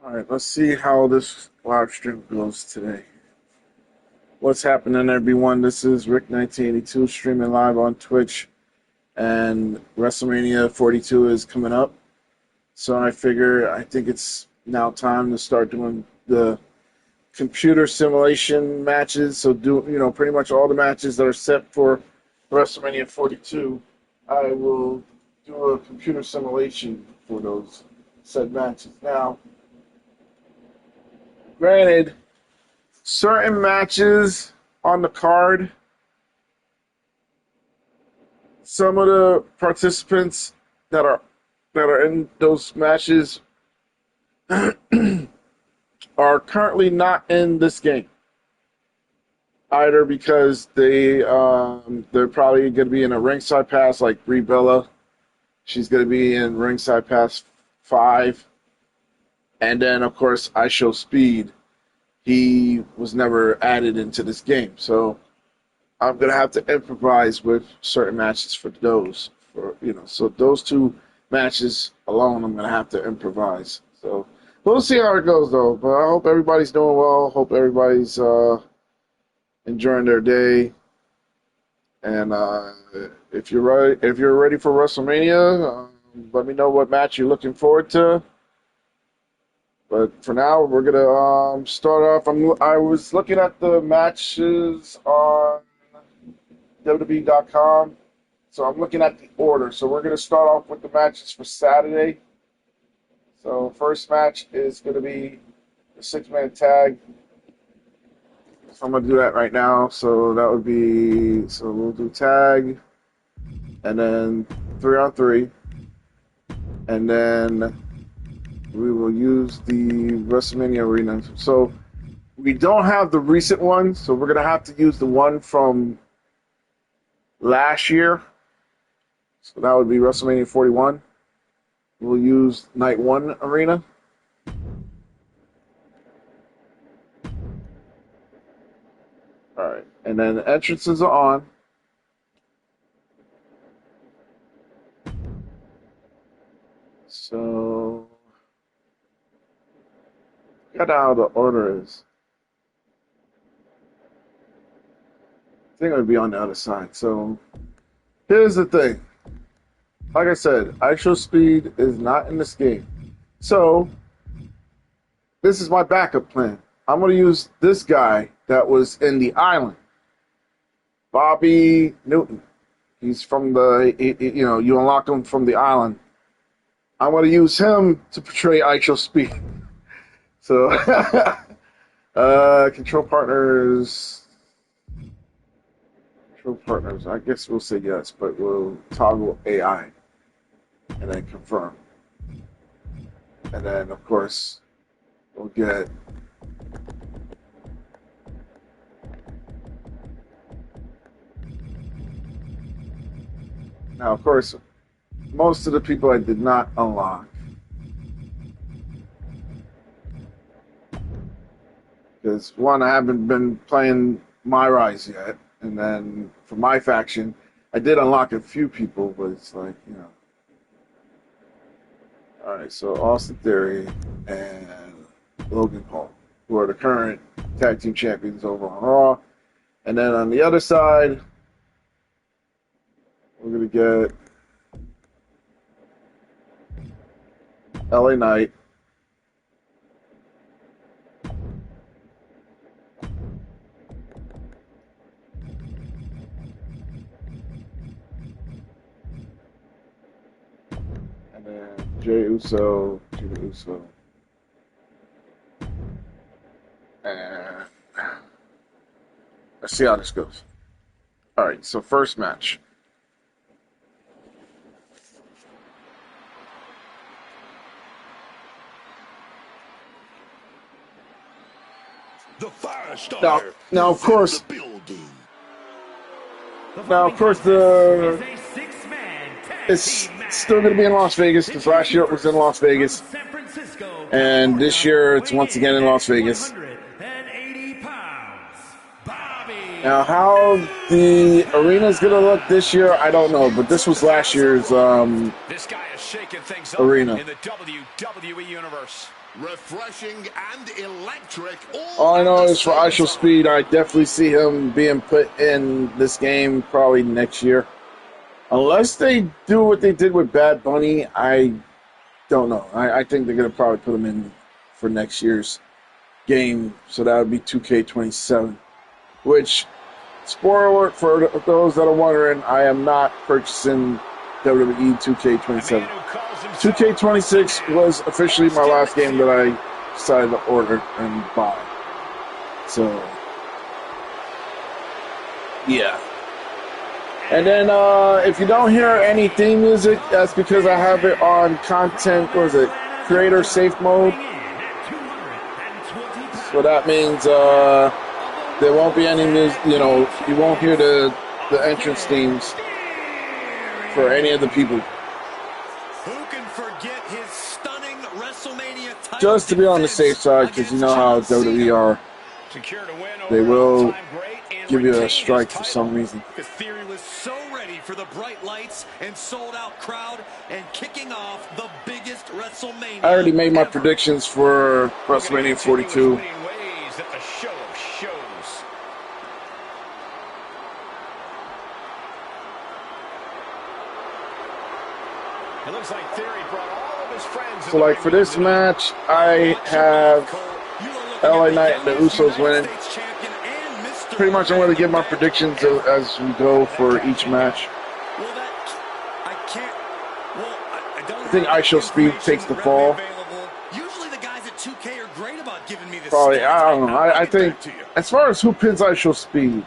All right, let's see how this live stream goes today. What's happening, everyone? This is Rick 1982 streaming live on Twitch, and WrestleMania 42 is coming up. So I think it's now time to start doing the computer simulation matches. So pretty much all the matches that are set for WrestleMania 42. I will do a computer simulation for those said matches. Now, granted, certain matches on the card, some of the participants that are in those matches are currently not in this game. Either because they're probably going to be in a ringside pass like Brie Bella. She's going to be in ringside pass 5. And then, of course, I Show Speed. He was never added into this game. So I'm going to have to improvise with certain matches for those. So those two matches alone, I'm going to have to improvise. So we'll see how it goes, though. But I hope everybody's doing well. Hope everybody's enjoying their day. And if you're ready for WrestleMania, let me know what match you're looking forward to. But for now, we're gonna start off. I was looking at the matches on WWE.com, so I'm looking at the order. So we're gonna start off with the matches for Saturday. So first match is gonna be the 6-man tag. So I'm gonna do that right now. So we'll do tag, and then 3-on-3, and then we will use the WrestleMania arena. So we don't have the recent one, so we're gonna have to use the one from last year. So that would be WrestleMania 41. We'll use Night 1 arena. All right, and then the entrances are on. So, got how the order is. I think it would be on the other side. So, here's the thing. Like I said, I Show Speed is not in this game. So, this is my backup plan. I'm going to use this guy that was in the island, Bobby Newton. He's from you unlocked him from the island. I'm going to use him to portray I Show Speed. So, control partners. I guess we'll say yes, but we'll toggle AI and then confirm. And then, of course, we'll get now, of course, most of the people I did not unlock. Because, one, I haven't been playing My Rise yet. And then, for my faction, I did unlock a few people, but it's like, Alright, so Austin Theory and Logan Paul, who are the current tag team champions over on Raw. And then on the other side, we're going to get LA Knight, and then Jey Uso, Jimmy Uso, and let's see how this goes. All right, so first match. The fire starter. Now, of course, the it's still going to be in Las Vegas because last year it was in Las Vegas, and this year it's once again in Las Vegas. Now, how the arena is going to look this year, I don't know, but this was last year's This guy is shaking things up arena. in the WWE universe. Refreshing and electric. All I know at the is for same ISO time. Speed, I definitely see him being put in this game probably next year. Unless they do what they did with Bad Bunny, I don't know. I think they're going to probably put him in for next year's game. So that would be 2K27. Which, spoiler alert for those that are wondering, I am not purchasing WWE 2K27. 2K26 was officially my last game that I decided to order and buy. So, yeah. And then if you don't hear any theme music, that's because I have it on content, what is it, creator safe mode. So that means there won't be any music, you won't hear the entrance themes for any of the people. Who can forget his stunning WrestleMania title Just to be on the safe side, because you know how WWE are. They will give you a strike for some reason. Theory was so ready for the bright lights and sold-out crowd and kicking off the biggest WrestleMania. I already made my predictions for WrestleMania 42. It looks like Theory brought all of his friends. So, like, for this match, I have LA Knight and the Usos winning. Pretty much I'm going to give my predictions as we go for each match. I think ISO Speed takes the fall. Usually the guys at 2K are great about giving me this. Probably, I don't know. I think, as far as who pins ISO Speed,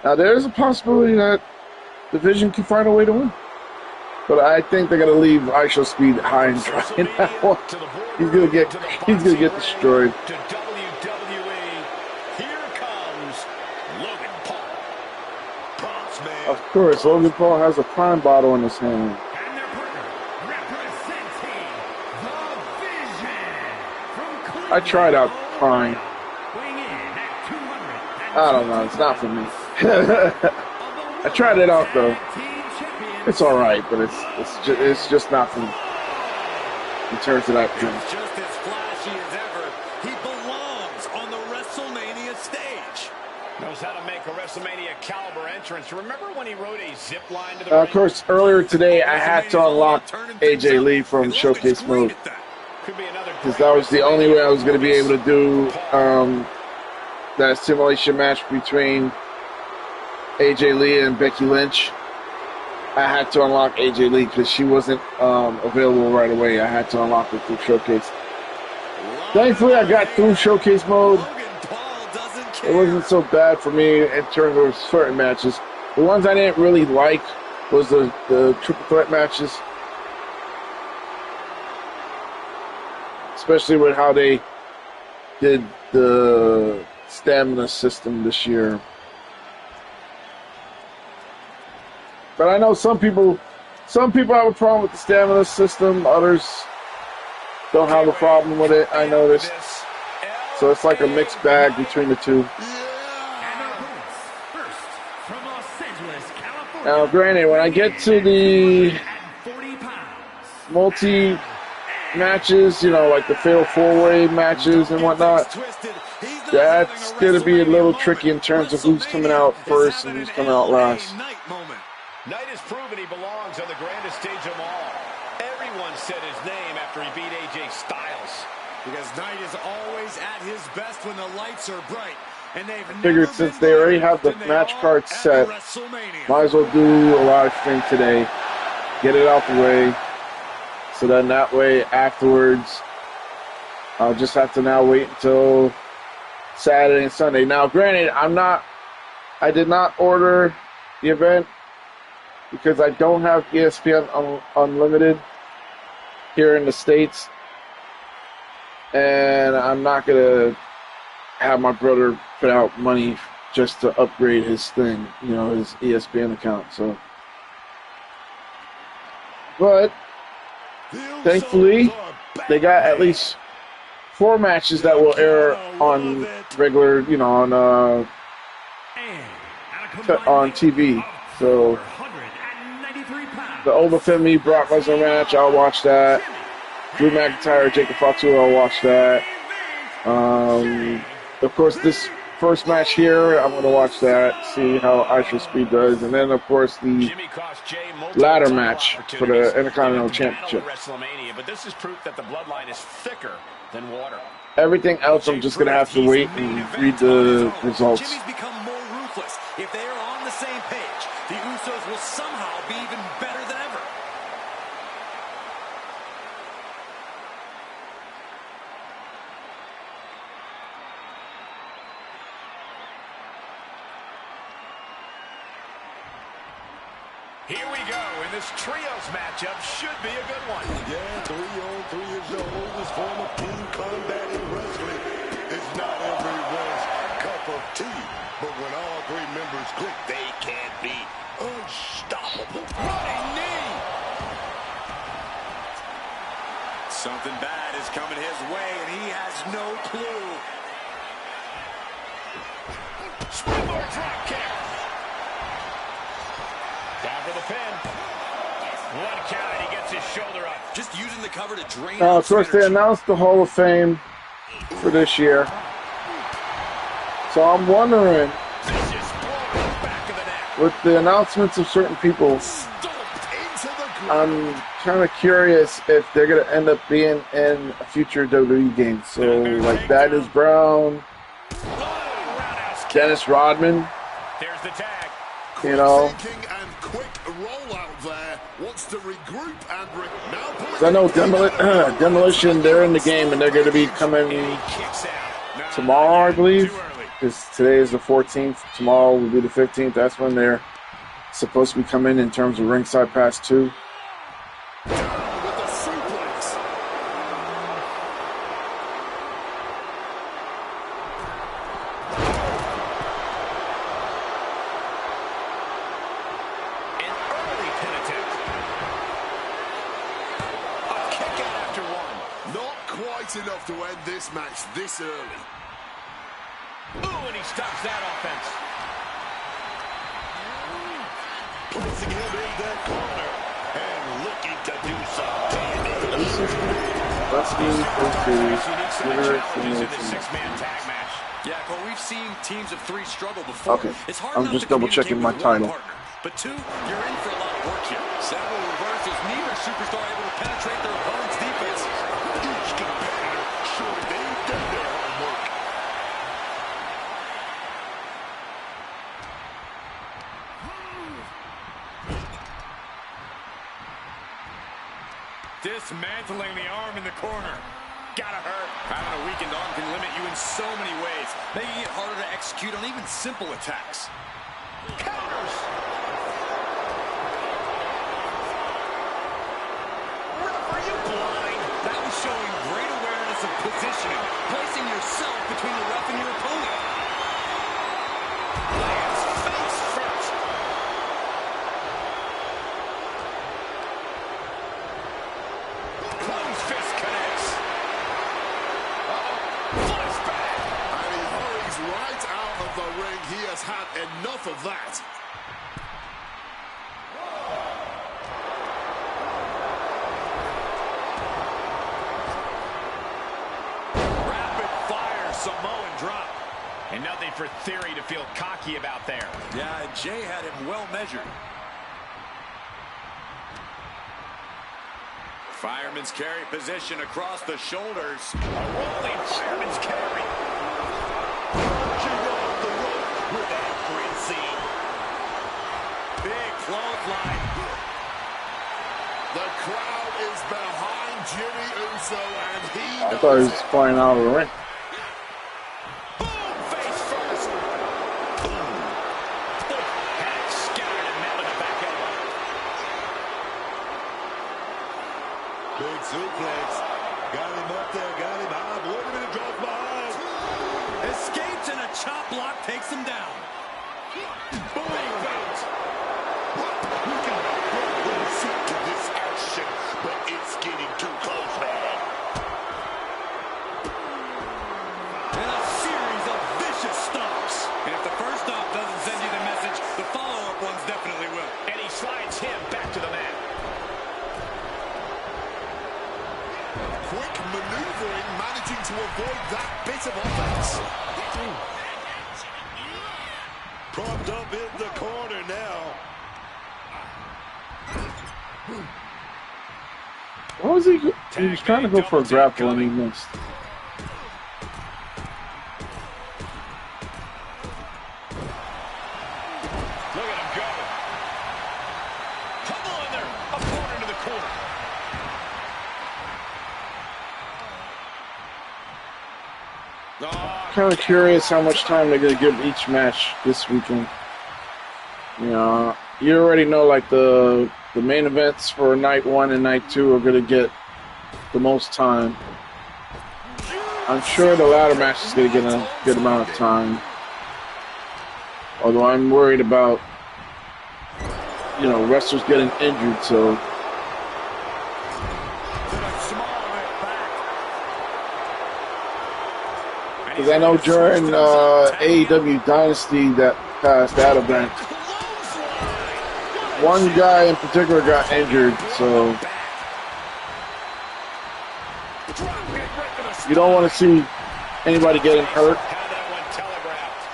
now there's a possibility that Division can find a way to win. But I think they're gonna leave ISO Speed high and dry in that one. He's gonna get destroyed. To WWE, here comes Logan Paul. Bronx Man. Of course, Logan Paul has a prime bottle in his hand. And their partner, representing the Vision from Cleveland, I tried out prime. weighing in at 200. I don't know. It's not for me. I tried it out though. It's all right, but it's just not for me in terms of that thing. Just as flashy as ever, he belongs on the WrestleMania stage. Knows how to make a WrestleMania caliber entrance. Remember when he rode a zip line to the Of course, earlier today I had to unlock AJ Lee from Showcase mode because that was the only way I was going to be able to do that simulation match between AJ Lee and Becky Lynch. I had to unlock AJ Lee because she wasn't available right away. I had to unlock it through Showcase. Thankfully, I got through Showcase mode. It wasn't so bad for me in terms of certain matches. The ones I didn't really like was the triple threat matches. Especially with how they did the stamina system this year. But I know some people have a problem with the stamina system. Others don't have a problem with it. I noticed. So it's like a mixed bag between the two. Now, granted, when I get to the multi-matches, like the Fatal 4-Way matches and whatnot, that's going to be a little tricky in terms of who's coming out first and who's coming out last. Knight has proven he belongs on the grandest stage of them all. Everyone said his name after he beat AJ Styles. Because Knight is always at his best when the lights are bright. And they've figured since they already have the match card set, might as well do a live stream today. Get it out the way. So then that way afterwards, I'll just have to now wait until Saturday and Sunday. Now, granted, I did not order the event because I don't have ESPN Unlimited here in the States. And I'm not going to have my brother put out money just to upgrade his thing, his ESPN account. So, but thankfully, they got at least 4 matches that will air on regular, on TV. So, the Overfemi Brock Lesnar match, I'll watch that. Drew McIntyre, Jacob Fatu, I'll watch that. Of course, this first match here, I'm going to watch that, see how Isha Speed does. And then, of course, the Jimmy cost Jay ladder multiple match title for the opportunities. Intercontinental They went to battle Championship. at WrestleMania, but this is proof that the bloodline is thicker than water. Everything else, I'm just going to have to wait and read the results. Jimmy's become more ruthless. If they are on the same page, the Usos will somehow be even better than ever. Here we go, and this trios matchup should be a good one. Yeah, 3-on-3 is the oldest form of team combat in wrestling. It's not everyone's cup of tea, but when all three members click, they can be unstoppable. Running knee. Something bad is coming his way, and he has no clue. Springboard drop kick. Down for the pin. One count, he gets his shoulder up. Just using the cover to drain Now, out of course, some they energy. announced the Hall of Fame for this year. So I'm wondering, Vicious blow to the back of the neck. with the announcements of certain people, Stomped into the ground. I'm kind of curious if they're going to end up being in a future WWE game. So, like, Bad Brown, Roundhouse kick. Dennis Rodman, There's the tag. you know. Thinking and quick rollout there. Wants to regroup and now I know Demolition, they're in the game and they're going to be coming Kicks out. tomorrow, I believe. Too early. Because today is the 14th. Tomorrow will be the 15th. That's when they're supposed to be coming in terms of Ringside Pass 2. with the suplex. An early pin attempt. A kick out after one. Not quite enough to end this match this early. Ooh, and he stops that offense. Placing him in that corner and looking to do some damage. This is Wrestling There's unique set of Twitter challenges in this Simulation. six-man tag match. Yeah, Cole, we've seen teams of three struggle before. Okay, It's hard I'm enough just to double-checking communicate my with one title. partner. But two, you're in for a lot of work here. Several reverses, neither superstar able to penetrate their opponent's defense. Each competitor sure they've done their homework. Dismantling the arm in the corner. Gotta hurt. Having a weakened arm can limit you in so many ways, making it harder to execute on even simple attacks. Counters. Ref, are you blind? That was showing great awareness of positioning, placing yourself between the ref and your opponent. Lands face first. Close fist connects. Flips back. And he hurries right out of the ring. He has had enough of that. Rapid fire Samoan drop. And nothing for Theory to feel cocky about there. Yeah, Jay had him well measured. Fireman's carry position across the shoulders. A rolling fireman's carry. Marching off the rope with accuracy. Big clothesline. The crowd is behind Jimmy Uso, and he I knows thought he was it. flying out of the ring. Boom! Face first. Boom. Head scattered and met with a back elbow. Big suplex. Got him up there, got him high. Wait a minute, drop behind. Escapes and a chop block takes him down. Boom! Boot. We can put a seat to this action, but it's getting too close, man. And a series of vicious stomps. And if the first stomp doesn't send you the message, the follow-up ones definitely will. And he slides him back to the mat. quick maneuvering, managing to avoid that bit of offense. Propped up in the corner now. What was he? He was trying to go for a grapple and he missed. Look at him go. Pummel in there. A corner to the corner. Kind of curious how much time they're gonna give each match this weekend. You know, you already know like the main events for night 1 and night 2 are gonna get the most time. I'm sure the ladder match is gonna get a good amount of time. Although I'm worried about, you know, wrestlers getting injured, so. Because I know during AEW Dynasty that past that event, one guy in particular got injured, so you don't want to see anybody getting hurt.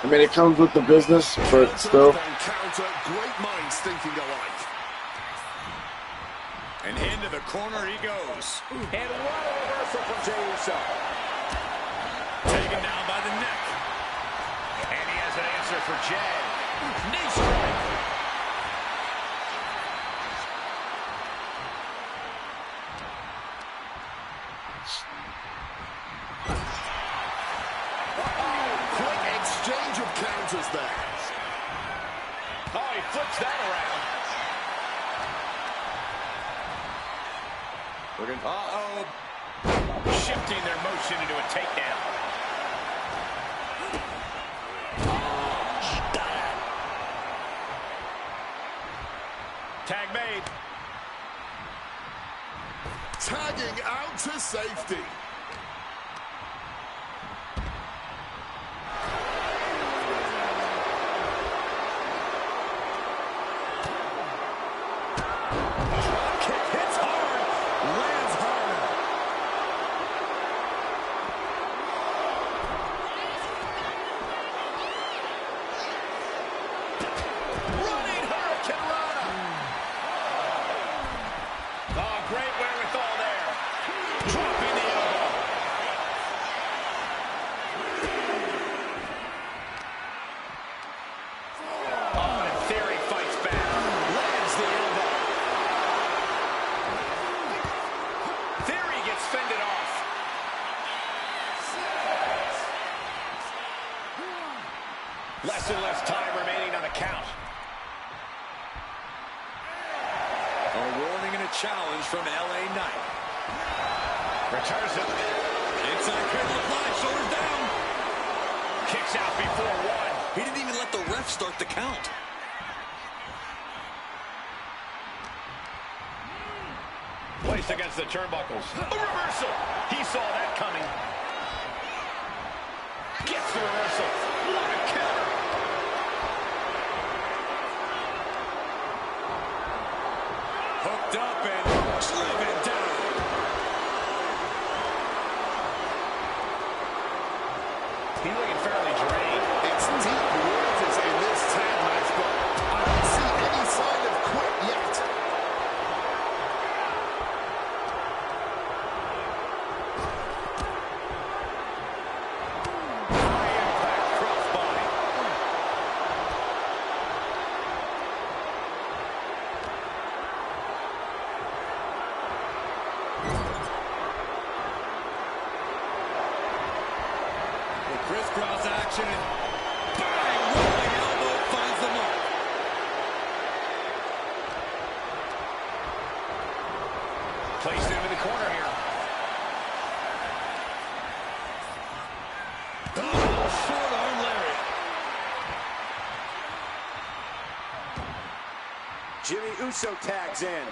I mean, it comes with the business, but still. Great minds thinking alike. And into the corner he goes. And what a reversal from Jey Uso. Taken down by the neck. And he has an answer for Jey. Knee strike. Quick exchange of counters there. Oh, he flips that around. Uh-oh. Shifting their motion into a takedown. Tag made. Tagging out to safety. Kick hits hard. Lands hard. Running Hurricane Rana. Oh, great wherewithal there. Dropping the elbow. Oh, and Theory fights back. Lands the elbow. Theory gets fended off. Less and less time remaining on the count. A warning and a challenge from LA Knight. Returns it. Inside cradle applied, shoulders down. Kicks out before one. He didn't even let the ref start the count. Placed against the turnbuckles. A reversal. He saw that coming. Gets the reversal. What a counter. Hooked up and driven down. He's looking fairly drained. It's deep waters in this tag match, but I don't see any sign of quit yet. High impact crossbody. The crisscross action and bang! Rolling elbow finds the mark. Placed into the corner here. Oh, short arm lariat. Jimmy Uso tags in.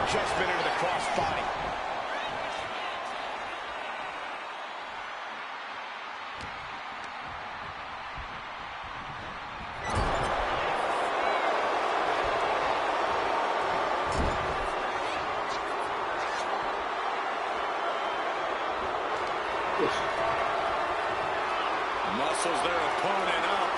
Adjustment into the cross body. Muscles their opponent up.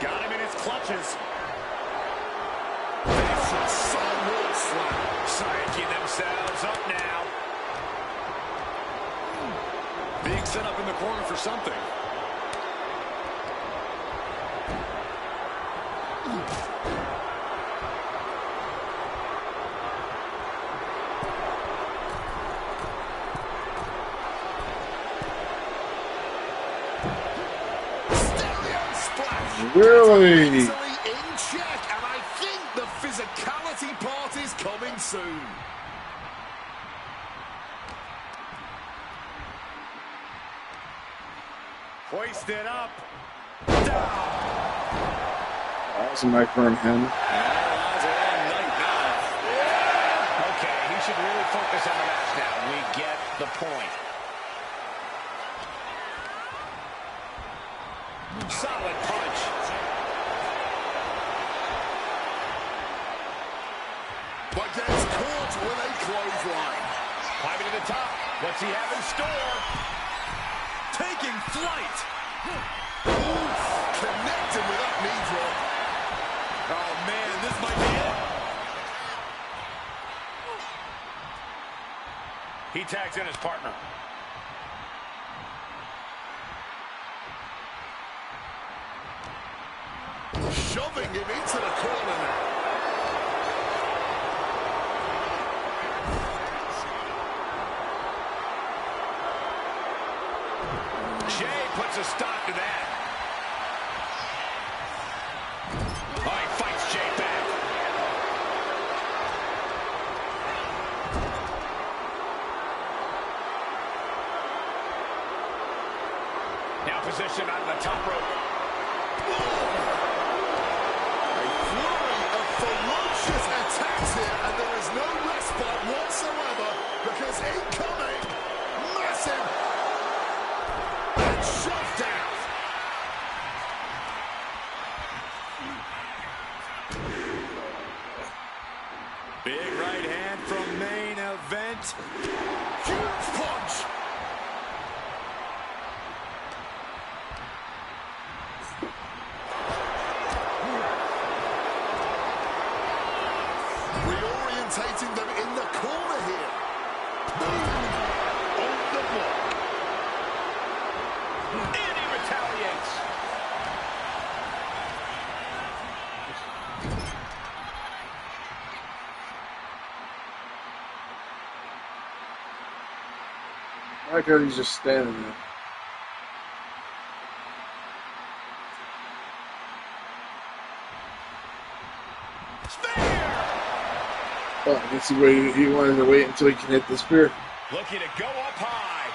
Got him in his clutches. Vicious sidewalk slam. Psyching themselves up now. Being set up in the corner for something. Stereo splash. Really? Mentally in check, and I think the physicality part is coming soon. Hoisted up. That was a mic from him. Okay, he should really focus on the match now. We get the point. Solid punch. But gets caught with a clothesline. Climbing to the top. What's he have in store? Taking flight. Connected with that knee drop. Oh, man, this might be it. He tags in his partner. Shoving him into the corner now. Jay puts a stop to that. Oh, he fights Jay back. Now positioned on the top rope. A flurry of ferocious attacks here, and there is no respite whatsoever because incoming, massive, and shoved down. Big right hand from main event. Huge punch. Reorientating them in the corner here. On the block. And he retaliates. I like how he's just standing there. Oh, I can see where he wanted to wait until he can hit the spear. Looking to go up high.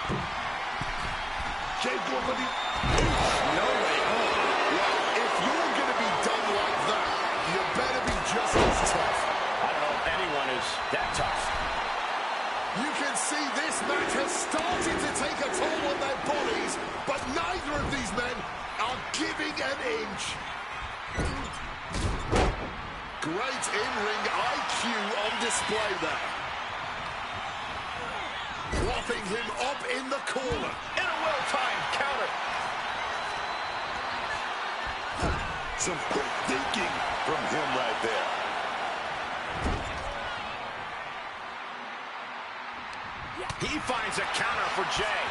Jay Gormley. No way home. Well, if you're going to be done like that, you better be just as tough. I don't know if anyone is that tough. You can see this match has started to take a toll on their bodies, but neither of these men are giving an inch. Great in-ring IQ on display there. Propping him up in the corner. And a well-timed counter. Some quick thinking from him right there. He finds a counter for Jay.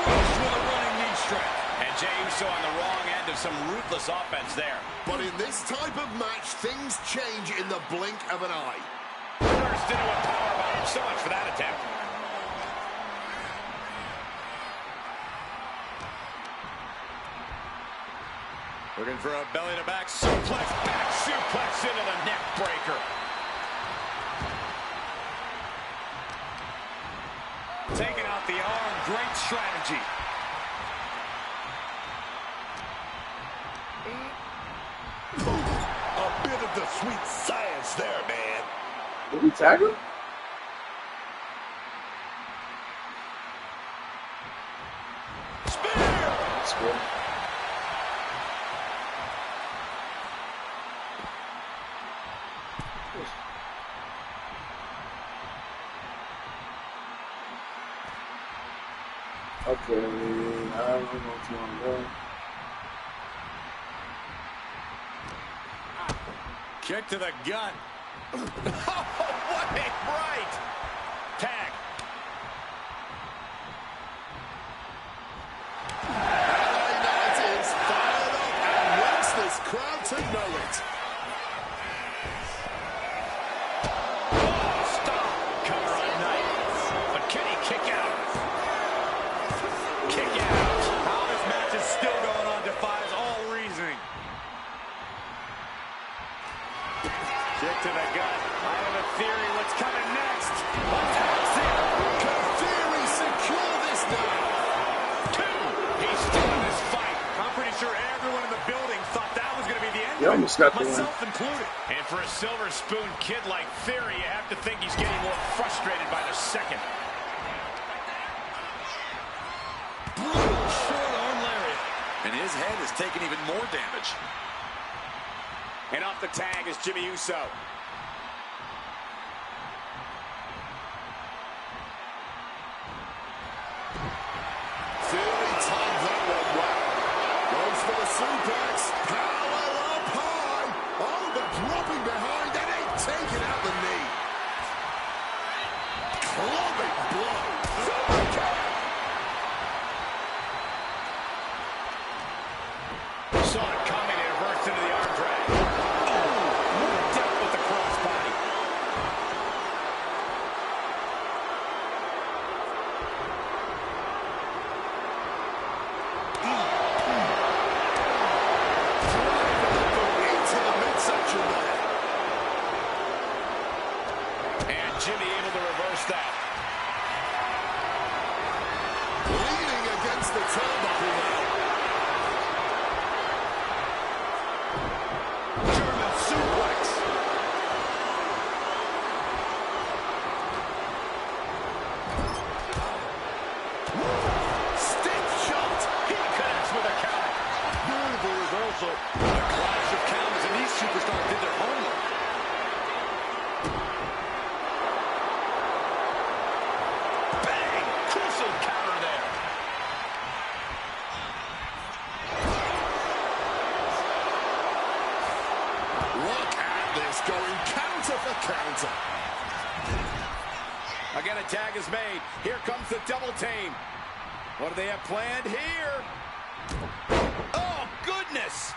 Crushed with a running knee strike. And Jay Uso on the wrong end of some ruthless offense there. But in this type of match, things change in the blink of an eye. Burst into a powerbomb. So much for that attempt. Looking for a belly-to-back suplex. Back suplex into the neck breaker. Taking out the arm. Great strategy. A bit of the sweet science there, man. Did he tag him? That's good. Okay, I don't know what's going on. Kick to the gut. Oh, what a right! Tag. LA Knight is fired up and wants this crowd to know it. Oh, stop. Cover on Knight. But can he kick out? Kick out. How this match is still going on defies all reasoning. Kick to the gut. I have a theory what's coming next. Attacks it. Can Theory secure this now? Two. He's still in this fight. I'm pretty sure everyone in the building thought that was going to be the end. You almost got the one. Myself included. And for a silver spoon kid like Theory, you have to think he's getting more frustrated by the second. Brutal short arm lariat. And his head is taking even more damage. And off the tag is Jimmy Uso. Theory timed that one well. Goes for the suplex. Power up high. Oh, but dropping behind and it taking out the knee. Clubbing blow. Saw it coming and reversed into the arm drag. Oh, dealt with the crossbody. Into the midsection there. And Jimmy able to reverse that. Leaning against the turnbuckle now. German suplex. Stiff shot. He connects with a counter. Beautiful reversal. A clash of counters, and these superstars did their homework. Bang! Crucial counter there. Look at this, going counter for counter. Again, a tag is made. Here comes the double team. What do they have planned here? Oh, goodness!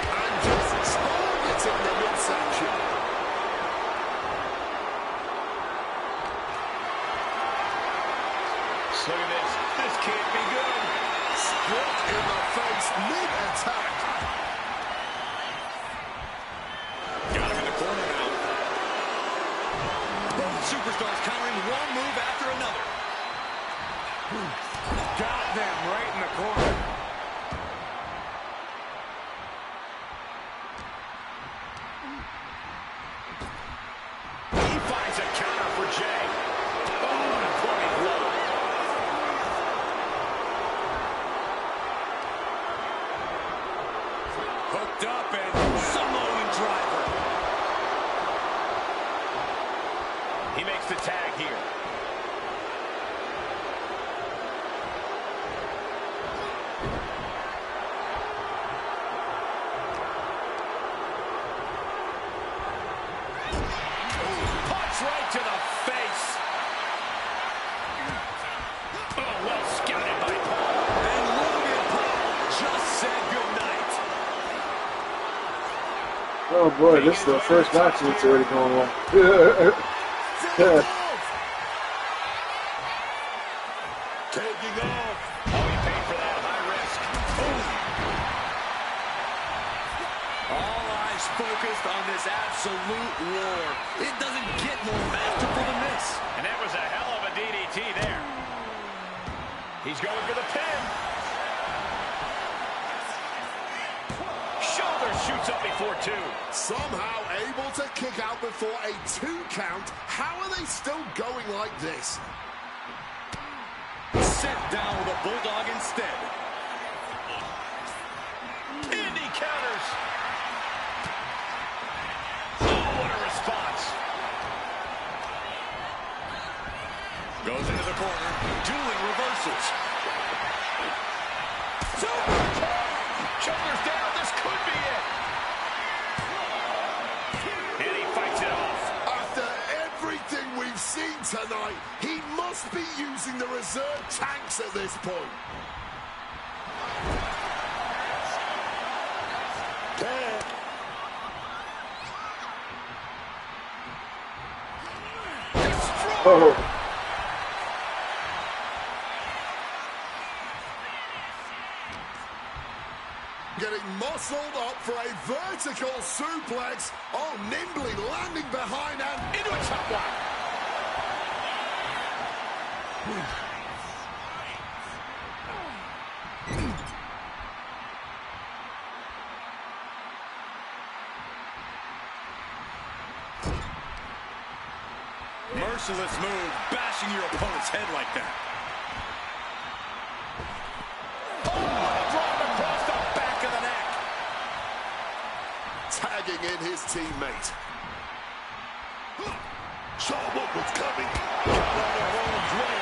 And just targeting the midsection. Look at this. This can't be good. Struck in the face mid-attack. Got him in the corner now. Both superstars countering one move after another. Got them right in the corner. He finds a counter for Jay. Oh, an important blow. Hooked up and Samoan driver. He makes the tag here. Punch right to the face. Oh, well scouted by Paul. And Logan Paul just said goodnight. Oh boy, this is the first match and it's already going on. Taking off. Oh, he paid for that high risk. All eyes focused on this absolute war. It doesn't get more masterful than this. And that was a hell of a DDT there. He's going for the pin. Shoulder shoots up before two. Somehow able to kick out before a 2 count. How are they still going like this? Sent down with a bulldog instead. And he counters. the corner. Dueling reversals. Super kick! Shoulders down, this could be it. And he fights it off. After everything we've seen tonight, he must be using the reserve tanks at this point. Tag. Oh. Getting muscled up for a vertical suplex. Oh, nimbly landing behind and Into a top lock. Merciless move, bashing your opponent's head like that. Drop across the back of the neck. tagging in his teammate. Saw what was coming. Got out of harm's way.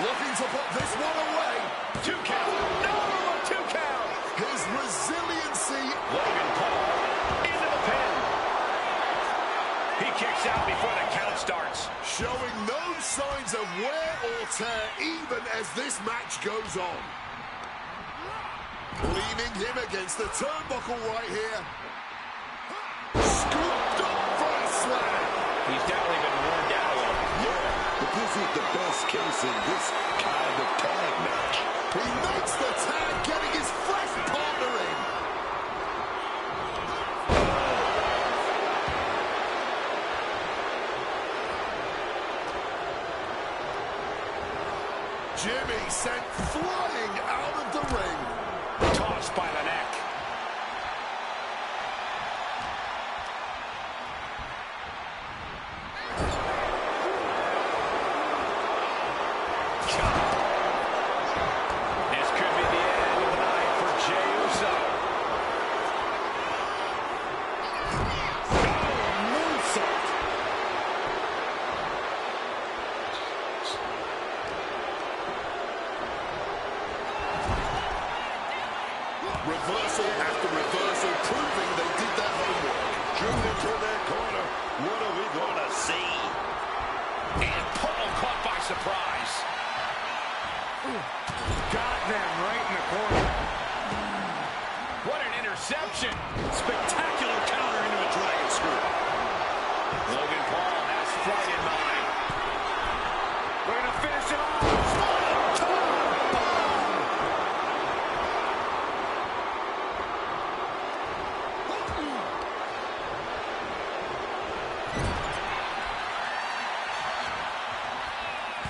Looking to put this one away. 2 count. No, a 2 count. His resiliency. Logan Paul into the pin. He kicks out before the count starts. Showing no signs of wear or tear even as this match goes on. Leaning him against the turnbuckle right here. Scooped up for a slam. He's definitely been worn down a little. Yeah, but this is the best case in this kind of tag match. He makes the tag, getting his fresh partner in. Jimmy sent flying out of the ring. Tossed by the neck. This could be the end of the night for Jey Uso. Moonsault. Reversal after reversal, proving they did their homework. Drew into their corner. What are we gonna see? And Paul caught by surprise. Got them right in the corner. What an interception. Spectacular counter into a dragon screw. Logan Paul has flight in mind. We're going to finish it off.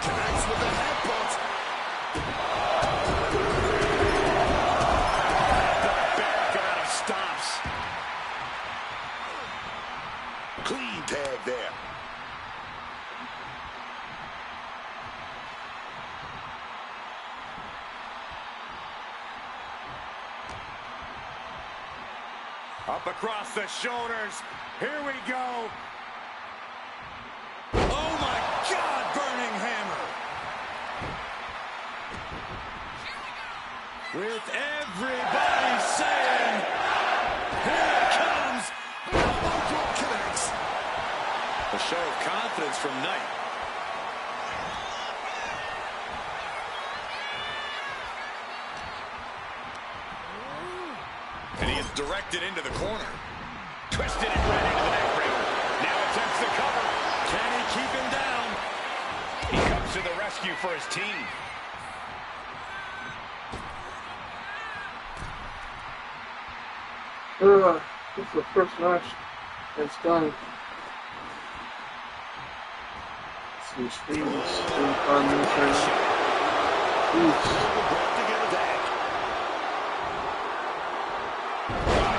Connects with the headbutt. Back out of stops. Clean tag there. Up across the shoulders. Here we go. Oh my God, burning hammer. With everybody saying, here it comes. Elbow drop connects. A show of confidence from Knight. And he is directed into the corner. Twisted it right into the neck breaker. Now attempts the cover. Can he keep him down? He comes to the rescue for his team. This is the first match that's done. Some streams being fun this right now. Brought together tag.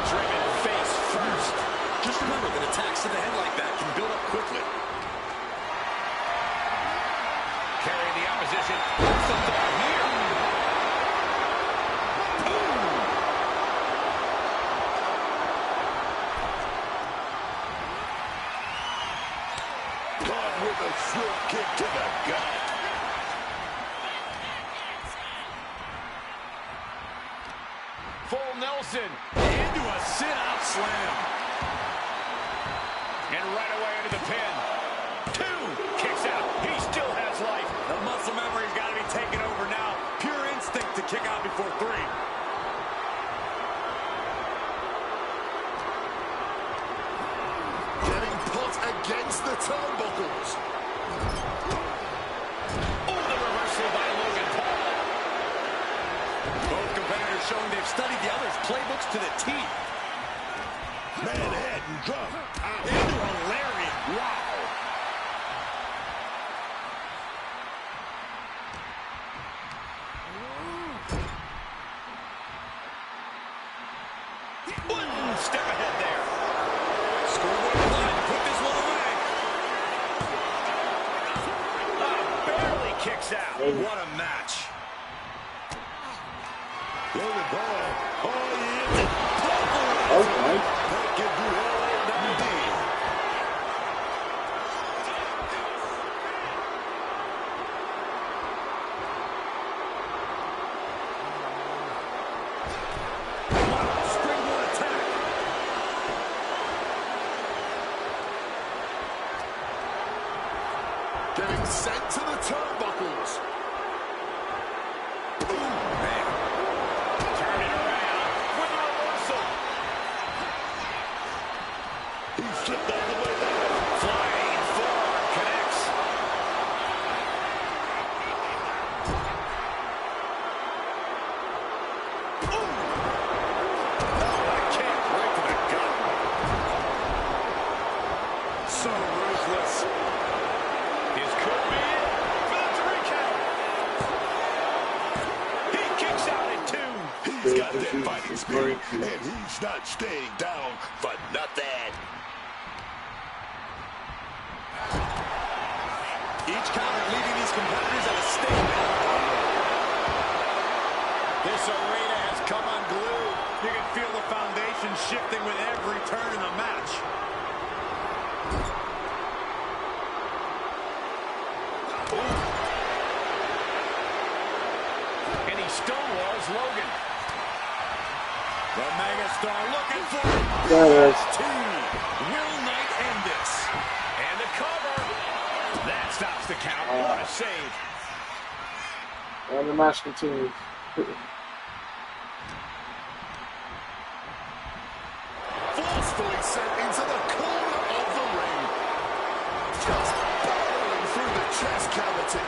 Driven face first. Just remember that attacks to the head like that can build up quickly. Carrying the opposition. What's the thought here? Caught with a swift kick full Nelson. Into a sit-out slam. And right away into the pin. 2 kicks out. He still has life. The muscle memory's got to be taken over now. Pure instinct to kick out before 3. Getting put against the turnbuckles. Oh, the reversal by Logan Paul. Both competitors showing they've studied the other's playbooks to the teeth. Manhattan drop. Into a lariat. Wow. One step ahead there. Scoreboard line to put this one away. Barely kicks out. What a match. Logan Paul. Oh, yeah. Okay. That could do LA 90. Springboard attack. Getting sent to the turnbuckles. Man. Turn it around with a reversal. He slipped out of the way there. Flying forearm connects. Oh, a kick right to the gut. So ruthless. This could be it for the 3 count. He kicks out at 2. He's got that fighting spirit, and he's not staying down for nothing. Each counter leaving these competitors at a statement. This arena has come unglued. You can feel the foundation shifting with every turn in the match. And he stonewalls Logan. The megastar looking for There it is. T. Will Knight end this? And the cover. That stops the count. What a save. And the match continues. Forcefully sent into the corner of the ring. Just burrowing through the chest cavity.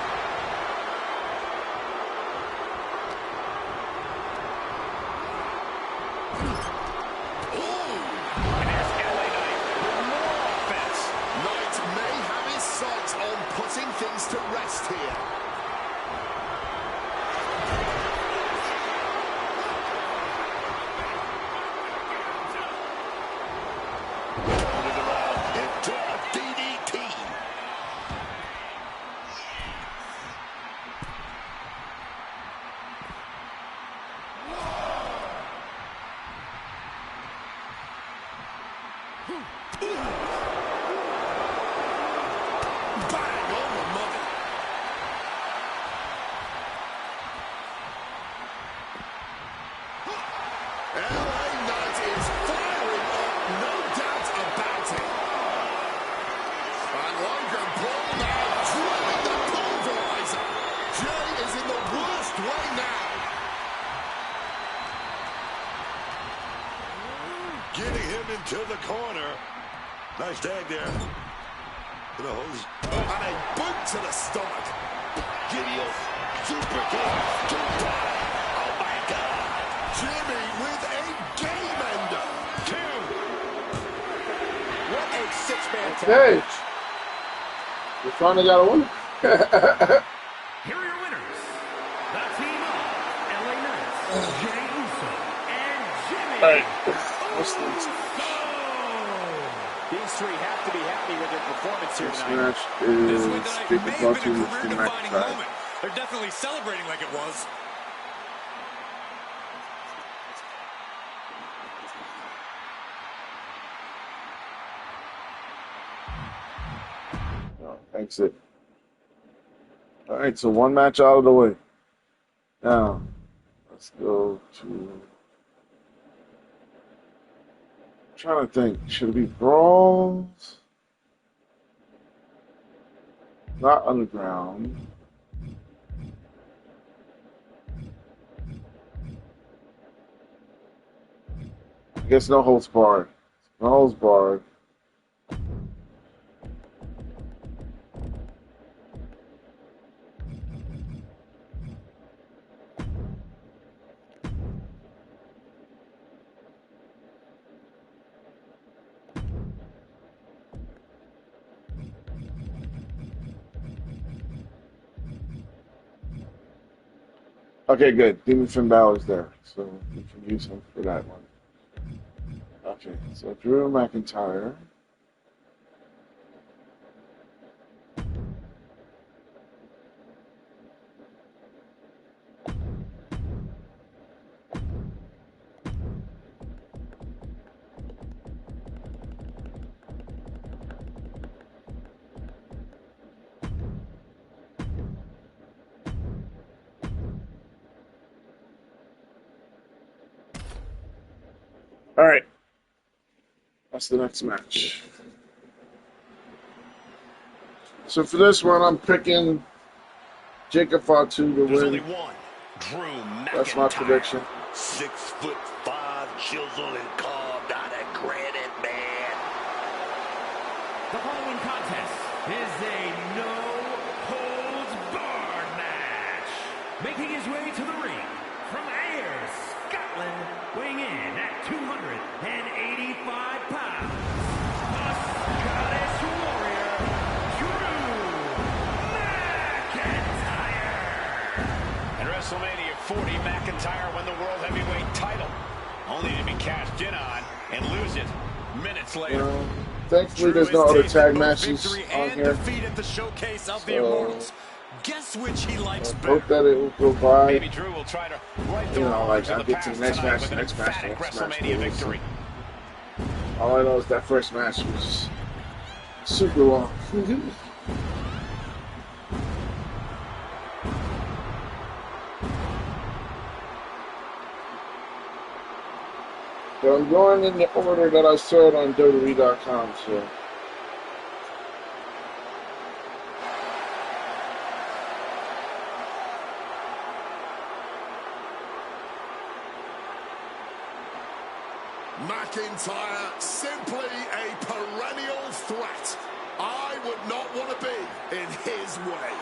Ooh. And there's LA Knight with more offense. Knight may have his sights on putting things to rest here. Turn it around into a DDT. Bang on the money. LA Knight is firing up, no doubt about it. And Logan Paul now drilling the pulverizer. Jay is in the worst way now. Getting him into the corner. Nice tag there. And a boot to the stomach. Gideon, super kick. Goodbye. Oh my God. Jimmy with a game ender. 2. What a six-man tag. Okay. We finally got a winner. Here are your winners. The team of LA Knight, Jey Uso, and Jimmy Alright. Uso. These three have to be happy with their performance here This tonight. match This is win tonight Big may have Bucky been a with the career-defining McIntyre. moment. They're definitely celebrating like it was. Exit. Alright, so one match out of the way. Now, let's go to trying to think. Should it be brawls? Not underground. I guess no holds barred. No holds barred. Okay, good. Demon Finn Balor's there, so we can use him for that one. Okay, so Drew McIntyre. All right, that's the next match. So for this one, I'm picking Jacob Fatu to There's only win. one. Drew That's my McIntyre. prediction. 6'5", chiseled and carved out of granite, man. The following contest is a no-holds-barred match. Making his way to the ring from Ayr, Scotland, weighing in at 285 pounds, the Scottish Warrior, Drew McIntyre. At WrestleMania 40, McIntyre won the World Heavyweight title, only to be cashed in on and lose it minutes later. Thankfully, there's no other tag matches on here. Defeat at the showcase of the So, Immortals. Guess which he likes I better. hope that it will go by. Maybe Drew will try to right the You know, wrongs like, of I'll the get to past the next tonight match, with an next match, emphatic next match, WrestleMania we'll victory. All I know is that first match was super long. But I'm going in the order that I saw it on WWE.com, so. McIntyre, simply a perennial threat. I would not want to be in his way.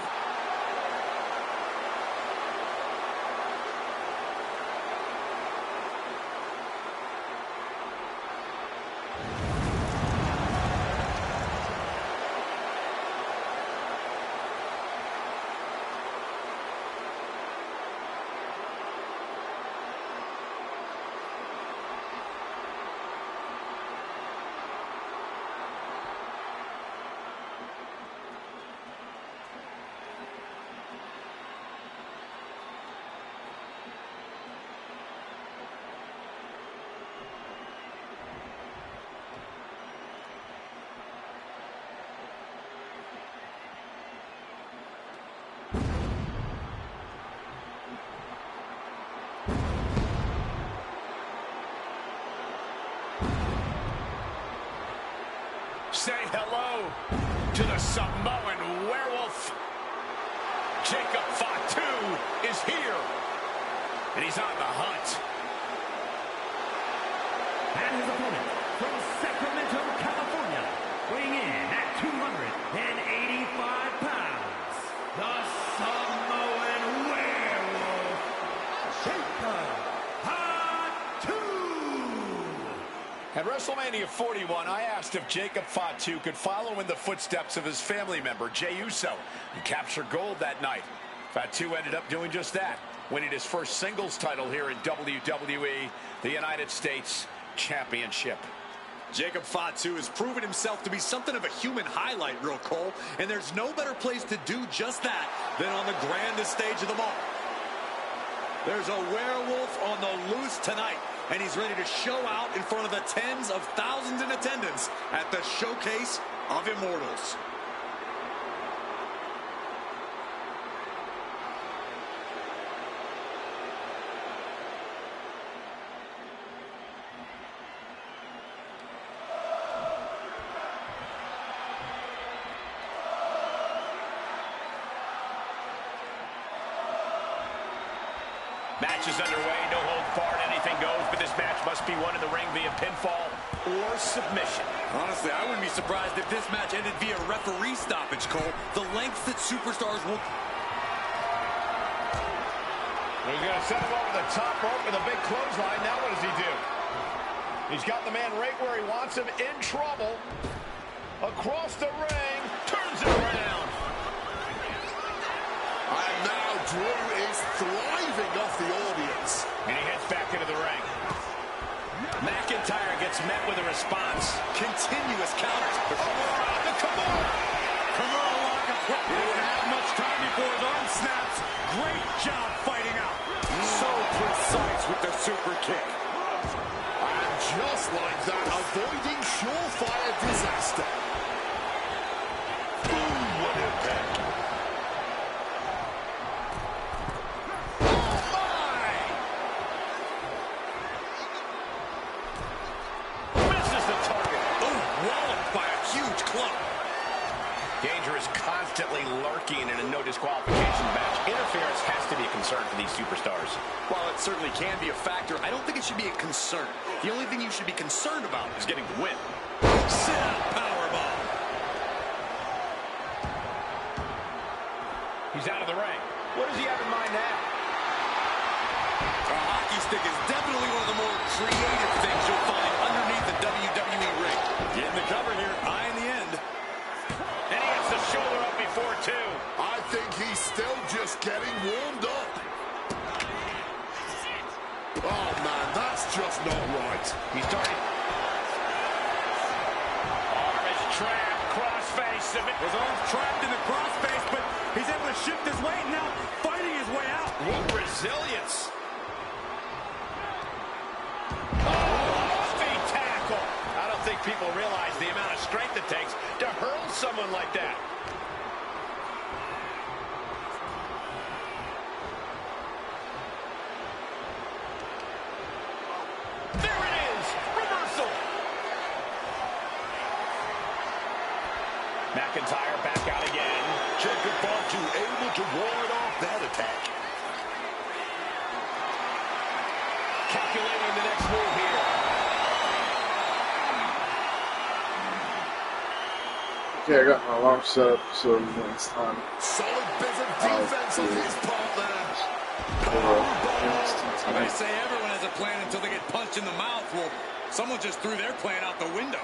Say hello to the Samoan werewolf. Jacob Fatu is here, and he's on the hunt. And his opponent from Sacramento, California, weighing in at 285 pounds, the Samoan werewolf, Jacob Fatu. At WrestleMania 41, I asked if Jacob Fatu could follow in the footsteps of his family member, Jey Uso, and capture gold that night. Fatu ended up doing just that, winning his first singles title here in WWE, the United States Championship. Jacob Fatu has proven himself to be something of a human highlight, Real Cole, and there's no better place to do just that than on the grandest stage of them all. There's a werewolf on the loose tonight, and he's ready to show out in front of the tens of thousands in attendance at the Showcase of Immortals. Match is underway, no hold barred, anything goes, but this match must be won in the ring via pinfall or submission. Honestly, I wouldn't be surprised if this match ended via referee stoppage, Cole. The lengths that superstars will... He's going to set him over the top rope with a big clothesline. Now what does he do? He's got the man right where he wants him, in trouble. Across the ring, turns it around. And now Drew is thriving off the audience. And he heads back into the ring. McIntyre gets met with a response. Continuous counters. The Kimura. Kimura lock up. He doesn't have much time before his arm snaps. Great job fighting out. So precise with the super kick. And just like that, avoiding surefire disaster. Boom, what impact. Constantly lurking in a no disqualification match. Interference has to be a concern for these superstars. While it certainly can be a factor, I don't think it should be a concern. The only thing you should be concerned about is getting the win. Sit out powerbomb. He's out of the ring. What does he have in mind now? A hockey stick is definitely one of the more creative things you'll find underneath the WWE ring. Getting the cover here, eye in the end. And he gets the shoulder up before two. I think he's still just getting warmed up. Oh, man, that's just not right. He's starting. Arm is trapped. Crossface. His arm's trapped in the crossface, but he's able to shift his weight now, fighting his way out. What resilience. Feet tackle. I don't think people realize the amount of strength it takes to hurl someone like that. There it is. Reversal. McIntyre back out again. Jacob Fatu able to ward off that attack. Calculating the next move here. Okay, I got my alarm set up so next time. Solid bit of defense on his part there. They say everyone has a plan until they get punched in the mouth. Well, someone just threw their plan out the window.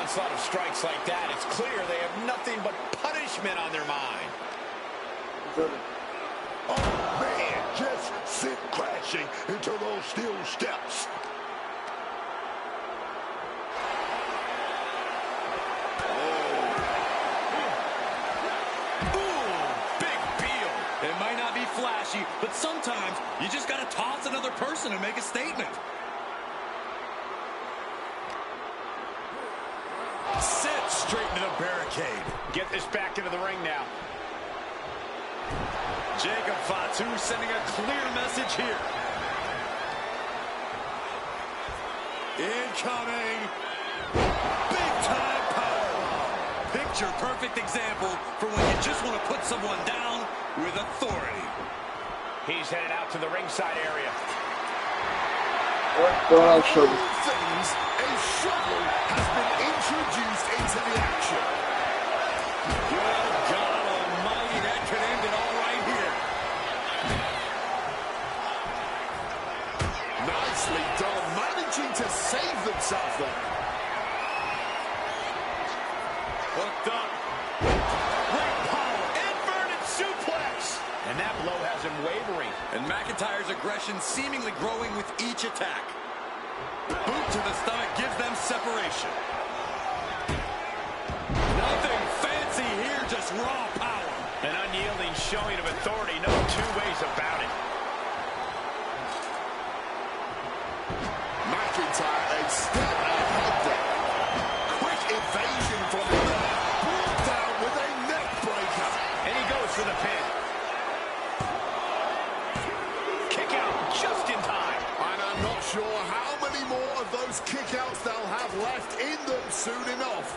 Onslaught of strikes like that, it's clear they have nothing but punishment on their mind. Oh, man, just sit crashing into those steel steps. It might not be flashy, but sometimes you just got to toss another person and make a statement. Set straight into the barricade. Get this back into the ring now. Jacob Fatu sending a clear message here. Incoming. Big time power. Picture perfect example for when you just want to put someone down with authority. He's headed out to the ringside area. Well, I'll show you. Things, a shovel has been introduced into the action. Good God almighty, that could end it all right here. Nicely done, managing to save themselves there. Hooked up. Great power. Inverted suplex. And that blow has him wavering. And McIntyre's aggression seemingly growing with each attack. Boot to the stomach gives them separation. Nothing fancy here, just raw power. An unyielding showing of authority, no two ways about it. McIntyre a step ahead there. Quick evasion from him. Brought down with a neck breaker. And he goes for the pin. sure how many more of those kickouts they'll have left in them soon enough.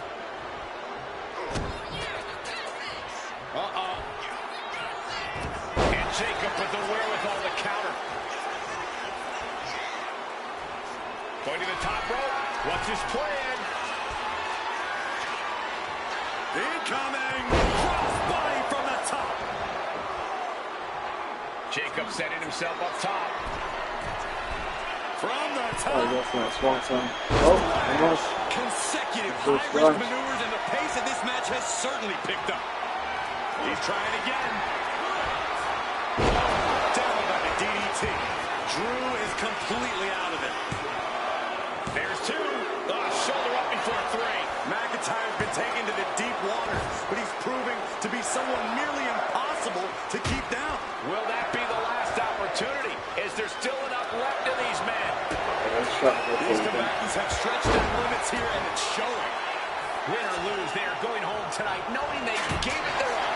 And Jacob with the wherewithal to counter. Going to the top rope. What's his plan? Incoming! Crossbody from the top. Jacob setting himself up top. From the top. Oh, that's not swanson. Oh, almost. Consecutive First high-risk rush. maneuvers, and the pace of this match has certainly picked up. He's trying again. Down by the DDT. Drew is completely out of it. There's two. Shoulder up before three. McIntyre's been taken to the deep waters, but he's proving to be someone nearly impossible to keep down. Will that be the last opportunity? Is there still enough left in these men? These combatants have stretched their limits here, and it's showing. Win or lose, they are going home tonight knowing they gave it their all.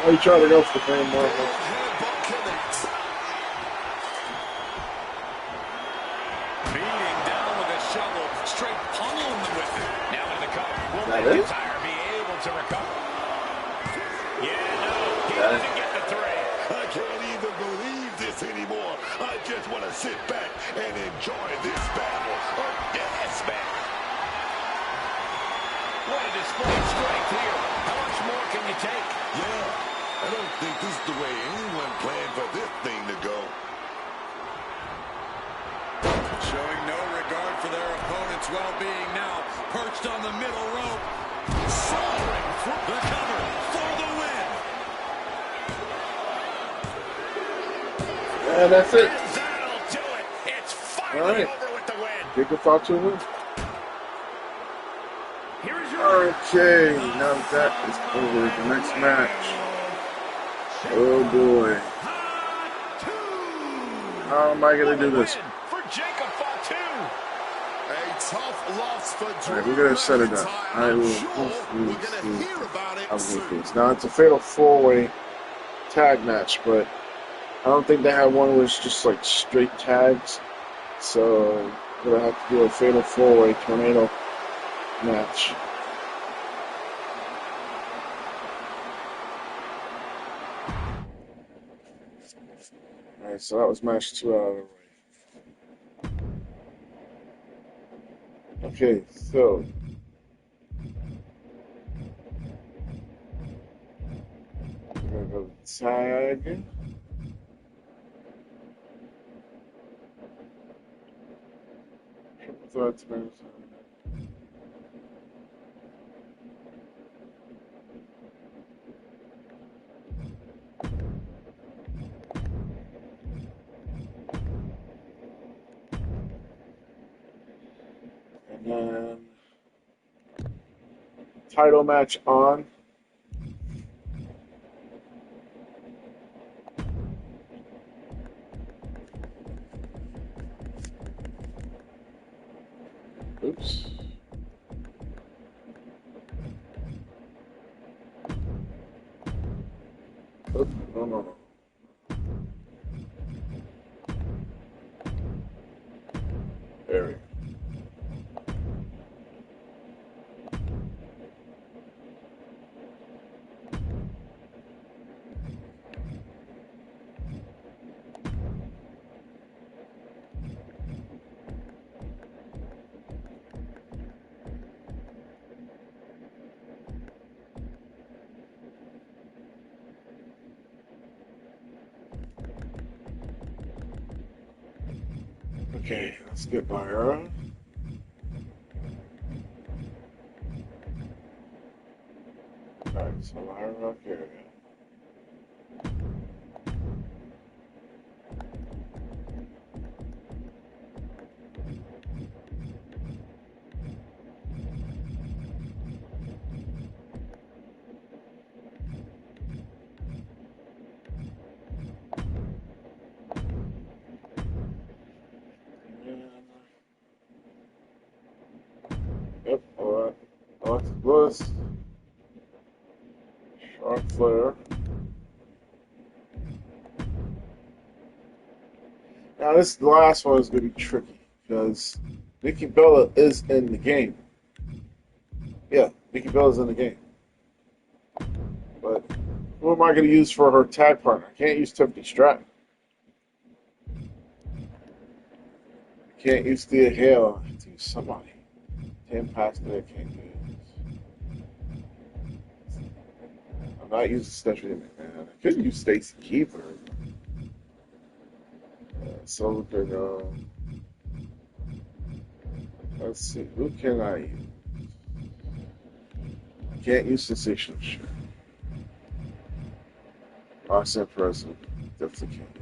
Oh, you try to go for the fan more. Headbutt connects. Beating down with a shovel, straight pummeling them with it. Now into the cover. Will That it? McIntyre be able to recover? Yeah, no. He doesn't get the three. I can't even believe this anymore. I just want to sit back and enjoy this battle. Yes, man. What a display of strength here. How much more can you take? Yeah, I don't think this is the way anyone planned for this thing to go. Showing no regard for their opponent's well-being now. Perched on the middle rope. Soaring for the cover for the win. And that's it. That'll do it. It's finally All right. over with the win. Jacob Fatu wins. Here is your Okay, now that is over. The next match. Oh boy. How am I going to do this? For Jacob Fatu. A tough loss for Drew. Alright, we're going to set it up. I will Sure, we're going to hear about it soon. Now, it's a fatal four-way tag match, but I don't think they had one where it's just like straight tags. So, we're going to have to do a fatal four-way tornado match. Alright, so that was match 2 out of the way. Okay, so we're gonna go tag. Triple threat match. And then title match on. Oops. Oops. No. There we go. Okay, let's get Myra. Alright, so Myra, here we go. Yep, alright. Alexa Bliss. Charlotte Flair. Now this last one is going to be tricky because Nikki Bella is in the game. Yeah, Nikki Bella's in the game. But who am I going to use for her tag partner? I can't use Tiffany Stratton. I can't use Thea Hale. I have to use somebody. Tam Paxton, I can't use. I'm not using Stephanie McMahon. I could use Stacey Keebler. Sullivan, let's see, who can I use? I can't use Sensational Shit. Roxanne President, definitely can't.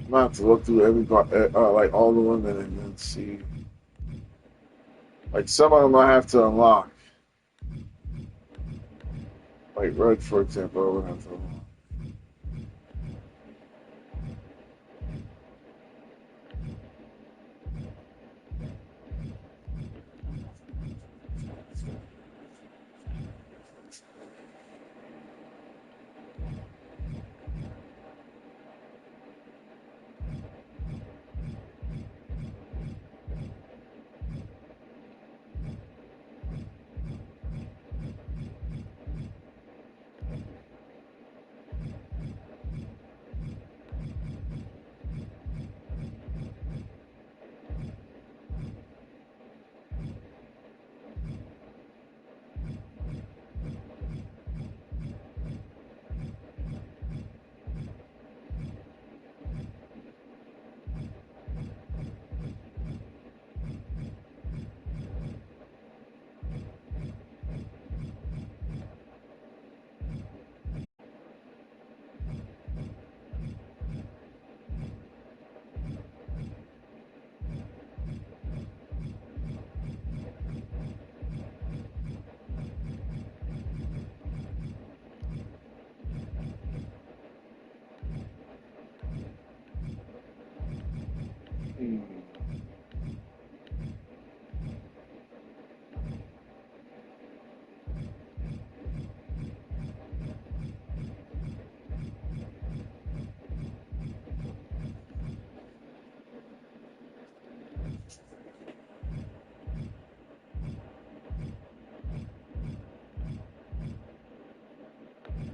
I'm gonna have to look through everybody, like all the women, and then see. Like some of them I have to unlock. Like Red, for example, I would have to unlock.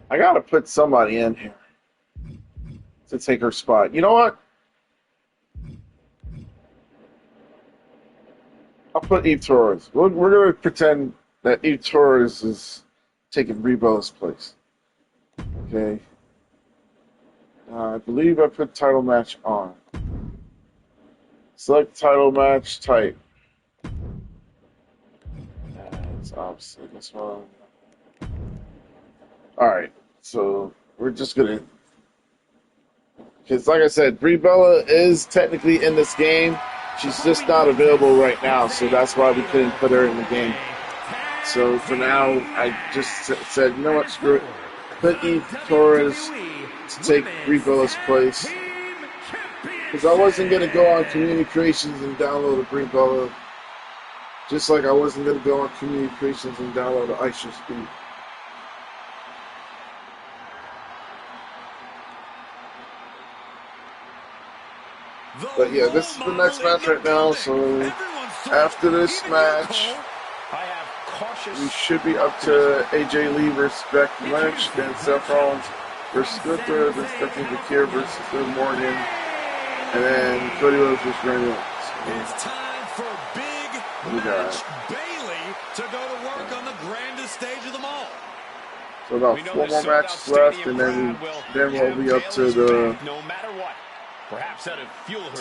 I gotta put somebody in here to take her spot. You know what? I'll put Eve Torres. We're gonna pretend that Eve Torres is taking Brie Bella's place. Okay. I believe I put title match on. Select title match type. It's obviously this one. Alright, so we're just gonna. Because, like I said, Brie Bella is technically in this game. She's just not available right now, so that's why we couldn't put her in the game. So for now, I just said, you know what, screw it. Put Eve Torres to take Brie Bella's place. Because I wasn't going to go on Community Creations and download a Brie Bella. Just like I wasn't going to go on Community Creations and download an Ice Speed. But yeah, this is the next match right now, so after this match, we should be up to AJ Lee versus Becky Lynch, then Seth Rollins versus Gunther, then Stephanie Bakir versus Liv Morgan, and then Cody Rhodes versus Randy Orton. It's time for Big Match Bailey to go to work on the grandest stage of them all. So about 4 more matches left, and then we'll be up to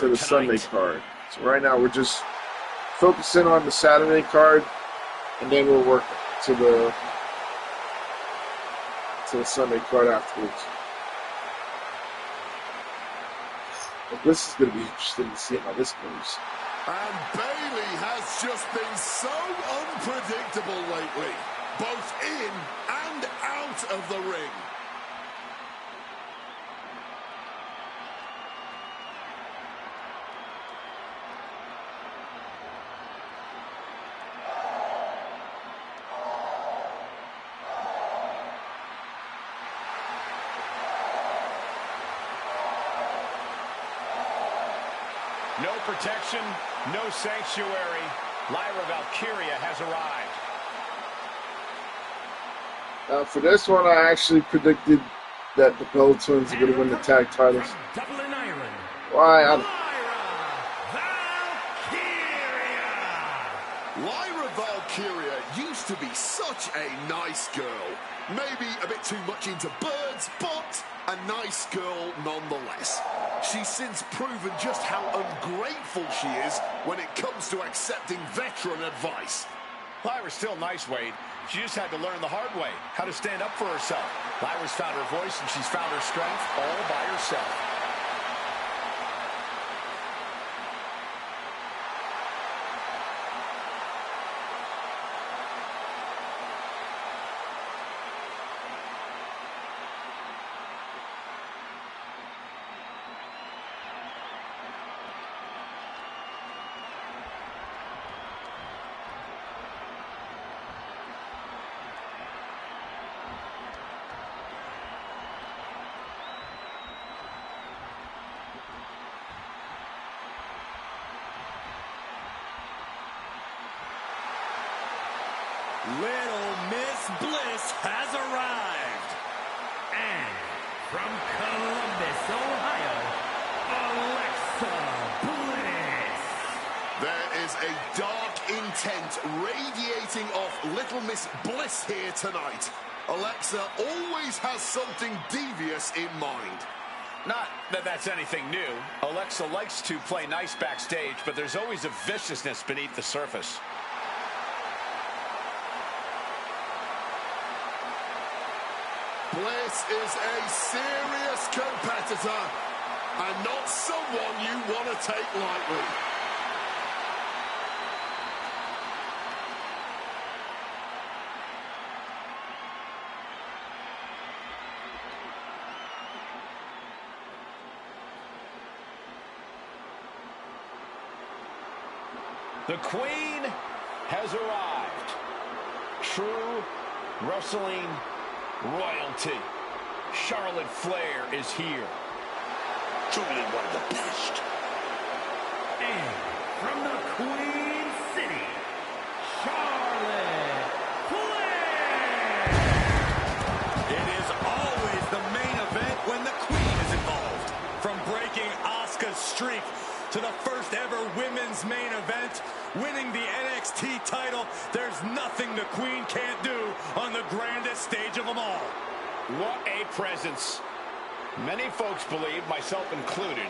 the Sunday card. So right now we're just focusing on the Saturday card, and then we'll work to the Sunday card afterwards. But this is going to be interesting to see how this goes. And Bailey has just been so unpredictable lately, both in and out of the ring. No protection, no sanctuary. Lyra Valkyria has arrived. For this one, I actually predicted that the Bella Twins are going to win the tag titles. Dublin, Ireland. Why? Lyra Valkyria used to be such a nice girl. Maybe a bit too much into birds, but a nice girl nonetheless. She's since proven just how ungrateful she is when it comes to accepting veteran advice. Lyra's still nice, Wade. She just had to learn the hard way how to stand up for herself. Lyra's found her voice and she's found her strength all by herself. Little Miss Bliss has arrived. And from Columbus, Ohio, Alexa Bliss. There is a dark intent radiating off Little Miss Bliss here tonight. Alexa always has something devious in mind. Not that that's anything new. Alexa likes to play nice backstage, but there's always a viciousness beneath the surface. Bliss is a serious competitor and not someone you want to take lightly. The Queen has arrived. True wrestling royalty. Charlotte Flair is here. Truly one of the best. And from the Queen City, Charlotte Flair. It is always the main event when the Queen is involved. From breaking Asuka's streak to the first ever women's main event, winning the NXT title, there's nothing the Queen can't do on the grandest stage of them all. What a presence. Many folks believe, myself included,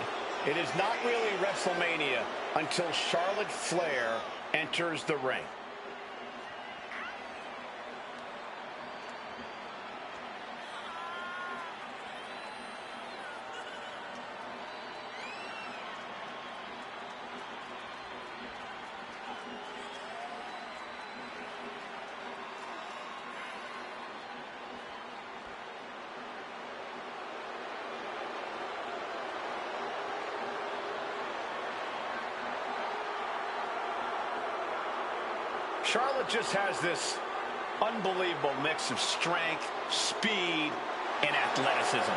it is not really WrestleMania until Charlotte Flair enters the ring. Charlotte just has this unbelievable mix of strength, speed, and athleticism.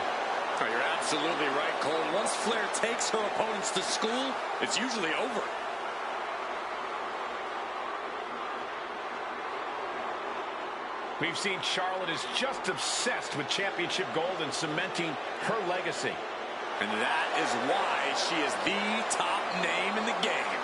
Oh, you're absolutely right, Cole. Once Flair takes her opponents to school, it's usually over. We've seen Charlotte is just obsessed with championship gold and cementing her legacy. And that is why she is the top name in the game.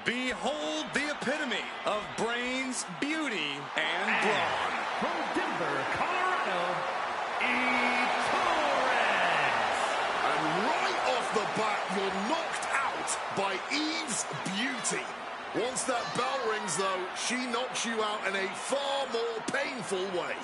Behold the epitome of brains, beauty, and brawn. From Denver, Colorado, Torres. And right off the bat, you're knocked out by Eve's beauty. Once that bell rings, though, she knocks you out in a far more painful way.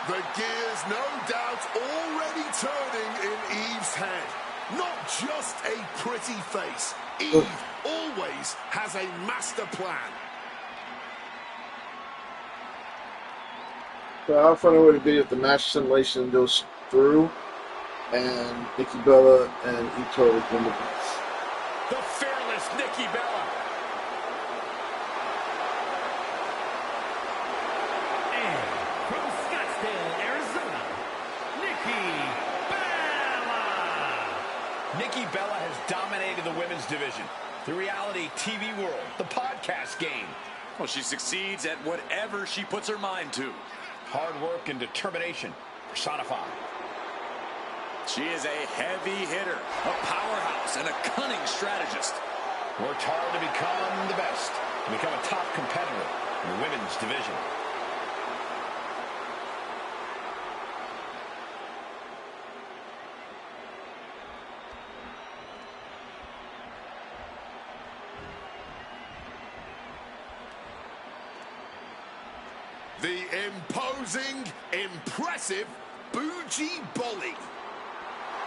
The gears, no doubt, already turning in Eve's head. Not just a pretty face. Eve always has a master plan. So how funny would it be if the match simulation goes through and Nikki Bella and Ito win the match? The fearless Nikki Bella. And from Scottsdale, Arizona, Nikki Bella. Nikki Bella has dominated the women's division, the reality TV world, the podcast game. Well, she succeeds at whatever she puts her mind to. Hard work and determination personified. She is a heavy hitter, a powerhouse, and a cunning strategist. Worked hard to become the best, to become a top competitor in the women's division. The imposing, impressive Bougie Bolly.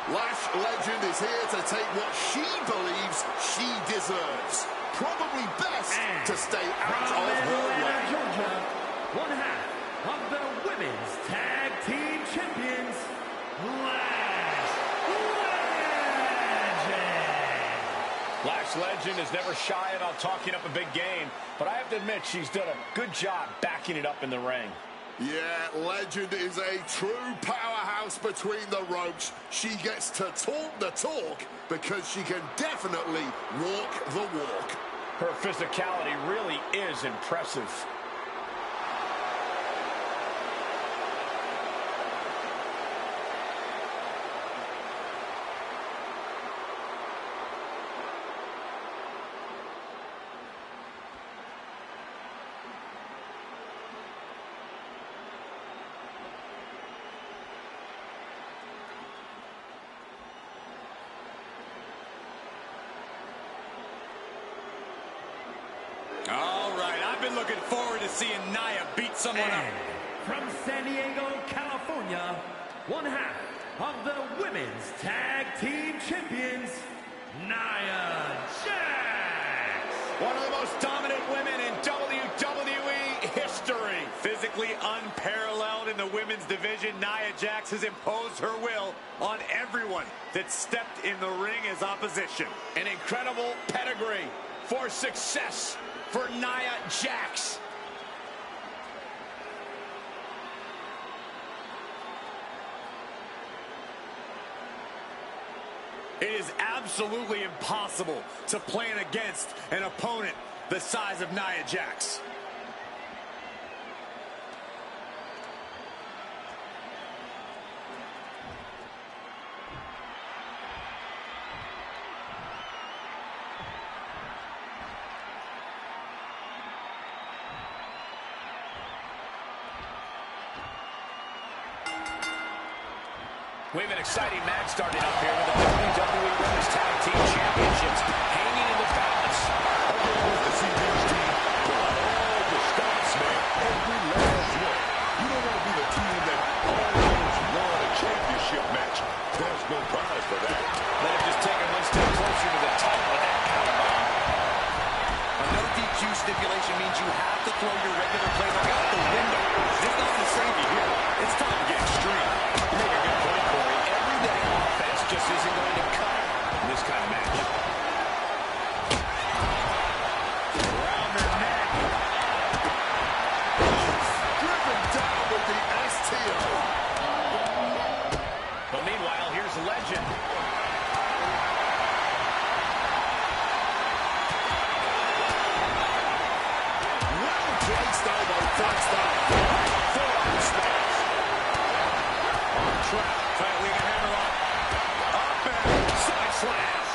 Lash Legend is here to take what she believes she deserves. Probably best to stay out From of her Atlanta, way. Georgia, one half of the women's tag team champions, Lash Legend. Lash Legend is never shy about talking up a big game, but I have to admit she's done a good job backing it up in the ring. Yeah, Legend is a true powerhouse between the ropes. She gets to talk the talk because she can definitely walk the walk. Her physicality really is impressive. All right, I've been looking forward to seeing Nia beat someone up. And from San Diego, California, one half of the women's tag team champions, Nia Jax. One of the most dominant women in WWE history. Physically unparalleled in the women's division, Nia Jax has imposed her will on everyone that stepped in the ring as opposition. An incredible pedigree for success for Nia Jax. It is absolutely impossible to plan against an opponent the size of Nia Jax. We have an exciting match starting up here with the WWE Women's Tag Team Championships hanging in the balance. The CB's team pull out all the stops, man. Every last one. You don't want to be the team that almost won a championship match. There's no prize for that. Let him just take it one step closer to the title with that powerbomb. A no DQ stipulation means you have to throw your regular playbook out the window. It's not going to save you here. It's time to get extreme. You make a good point, Corey. Everyday offense just isn't going to cut in this kind of match. Around their neck. Driven down with the STO. But meanwhile, here's Legend. Well placed elbow thrust down. Forearm smash. Trap. Tightly the hammerlock. Up and side slash.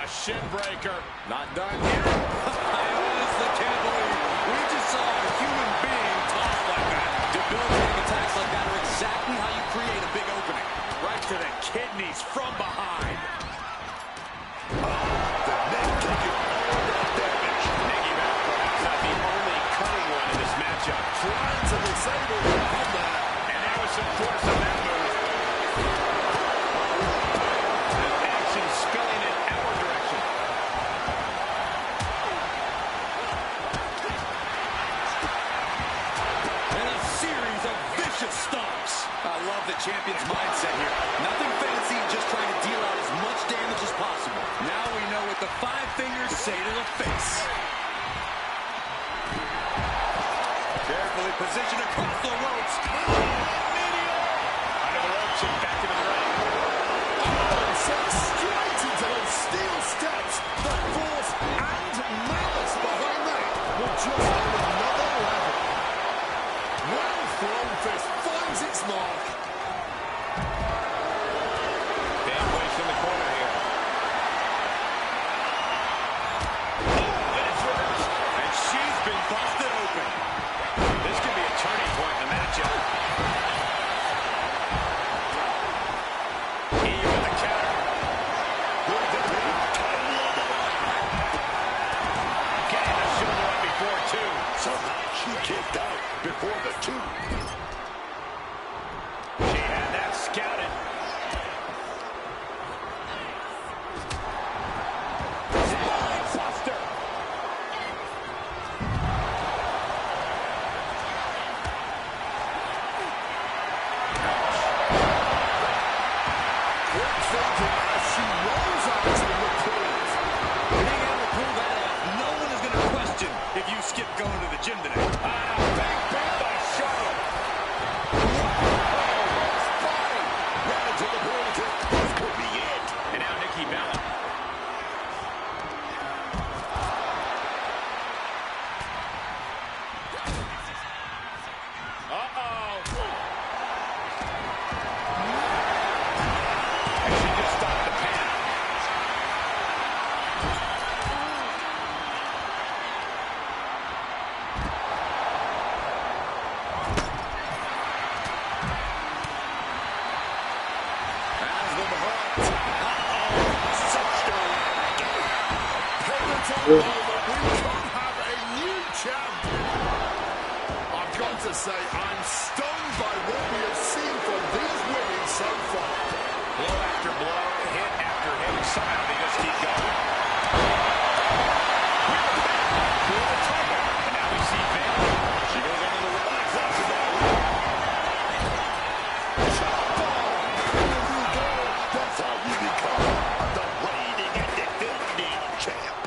Shin breaker. Not done here. I honestly can't believe we just saw a human being tossed like that. Debilitating attacks like that are exactly how you create a big opening. Right to the kidneys from behind. The neck taking all that damage. Nikki Bella perhaps not the only cutting one in this matchup. Trying to disable the comeback. And there was some force on that move. champion's mindset here. Nothing fancy, just trying to deal out as much damage as possible. Now we know what the 5 fingers say to the face. Carefully positioned across the ropes. Under the ropes and back into the ring. Sent straight into those steel steps. The force and malice behind that were just on another level. Well thrown fist finds its mark. Dan placed in the corner here. Oh, and it's reversed. And she's been busted open. This could be a turning point in the matchup. He with the counter. Getting the shoulder up before 2. Somehow she kicked out before the 2. She had that scouted. Buster. Quick thinking as she rolls out to the pulls. Being able to pull that off, no one is going to question if you skip going to the gym today. Big bit by Charlotte. Right to the border kick. This could be it. And now Nikki Bella. And she just stopped the pin. Has them hooked. Pivotal moment. We could have a new champ. I've got to say, I'm stunned by what we have seen from these women so far. Blow after blow, hit after hit, and somehow they just keep going. And now we see Bayley. She goes into the ring. That's how you become the reigning and defending champ.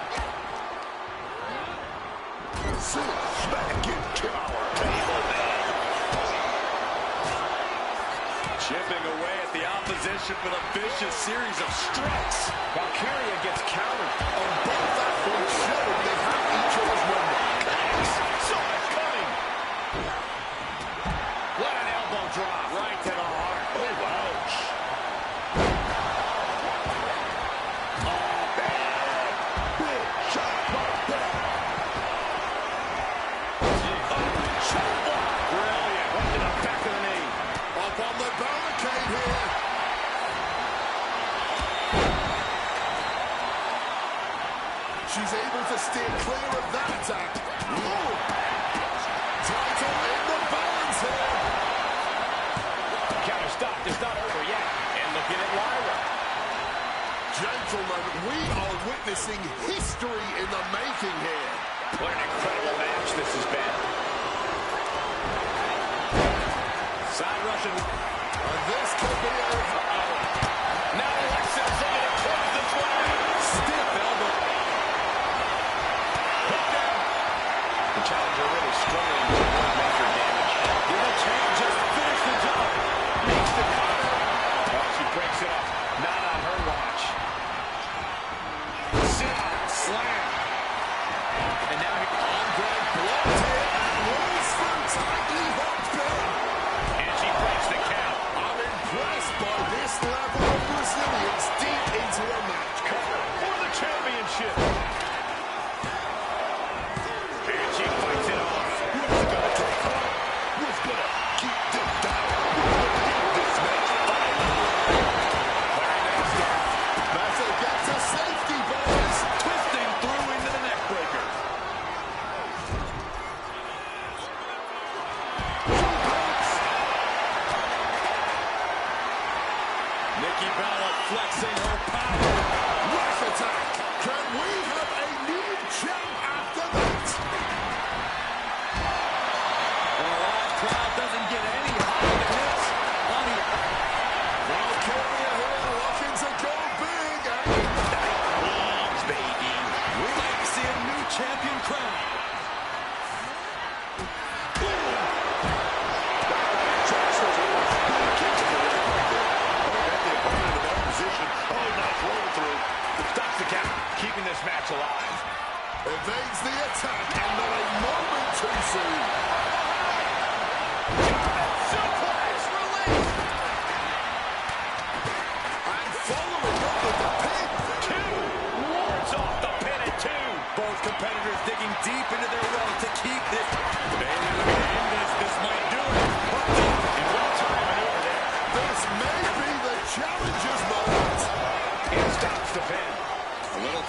Sit back into our table, man. Chipping away at the opposition with a vicious series of strikes. Valkyria gets countered. On both athletes showed they have each other's number. Saw it coming. What an elbow drop. Right to the heart. Oh, ouch. Oh, man. Big shot right there. Brilliant. Right to the back of the knee. Up on the barricade here. She's able to steer clear of that attack. Ooh. Title in the balance here. Counter stop. It's not over yet. And looking at Lyra. Gentlemen, we are witnessing history in the making here. What an incredible match this has been. Side Russian. This could be a... Now Alexa's looking to close this one out. Stiff elbow. Put down. The challenger really struggling to avoid major damage. Did the champ just finish the job? Makes the cover. Oh, she breaks it up. Not on her watch. Sit up. Slam. And now he... Andre blocked here and rolls through tightly hooked pin. And she breaks the count. I'm impressed by this level of resilience deep into a match. Cover for the championship. And she fights it off. Who's gonna take her? Who's gonna keep them down? Who's gonna get this match finally? Larry Nasty. Better get to safety, boys. Twisting through into the neck breaker. Nikki Bella flexing her power. Rush attack. Can we have a new champ after that? And a live crowd doesn't get any higher than this on the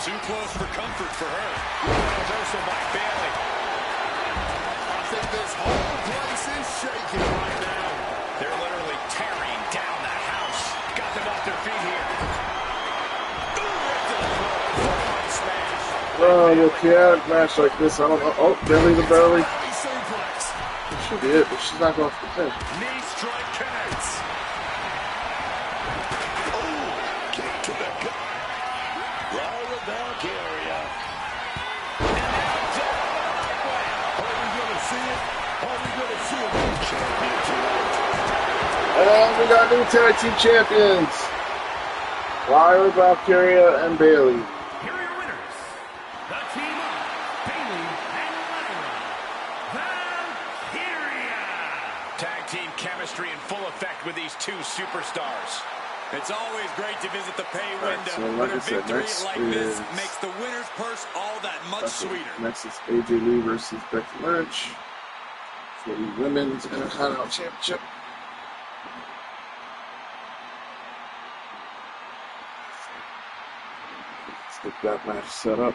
Too close for comfort for her. Reversal by Bayley. I think this whole place is shaking right now. They're literally tearing down the house. Got them off their feet here. Ooh, right to the throat. Front smash. Oh, a chaotic match like this, I don't know. Oh, Billy the Burly. Belly suplex. She did, but she's not going for the pin. Knee strike connects. Oh, kick to the gut. Lyra Valkyria. Are we going to see it? Are we going to see a new champion tonight? And we got new tag team champions. Lyra Valkyria and Bayley. Here are your winners. The team of Bayley and Lyra. Valkyria. Tag team chemistry in full effect with these two superstars. It's always great to visit the pay window, so like but I a said, victory next like this is- makes the winner's purse all that much sweeter. Next is AJ Lee versus Becky Lynch for the Women's Intercontinental Championship. Let's get that match set up.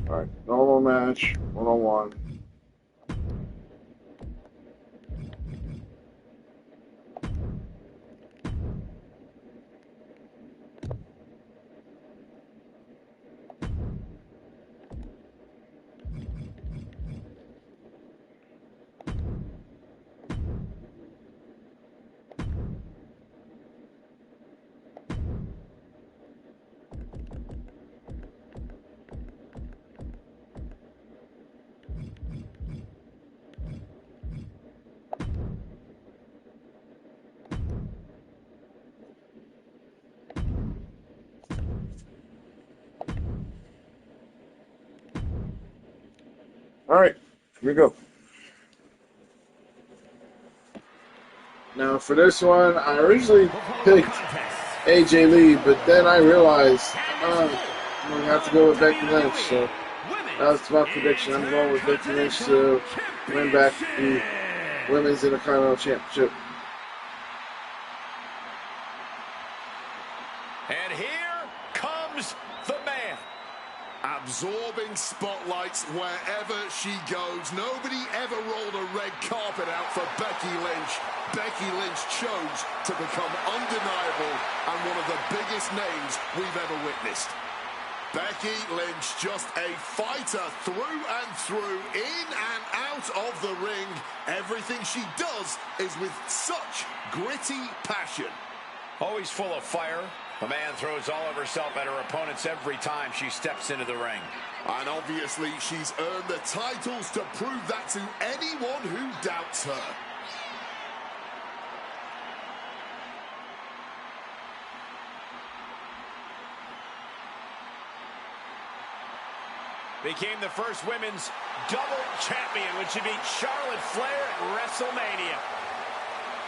Alright, normal match, 1-on-1. Alright, here we go. Now for this one, I originally picked AJ Lee, but then I realized I'm going to have to go with Becky Lynch. So that's my prediction. I'm going with Becky Lynch to win back the Women's Intercontinental Championship. And here comes the man. Absorbing spotlights wherever she goes. Nobody ever rolled a red carpet out for Becky Lynch. Becky Lynch chose to become undeniable and one of the biggest names we've ever witnessed. Becky Lynch, just a fighter through and through, in and out of the ring. Everything she does is with such gritty passion. Always full of fire. The man throws all of herself at her opponents every time she steps into the ring. And obviously she's earned the titles to prove that to anyone who doubts her. Became the first women's double champion when she beat Charlotte Flair at WrestleMania.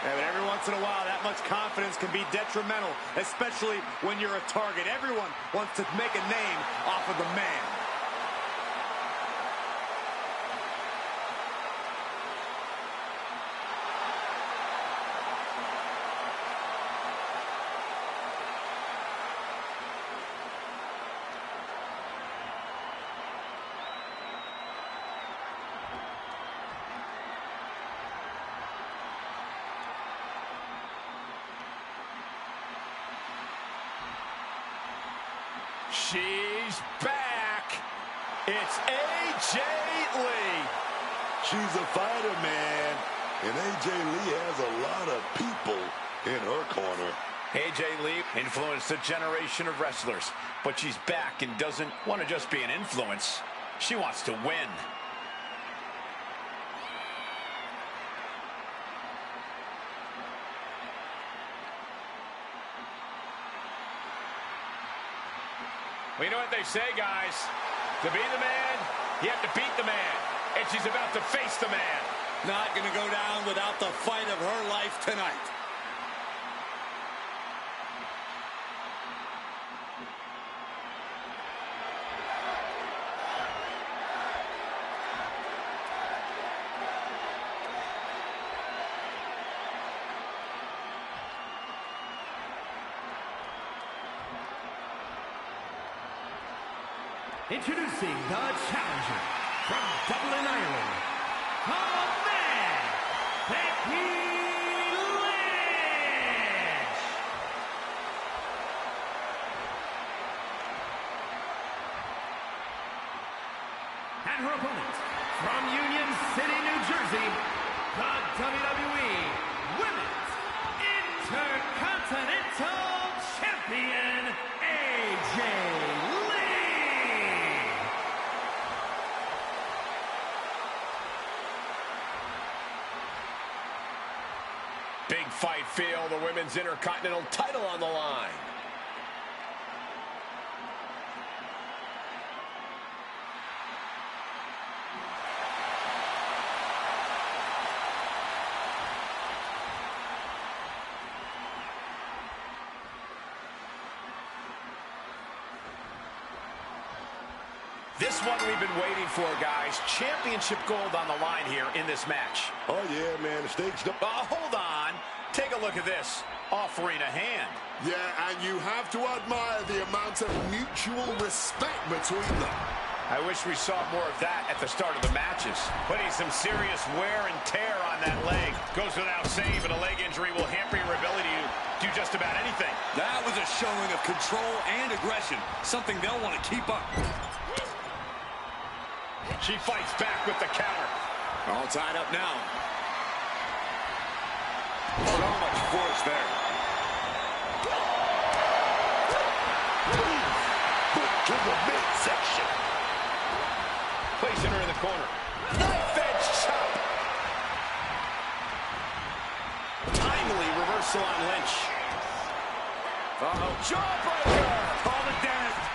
Yeah, but every once in a while, that much confidence can be detrimental, especially when you're a target. Everyone wants to make a name off of the man. She's back. It's AJ Lee. She's a fighter, man. And AJ Lee has a lot of people in her corner. AJ Lee influenced a generation of wrestlers, but she's back and doesn't want to just be an influence. She wants to win. Well, you know what they say, guys. To be the man, you have to beat the man. And she's about to face the man. Not going to go down without the fight of her life tonight. Introducing the challenger from Dublin, Ireland, the man, Becky Lynch. And her opponent from Union City, New Jersey, the WWE Women's Intercontinental Champion, AJ Lee. Big fight feel, the Women's Intercontinental title on the line. This one we've been waiting for, guys. Championship gold on the line here in this match. Oh, yeah, man. The stakes don't... Hold on. Take a look at this. Offering a hand. Yeah, and you have to admire the amount of mutual respect between them. I wish we saw more of that at the start of the matches. Putting some serious wear and tear on that leg. Goes without saying, but a leg injury will hamper your ability to do just about anything. That was a showing of control and aggression, something they'll want to keep up. She fights back with the counter. All tied up now. So much force there. To the midsection. Placing her in the corner. Knife edge chop. Timely reversal on Lynch. Jawbreaker. Call the dentist.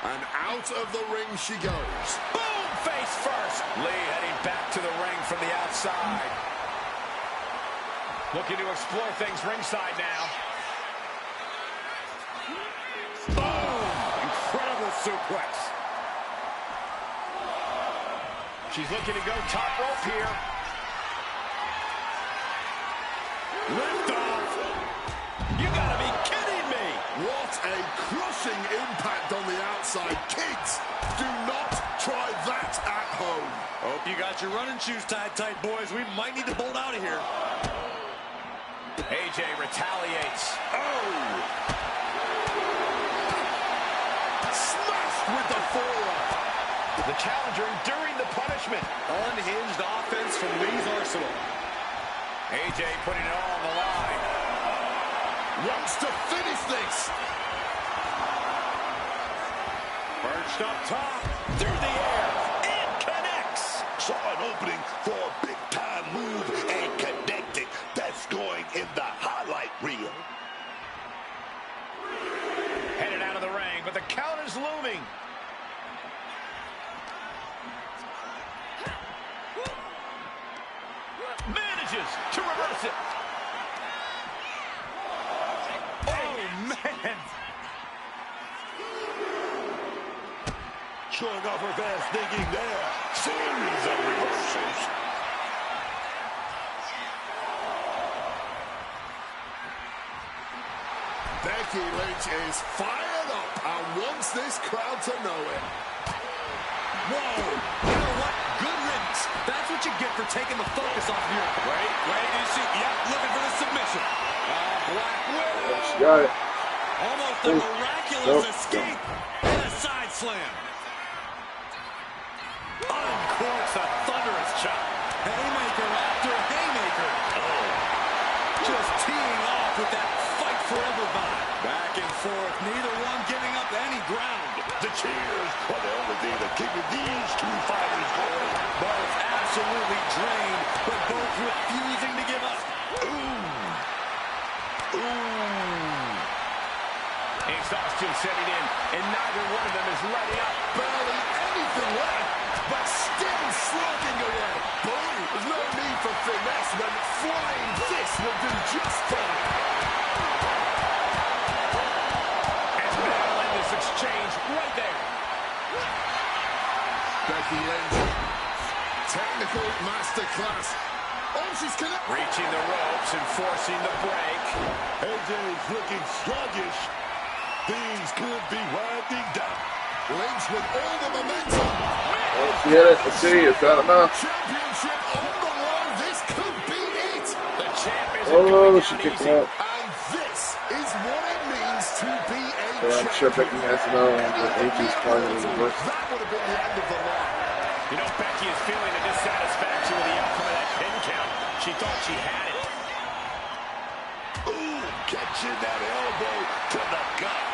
And out of the ring she goes. Boom! Face first. Lee heading back to the ring from the outside. Looking to explore things ringside now. Boom! Incredible suplex. She's looking to go top rope here. Lift off. You gotta be kidding me! What a crushing impact on the outside. Kids, do not try that at home. Hope you got your running shoes tied tight, boys. We might need to bolt out of here. AJ retaliates. Oh! Smashed with the forearm. The challenger enduring the punishment. Unhinged offense from Lee's arsenal. AJ putting it all on the line. Wants to finish this. Perched up top. Through the air. It connects. Saw an opening for a big-time move and connected. That's going in the highlight reel. Headed out of the ring, but the count is looming. Manages to reverse it. Oh, man. Showing off her fast thinking there. Series of reversals. Becky Lynch is fired up and wants this crowd to know it. Whoa. You know what? Good riddance. That's what you get for taking the focus off your... Wait, you see? Yep, looking for the submission. Black Widow. She got it. Almost a miraculous escape. And a side slam. Uncorks a thunderous chop. Haymaker after haymaker. Oh. Just teeing off with that fight forever vibe. Back and forth, neither one giving up any ground. The cheers are the only thing that keeping these two fighters going. Both absolutely drained, but both refusing to give up. Exhaustion setting in, and neither one of them is letting up. Barely anything left, but still slugging away. Boy, there's no need for finesse when flying fists will do just fine. And they'll end this exchange right there. Becky Lynch, technical masterclass. Oh, she's connected. Reaching the ropes and forcing the break. AJ's looking sluggish. Things could be winding down. Lynch with all the momentum. Let's get it. Let's see. Is that enough? Championship on the line. This could be it. The champ isn't Oh, going she down kicked easy. him out. And this is what it means to be a Yeah, I'm sure Becky champion. has to know that AJ's probably going to reverse. That would have been the end of the line. You know, Becky is feeling a dissatisfaction with the outcome of that pin count. She thought she had it. Ooh, catching that elbow to the gut.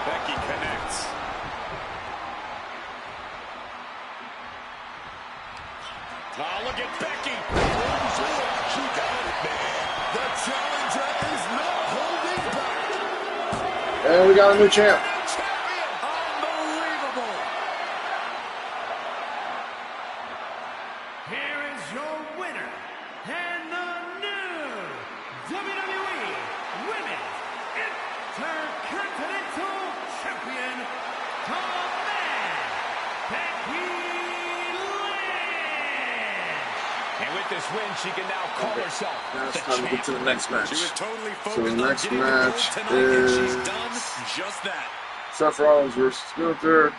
Becky connects. Oh, look at Becky. She got it, man. The challenger is not holding back. And we got a new champ. Champion. Unbelievable. Here is your winner, and the new WWE Women's Intercontinental Champion, the man, Becky Lynch. And with this win, she can now call herself Now it's the time to get champ. to the next match. She was totally So focused the on next getting the gold match tonight, and she's is done just that. Seth Rollins versus Gunther.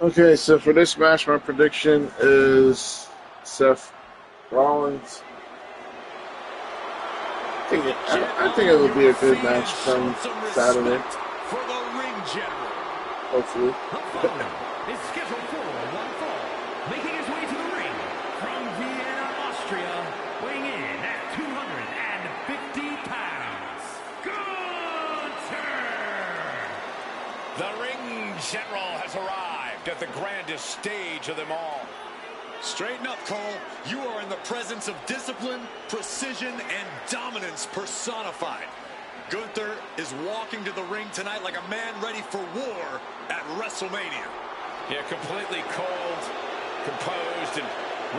Okay, so for this match, my prediction is Seth Rollins. I think it will be a good match come Saturday, For the ring general. hopefully. The following is scheduled for one fall, making his way to the ring from Vienna, Austria, weighing in at 250 pounds, Gunther! The ring general has arrived at the grandest stage of them all. Straighten up, Cole. You are in the presence of discipline, precision, and dominance personified. Gunther is walking to the ring tonight like a man ready for war at WrestleMania. Yeah, completely cold, composed, and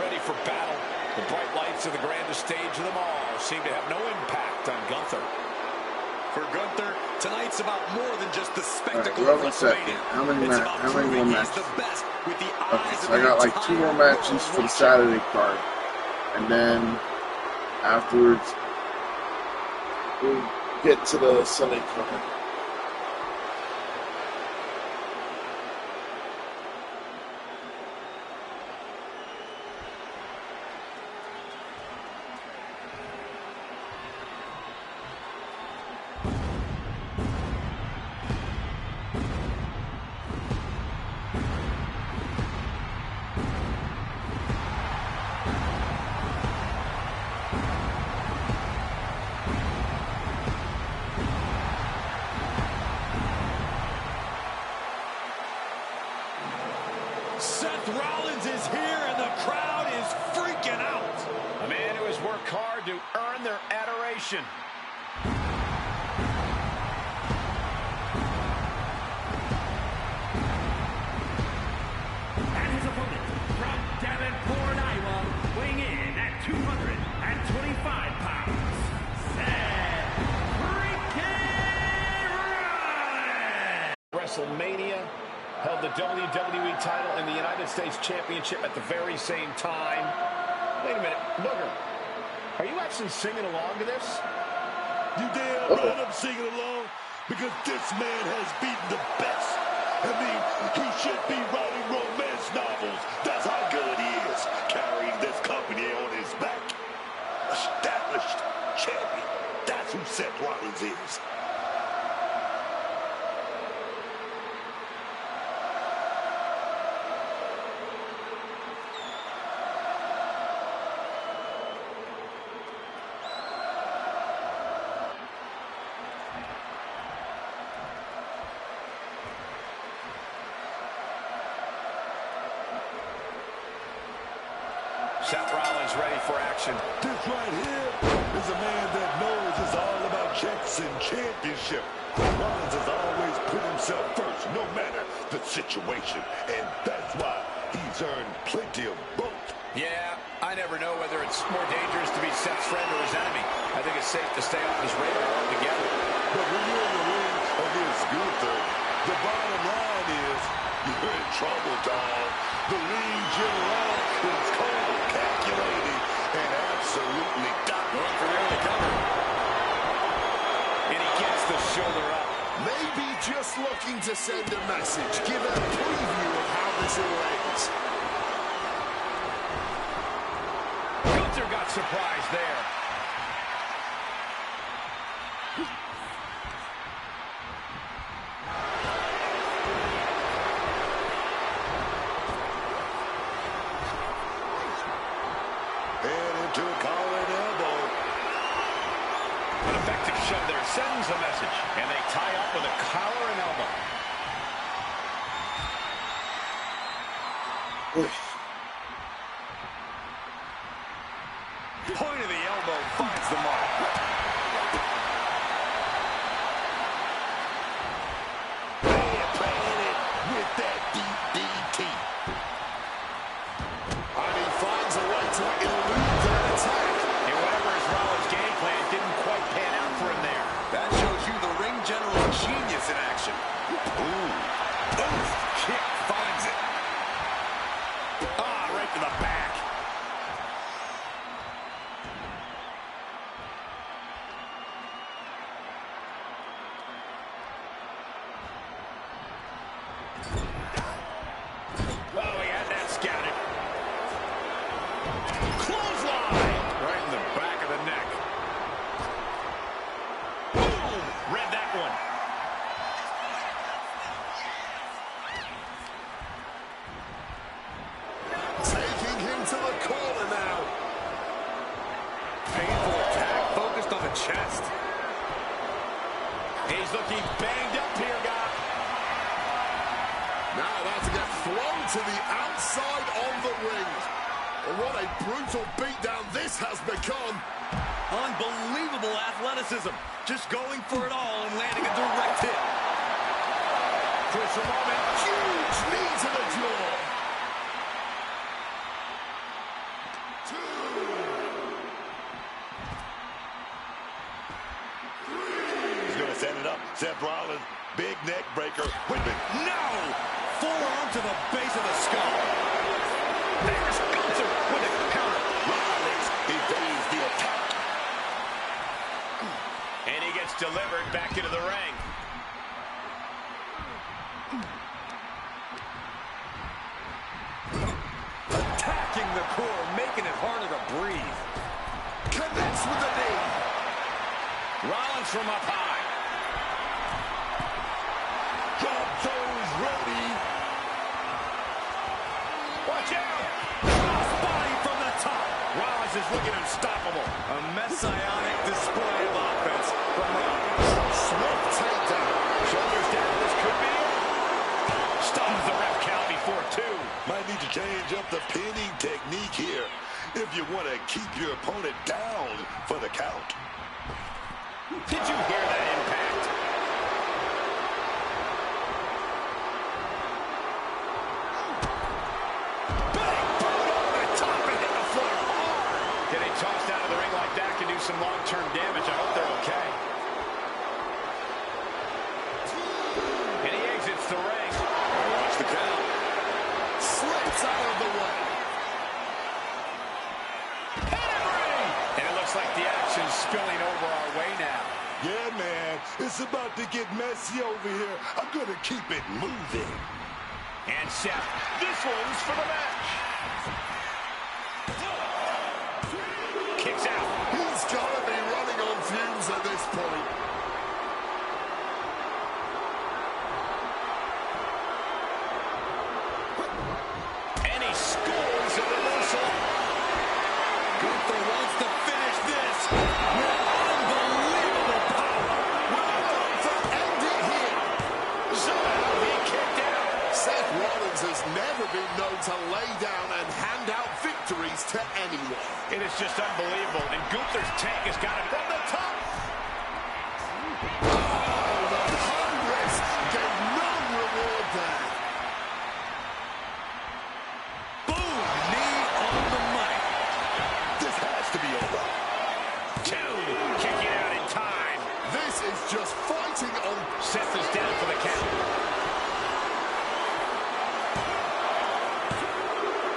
ready for battle. The bright lights of the grandest stage of them all seem to have no impact on Gunther. For Gunther, tonight's about more than just the spectacle All of right, second. WrestleMania. How many It's ma- about how many proving more he's matches? the best with the Okay, eyes so of I the got like 2 more entire matches world for the watching. Saturday card, and then afterwards we'll get to the Sunday card. Seth Rollins is here and the crowd is freaking out. A man who has worked hard to earn their adoration. And his opponent from Davenport, Iowa, weighing in at 225 pounds, Seth freaking Rollins! WrestleMania, held the WWE title and the United States Championship at the very same time. Wait a minute, Booger, are you actually singing along to this? You damn right I'm singing along because this man has beaten the best. I mean, he should be writing romance novels. That's how good he is, carrying this company on his back. Established champion. That's who Seth Rollins is. Seth Rollins ready for action. This right here is a man that knows it's all about checks and championship. Rollins has always put himself first, no matter the situation. And that's why he's earned plenty of both. Yeah, I never know whether it's more dangerous to be Seth's friend or his enemy. I think it's safe to stay off his radar altogether. But when you're in the ring against Gunther, the bottom line is you're in trouble, dog. The ring general is cold, calculating, and absolutely going for the early cover. And he gets the shoulder up. Maybe just looking to send a message, give a preview of how this all ends. Gunther got surprised there. and into a collar and elbow. An effective shove there sends a message. And they tie up with a collar and elbow. Point of the elbow finds the mark. Playing it with that DDT. And he finds a way to elude that attack. And whatever his Rollins game plan didn't quite pan out for him there. That shows you the ring general genius in action. Ooh, kick finds it. Ah, right to the back. Oh, he had that scouted. Clothesline! Right in the back of the neck. Boom! Read that one. Taking him to the corner now. Painful attack, focused on the chest. He's looking banged up here, guy. Now that's to get thrown to the outside of the ring. And what a brutal beatdown this has become. Unbelievable athleticism. Just going for it all and landing a direct hit. Crucial moment. Huge knee to the jaw. He's going to set it up. Seth Rollins, big neck breaker. Wait a minute. No! Forearm to the base of the skull. There's Gunther with a counter. Rollins evades the attack. And he gets delivered back into the ring. Attacking the core, making it harder to breathe. Connects with the knee. Rollins from up high. Drop those ready. Watch out! Crossbody from the top. Rollins is looking unstoppable. A messianic display of offense from Rollins. Swift takedown. Shoulders down, this could be it. Stops the ref count before two. Might need to change up the pinning technique here if you want to keep your opponent down for the count. Did you hear that impact? Big boot over the top and hit the floor hard. Getting tossed out of the ring like that can do some long-term damage. I hope they're okay. And he exits the ring. Watch the count. Slips out of the way. Pedigree! And it looks like the action's spilling over our way now. Yeah, man, it's about to get messy over here. I'm going to keep it moving. And Seth, this one's for the match. Kicks out. He's got to be running on fumes at this point. And he scores a reversal. Gunther wants to finish this with unbelievable power. Will Gunther end it here? Somehow he kicked out. Seth Rollins has never been known to lay down and hand out victories to anyone. It is just unbelievable, and Gunther's tank has got him from the top. Oh, the high risk gave no reward there. Boom! Knee on the mic. This has to be over. Two, kicking out in time. This is just fighting on. Seth is down for the count.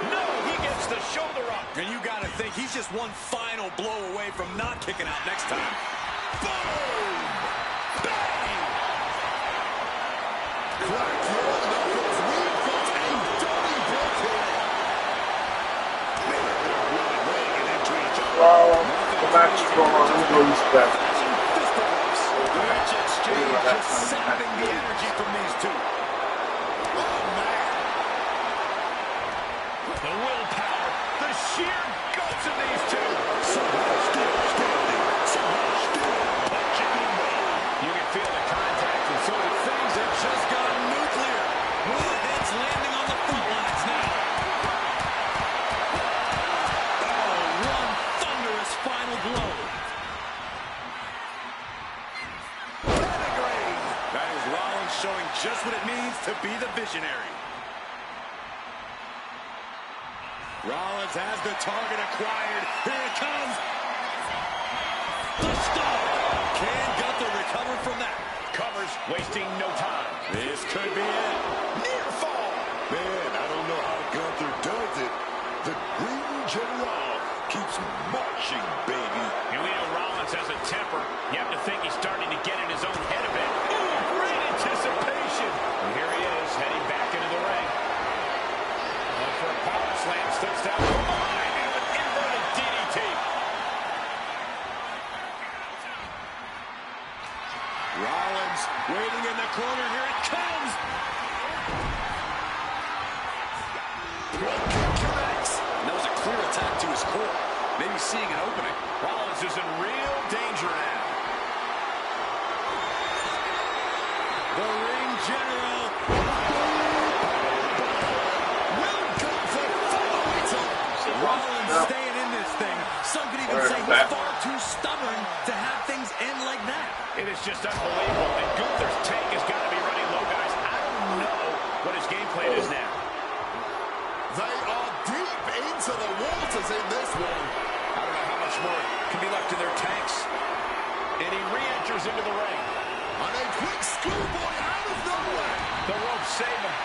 No, he gets the shoulder up. And you got to think he's just one final blow away from not kicking out next time. Boom! Bang! Crack your knuckles. We've got a Donnybrook here. Really laying into each other. Well, the match is going on. Who goes back? Which exchange just sapping the energy from these two. Oh, man. The willpower, the sheer guts of these two. Somehow still standing. Somehow still punching away. You can feel the contact, and so Things have just gone nuclear. One hits landing on the front lines now. Oh, one thunderous final blow. Pedigree. That is Rollins showing just what it means to be the visionary. Rollins has the target acquired. Here it comes. The stomp. Can Gunther recover from that? covers, wasting no time. This could be it. Near fall. Man, I don't know how Gunther does it. The Green General keeps marching, baby. And we know Rollins has a temper. You have to think he's starting to get in his own head a bit. Ooh, great anticipation. And here he is, heading back into the ring. Going for a power slam, steps down from behind and an inverted DDT. Rollins waiting in the corner. Here it comes. One kick connects. And that was a clear attack to his core. Maybe seeing an opening. Rollins is in real danger now. The ring general. Will Gunther follow it up? Rollins staying in this thing. Some could even say he's far too stubborn to have things end like that. It is just unbelievable. And Gunther's tank has got to be running low, guys. I don't know what his game plan is now. They are deep into the waters in this one. I don't know how much more can be left in their tanks. And he re-enters into the ring. And a quick schoolboy out of nowhere. The ropes save him.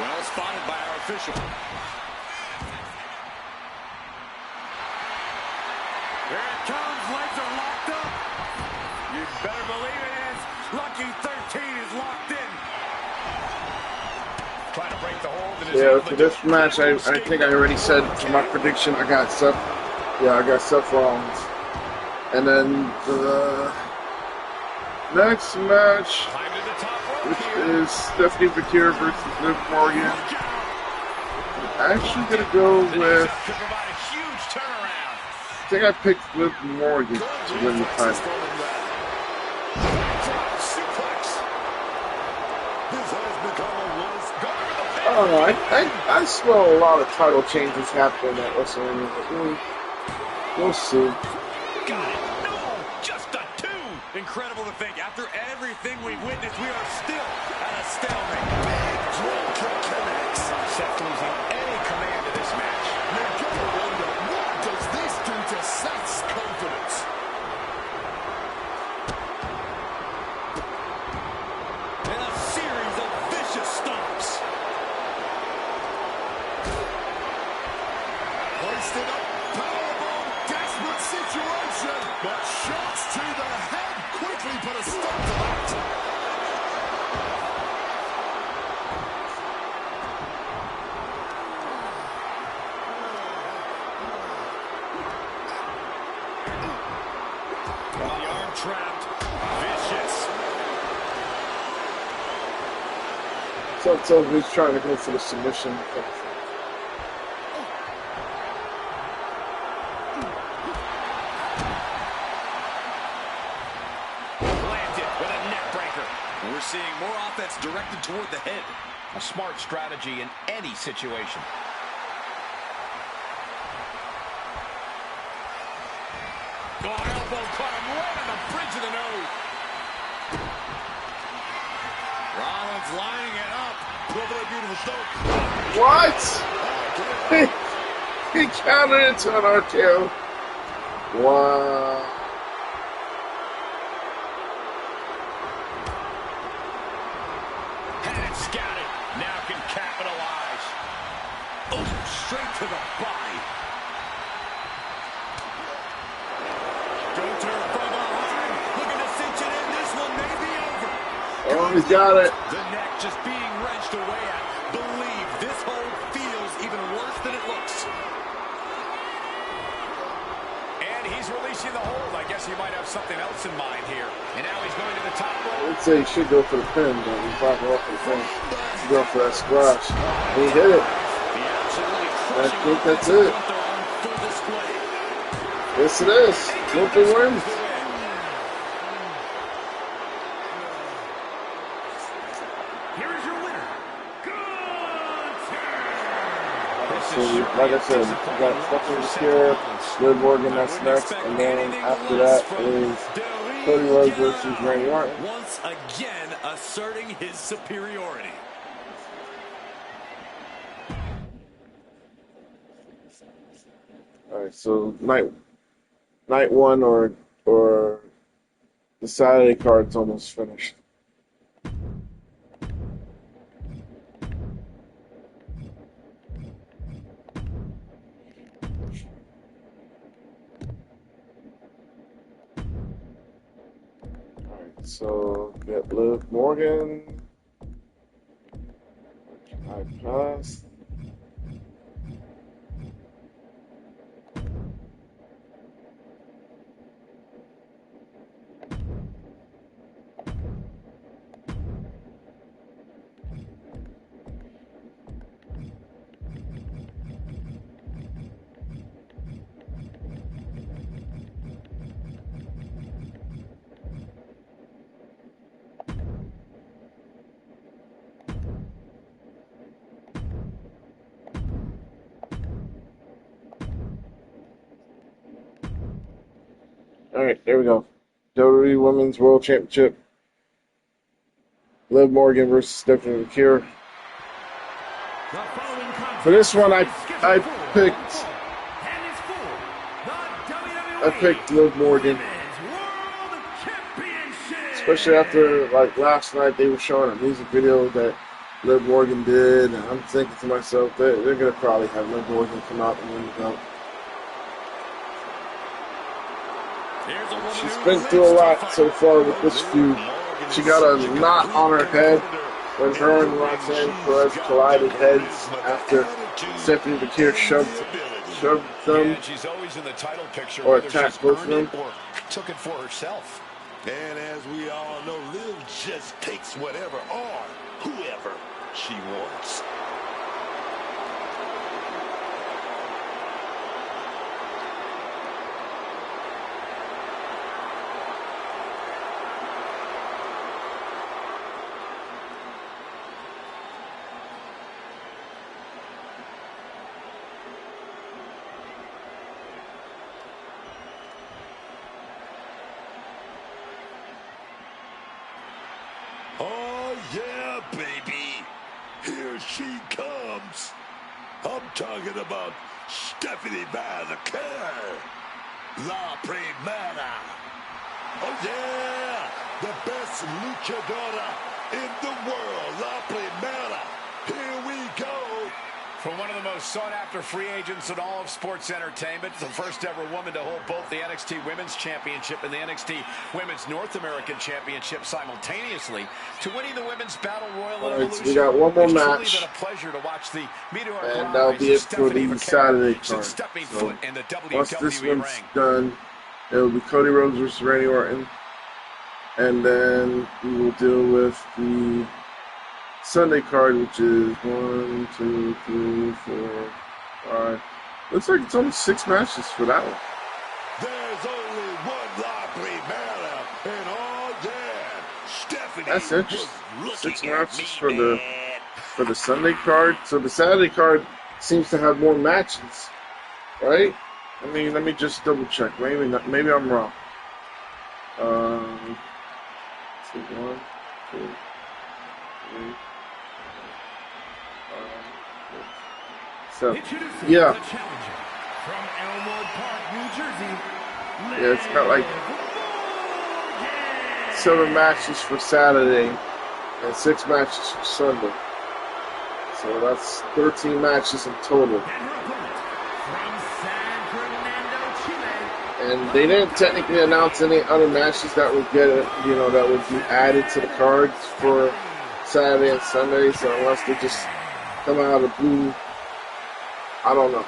Well spotted by our official. Here it comes. Lights are locked up. You better believe it is. Lucky 13 is locked in. Trying to break the hold. And is Yeah, able for to this do it. match, I think I already said for my prediction, I got Seth. Yeah, I got Seth Rollins. And then the next match, Climb to the top rope which here. is Stephanie Bakir versus Liv Morgan. I'm actually gonna go The with. next up could provide a huge turnaround. I think I picked Liv Morgan to win the title. Suplex. This has become a list. Going for the I pin. don't know. I smell a lot of title changes happening at WrestleMania. We'll see. Got it. No, just a two. Incredible to think. After everything we've witnessed, we are still at a stalemate. Drop kick connects. Seth losing any command of this match. You've got to wonder, what does this do to Seth's confidence? And a series of vicious stomps. Hoisted up, powerbomb, desperate situation. But shots to the head quickly put a stop to that. The arm trapped. Vicious. So he's trying to go for the submission. Planted with a neck breaker. And we're seeing more offense directed toward the head. A smart strategy in any situation. elbow caught him right on the bridge of the nose. Rollins lining it up. Look at a beautiful stroke. What? He countered it to an RKO. Wow. Had it scouted. Now can capitalize. Oh, straight to the body. Stunter from behind. Looking to cinch it in. This one may be over. Oh, he's got it. The neck just being wrenched away at. Believe this hold feels even worse than it looks. And he's releasing the hold. I guess he might have something else in mind here. And now he's going to the top rope. I would say he should go for the pin, but he's not going for the pin. He's going for that squash. He hit it. I think that's it. Yes, it is. Gunther wins. Here is your winner, Gunther. So, like I said, we got Stephanie Secure, Liv Morgan, that's next, and then after that is Cody Rhodes versus Randy Orton. Once again asserting his superiority. All right, so night one or the Saturday card's almost finished. All right, so get Liv Morgan. I pass. All right, there we go. WWE Women's World Championship. Liv Morgan versus Stephanie McCure. For this one, I picked Liv Morgan. Especially after like last night, they were showing a music video that Liv Morgan did, and I'm thinking to myself, they're gonna probably have Liv Morgan come out and win the belt. She's been through a lot so far with this feud. She got a knot on her head when her and Roxanne Perez collided heads after Stephanie McCure shoved them or attacked both of them. Took it for herself. And as we all know, Liv just takes whatever or whoever she wants. Oh, yeah, baby. Here she comes. I'm talking about Stephanie McCure. La Primera. Oh, yeah. The best luchadora in the world. La Primera. Here we go. From one of the most sought-after free agents in all of sports entertainment, the first ever woman to hold both the NXT Women's Championship and the NXT Women's North American Championship simultaneously, to winning the Women's Battle Royal All right, Evolution. so we got one more It's truly match, been a pleasure to watch the meteoric and that'll rise be of it for Stephanie the McCure Saturday card. since stepping So foot in the once this WWE one's ring. done, it will be Cody Rhodes versus Randy Orton, and then we will deal with the Sunday card, which is 1, 2, 3, 4, 5. Looks like it's only 6 matches for that one. There's only one La Primera, and oh yeah, Stephanie. That's interesting. was 6 looking at matches me for the Sunday card. So the Saturday card seems to have more matches, right? Let me just double check. Maybe not, maybe I'm wrong. Let's see, 1, 2, 3, 7. Introducing Yeah, the challenger from Elmwood Park, New Jersey. yeah, it's got like 7 matches for Saturday and 6 matches for Sunday. So that's 13 matches in total. And her opponent from San Fernando, Chile. And they didn't technically announce any other matches that would get, that would be added to the cards for Saturday and Sunday. So unless they just come out of the blue, I don't know.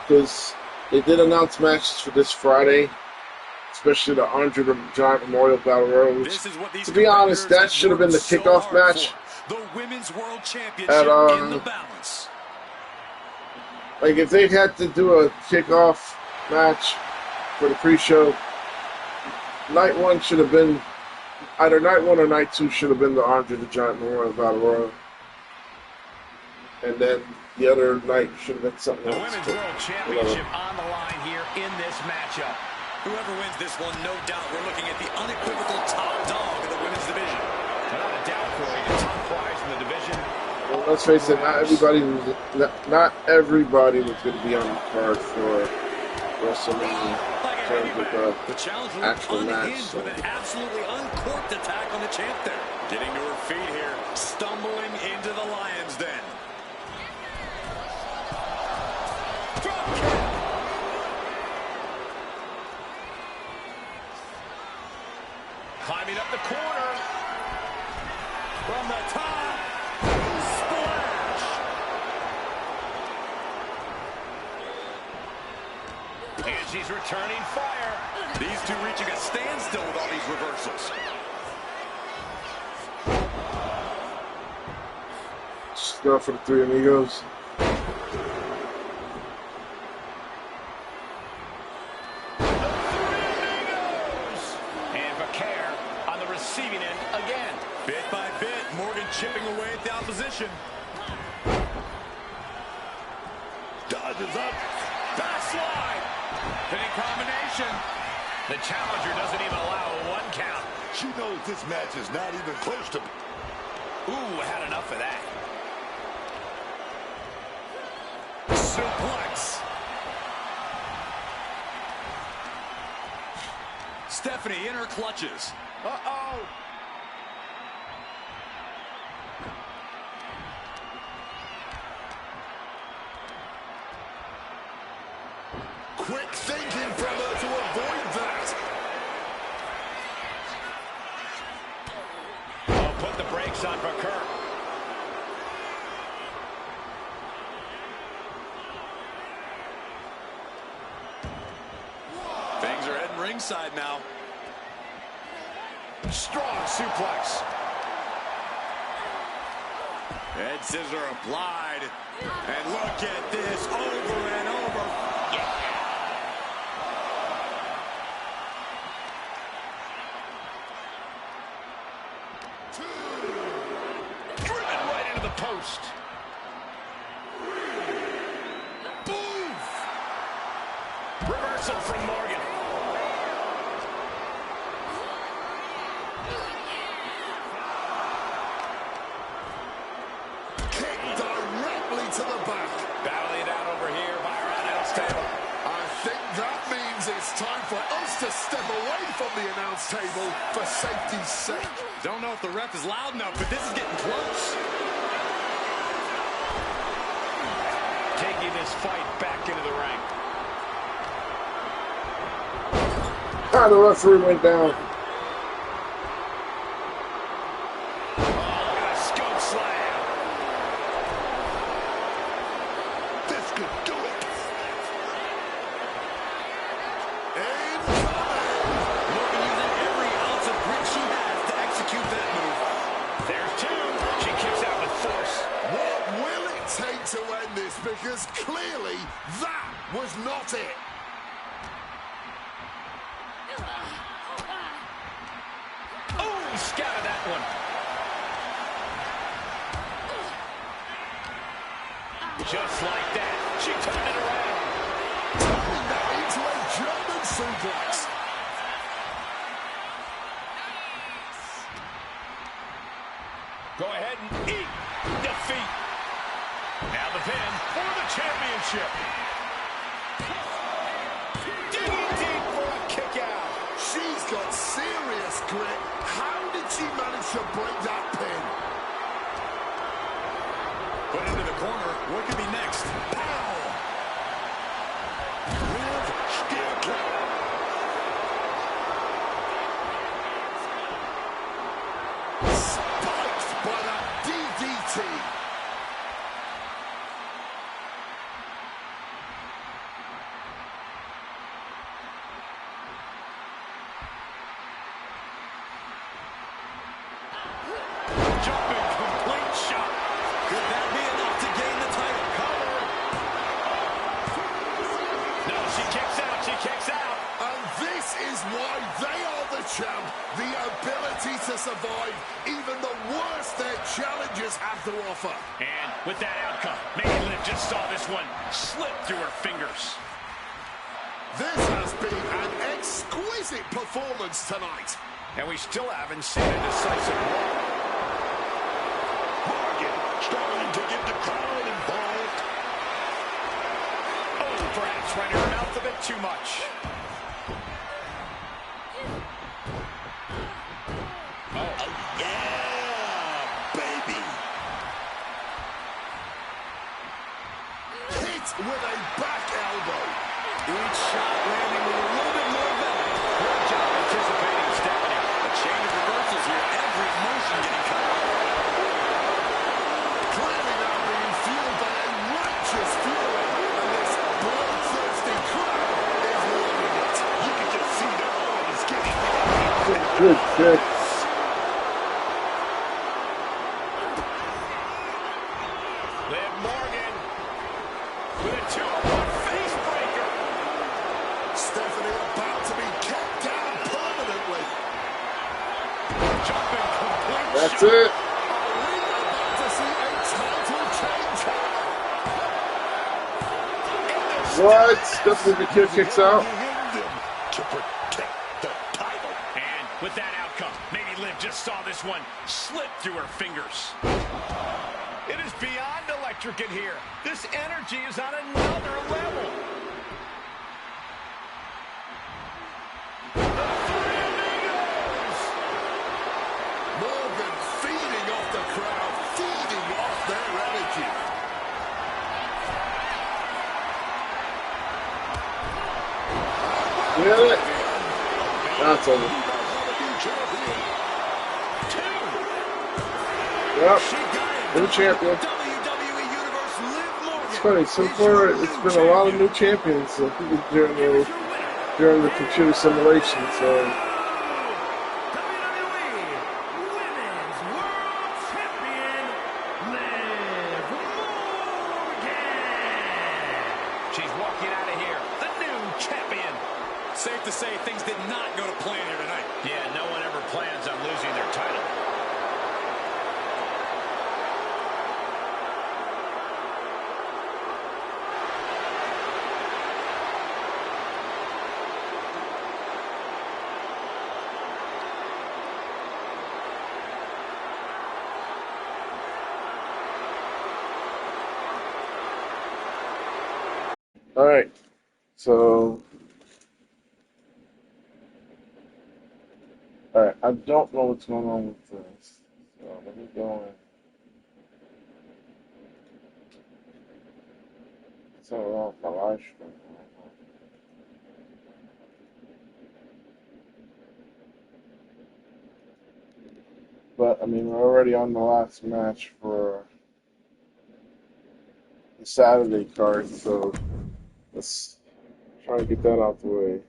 Because they did announce matches for this Friday, especially the Andre the Giant Memorial Battle Royal. Which, to be honest, that should have been the kickoff match. The Women's World Championship At, in the balance. Like, if they had to do a kickoff match for the pre-show, night 1 should have been, either night 1 or night 2 should have been the Andre the Giant Memorial Battle Royal. And then the other night should have been something The else. Women's World Championship on the line here in this matchup. Whoever wins this one, no doubt we're looking at the unequivocal top dog of the women's division. Without a doubt, Corey, the top prize in the division. Well, let's face it, not everybody was going to be on the card for WrestleMania in terms of The challenge will actual match. unhinged So. with an absolutely uncorked attack on the champ there. Getting to her feet here, stumbling into the lion's den. Drop kick. Climbing up the corner. From the top. Splash. And she's returning fire. These two reaching a standstill with all these reversals. Just go for the 3 Amigos. And Vaquer on the receiving end again. Bit by bit, Morgan chipping away at the opposition. Dodges up. Backslide. Hitting combination. The challenger doesn't even allow a 1 count. She knows this match is not even close to. Ooh, had enough of that. Suplex. Stephanie in her clutches. Uh-oh. Quick thinking from her to avoid that. Oh, put the brakes on Vaquer. Things are heading ringside now. Strong suplex. Head scissor applied. And look at this, over and over. Driven right into the post. Reversal from Morgan. Kick directly to the back. Battling it out over here by our announce table. I think that means it's time for us to step away from the announce table for safety's sake. Don't know if the ref is loud enough, but this is getting close. Taking this fight back into the ring. Ah, the referee went down. Oh, look at a scope slam. This could do it. And Morgan using every ounce of grit she has to execute that move. There's 2. She kicks out with force. what will it take to end this? Because clearly that was not it. Oh, scouted that one. Just like that, she turned it around. German suplex. Go ahead and eat defeat. Now the pin for the championship. Digging deep for a kick out. She's got serious grit. How did she manage to break that pin? Put into the corner. What could be next? Pow! Liv Stärke. Spiked by that DDT. Jumping complete shot. Could that be enough to gain the title? Cover. No, she kicks out. She kicks out. And this is why they are the champ. The ability to survive even the worst their challengers have to offer. And with that outcome, maybe Liv just saw this one slip through her fingers. This has been an exquisite performance tonight. And we still haven't seen a decisive one. Morgan starting to get the crowd involved. Oh, perhaps running her mouth a bit too much. Oh, yeah, baby. Hit with a back elbow. Each shot landing with a little bit more venom. Good job anticipating Stephanie. A chain of reversals here. Every motion getting cut out. Clearly now being fueled by a righteous fury. And this bloodthirsty crowd is loving it. You can just see their arms getting Good kicks. Liv Morgan with a 2-1 face breaker. Stephanie about to be kept down permanently. Jumping complete That's shot. it. Are we about to see a title change here? What? Stephanie the kid kicks out. them to protect the title. And with that outcome, maybe Liv just saw this one slip through her fingers. It is beyond electric in here. This energy is on another level. The Three Amigos. Morgan feeding off the crowd, feeding off their energy. Get it? That's over. Yep. New champion. WWE Universe Liv Morgan. It's funny, so far it's been a lot of new champions during the computer simulation, so WWE Women's World Champion, Liv Morgan. She's walking out of here, the new champion. Safe to say things did not go to plan here tonight. Yeah, no one ever plans on losing their title. all right. So all right, I don't know what's going on with this. So let me go in. Something wrong with my live stream. But I mean, we're already on the last match for the Saturday card, so let's try to get that out the way.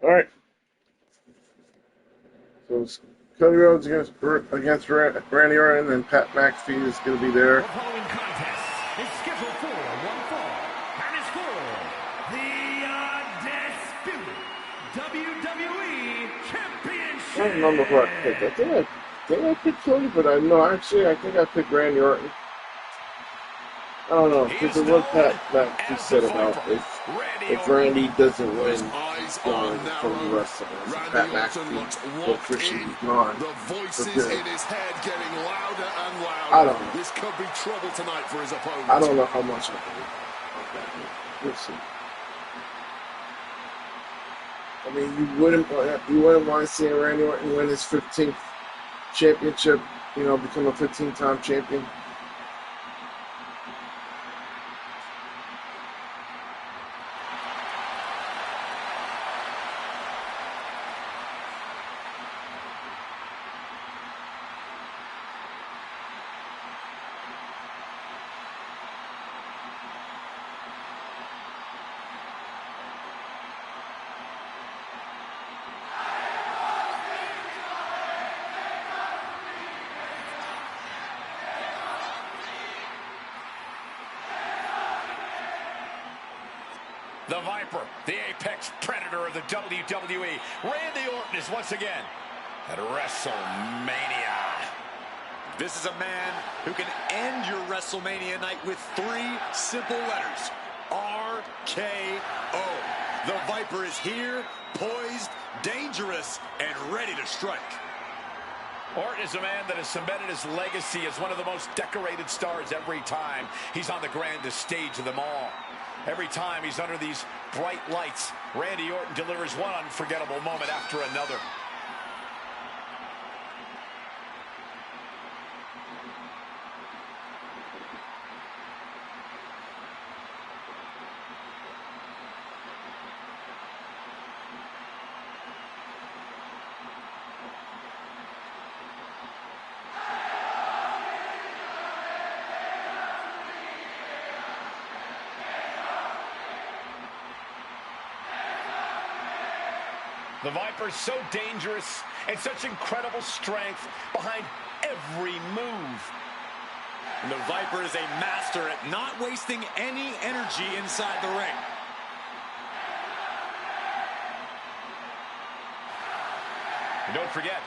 All right. So it's Cody Rhodes against Randy Orton, and Pat McAfee is going to be there. The following contest is scheduled for one fall and is for the undisputed WWE Championship. I don't remember who I picked. I picked Cody, but I think I picked Randy Orton. I don't know, because it was Pat McAfee said about if Randy doesn't win, he's gone from the wrestling. Pat McAfee will officially be gone. The voices in his head getting louder and louder. I don't know. This could be trouble tonight for his opponent. I don't know how much I believe. We'll see. I mean, you wouldn't mind seeing Randy Orton win his 15th championship, become a 15-time champion. The Viper, the apex predator of the WWE, Randy Orton is once again at WrestleMania. This is a man who can end your WrestleMania night with 3 simple letters. RKO. The Viper is here, poised, dangerous, and ready to strike. Orton is a man that has cemented his legacy as one of the most decorated stars every time he's on the grandest stage of them all. Every time he's under these bright lights, Randy Orton delivers one unforgettable moment after another. The Viper's so dangerous and such incredible strength behind every move. And the Viper is a master at not wasting any energy inside the ring. And don't forget,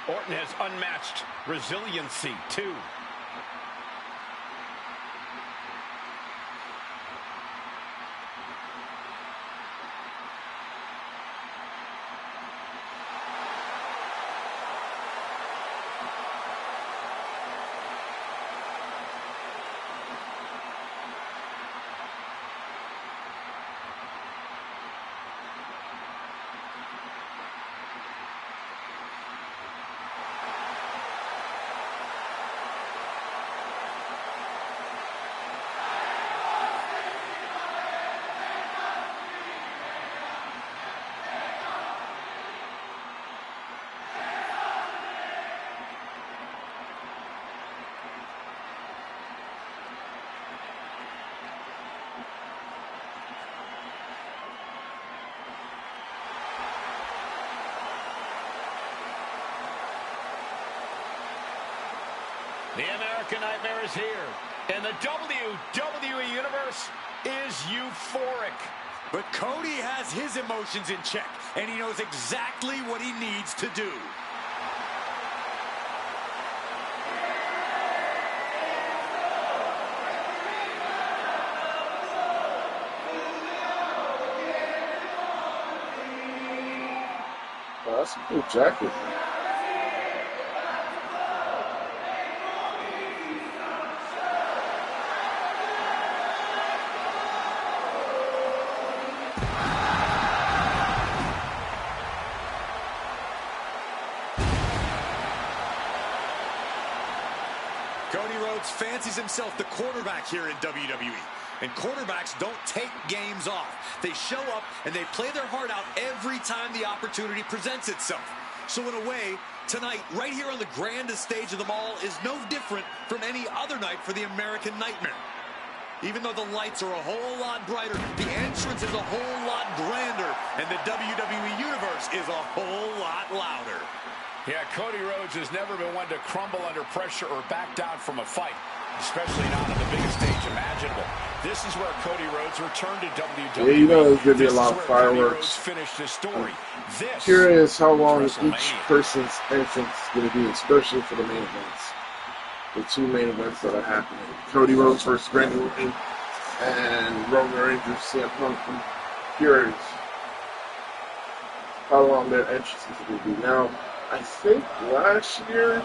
Orton has unmatched resiliency, too. The American Nightmare is here, and the WWE Universe is euphoric. But Cody has his emotions in check, and he knows exactly what he needs to do. Oh, that's a cool jacket. Cody Rhodes fancies himself the quarterback here in WWE. And quarterbacks don't take games off. They show up and they play their heart out every time the opportunity presents itself. So in a way, tonight, right here on the grandest stage of them all, is no different from any other night for the American Nightmare. Even though the lights are a whole lot brighter, the entrance is a whole lot grander, and the WWE Universe is a whole lot louder. Yeah, Cody Rhodes has never been one to crumble under pressure or back down from a fight, especially not on the biggest stage imaginable. This is where Cody Rhodes returned to WWE. Yeah, you know there's going to be a This lot is of where Cody fireworks. Rhodes finished his story. This Curious how long is each WrestleMania. person's entrance is going to be, especially for the main events. The two main events that are happening. Cody Rhodes versus Randy Orton and Roman Reigns versus CM Punk. I'm curious how long their entrances are going to be. Now, I think last year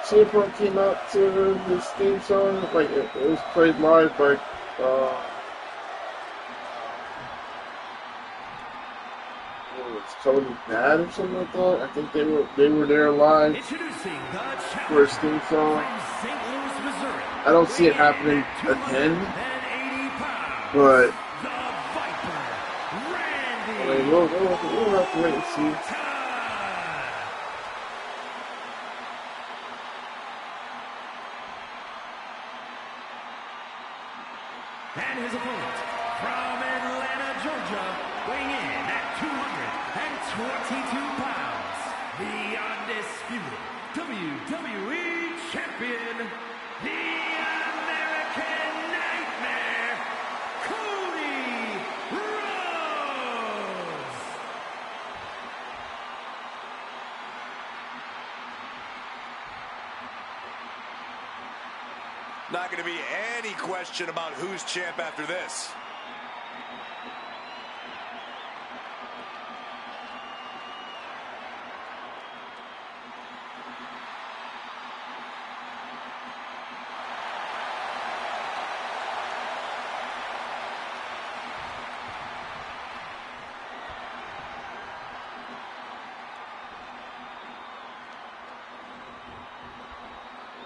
CM Punk came out to his theme song, like it was played live by Cody Bad or something like that. I think they were there live Introducing the for his challenger theme song. from St. Louis, Missouri. I don't see it happening again, but The Viper, I Randy. mean, we'll have to wait and see. And his opponent from Atlanta, Georgia, weighing in at 222 pounds, the undisputed WWE Champion, the American Nightmare, Cody Rhodes. Not going to be any question about who's champ after this.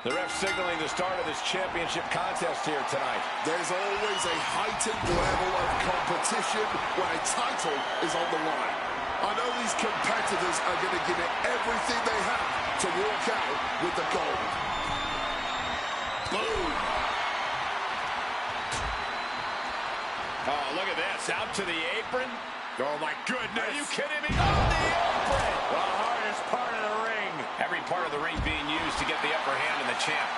The ref signaling the start of this championship contest here tonight. There's always a heightened level of competition when a title is on the line. I know these competitors are going to give it everything they have to walk out with the gold. Boom! Oh, look at this. Out to the apron. Oh, my goodness. Are you kidding me? On the apron. The hardest part of the ring. Every part of the ring being used to get the upper hand of the champ.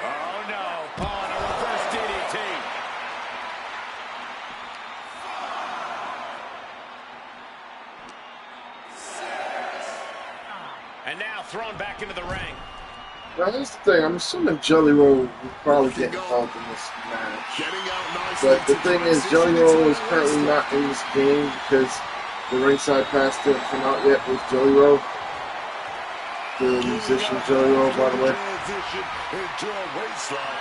Oh, no. Oh, and a reverse DDT. And now thrown back into the ring. Now here's the thing, I'm assuming Jelly Roll will probably get involved in this match. Getting out nicely. But the thing is, Jelly Roll is currently not in this game because the ringside pass didn't come out yet with Jelly Roll. The musician Jelly Roll, by the way. Transition into a waistlock.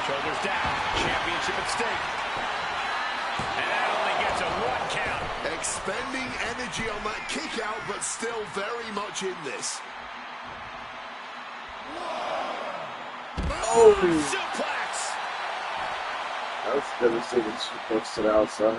Shoulders down. Championship at stake. And that only gets a 1 count. Expending energy on that kick out, but still very much in this. Oh! Suplex. That's devastating suplex to the outside.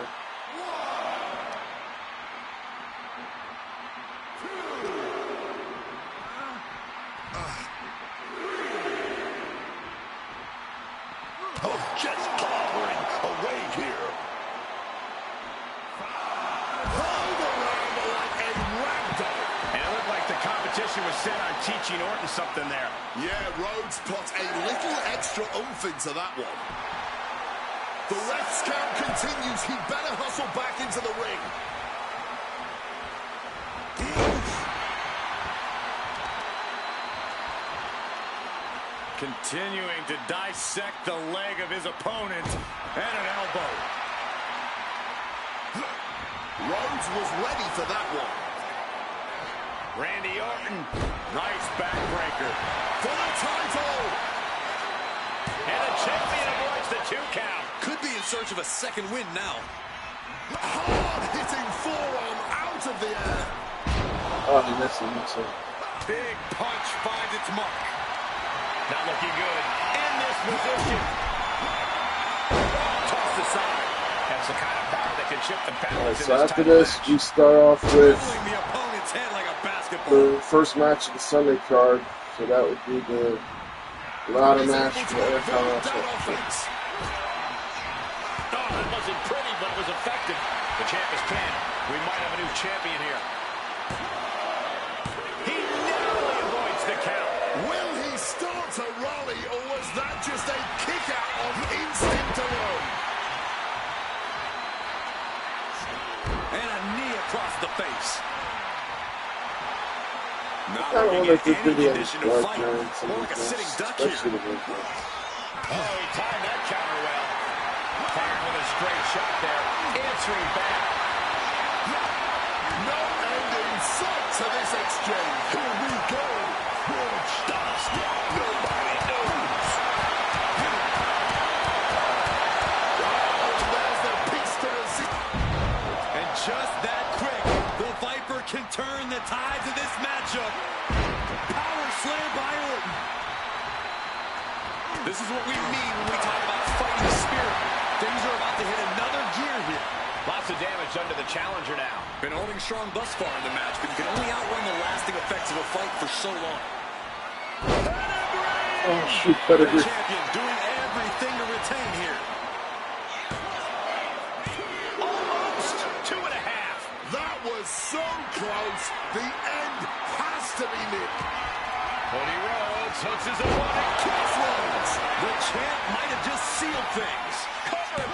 Oh, just clobbering away here. And it looked like the competition was set on teaching Orton something there. Yeah, Rhodes put a little extra oomph into that one. The ref's count continues. He better hustle back into the ring. Continuing to dissect the leg of his opponent. And an elbow. Rhodes was ready for that one. Randy Orton. Nice backbreaker. For the title! And the champion avoids the 2 count. Could be in search of a second win now. Hard-hitting forearm out of the air. Oh, he missed it. Big punch finds its mark. Not looking good in this position. Tossed aside. That's the kind of power that can shift the All right, balance so in this after title this, match. we start off with Dribbling the opponent's head like a basketball. the first match of the Sunday card. So that would be the ladder match for the Intercontinental Championship. Oh, that wasn't pretty, but it was effective. The champ is pinned. We might have a new champion here. He narrowly avoids the count. Will he start a rally, or was that just a kick out on instinct alone? And a knee across the face. I Not kind of wonder if looking this in any video condition to is fight. during some More of like a these sitting matches, duck here. especially the big ones. Oh, he timed that counter well. Fired with a straight shot there. Answering back. No end in sight to this exchange. Here we go. Watch. Nobody knows. Oh, there's the piece to the And just that quick, the Viper can turn the tides of this matchup. Power slam by Orton. This is what we mean when we talk about fighting the spirit. Things are about to hit another gear here. Lots of damage under the challenger now. Been holding strong thus far in the match, but you can only outrun the lasting effects of a fight for so long. Oh, shoot, The pedigree. champion doing everything to retain here. Almost 2.5. That was so close. The end has to be nipped. Cody Rhodes hooks his opponent. Kiss Rhodes. The champ might have just sealed things. Cover.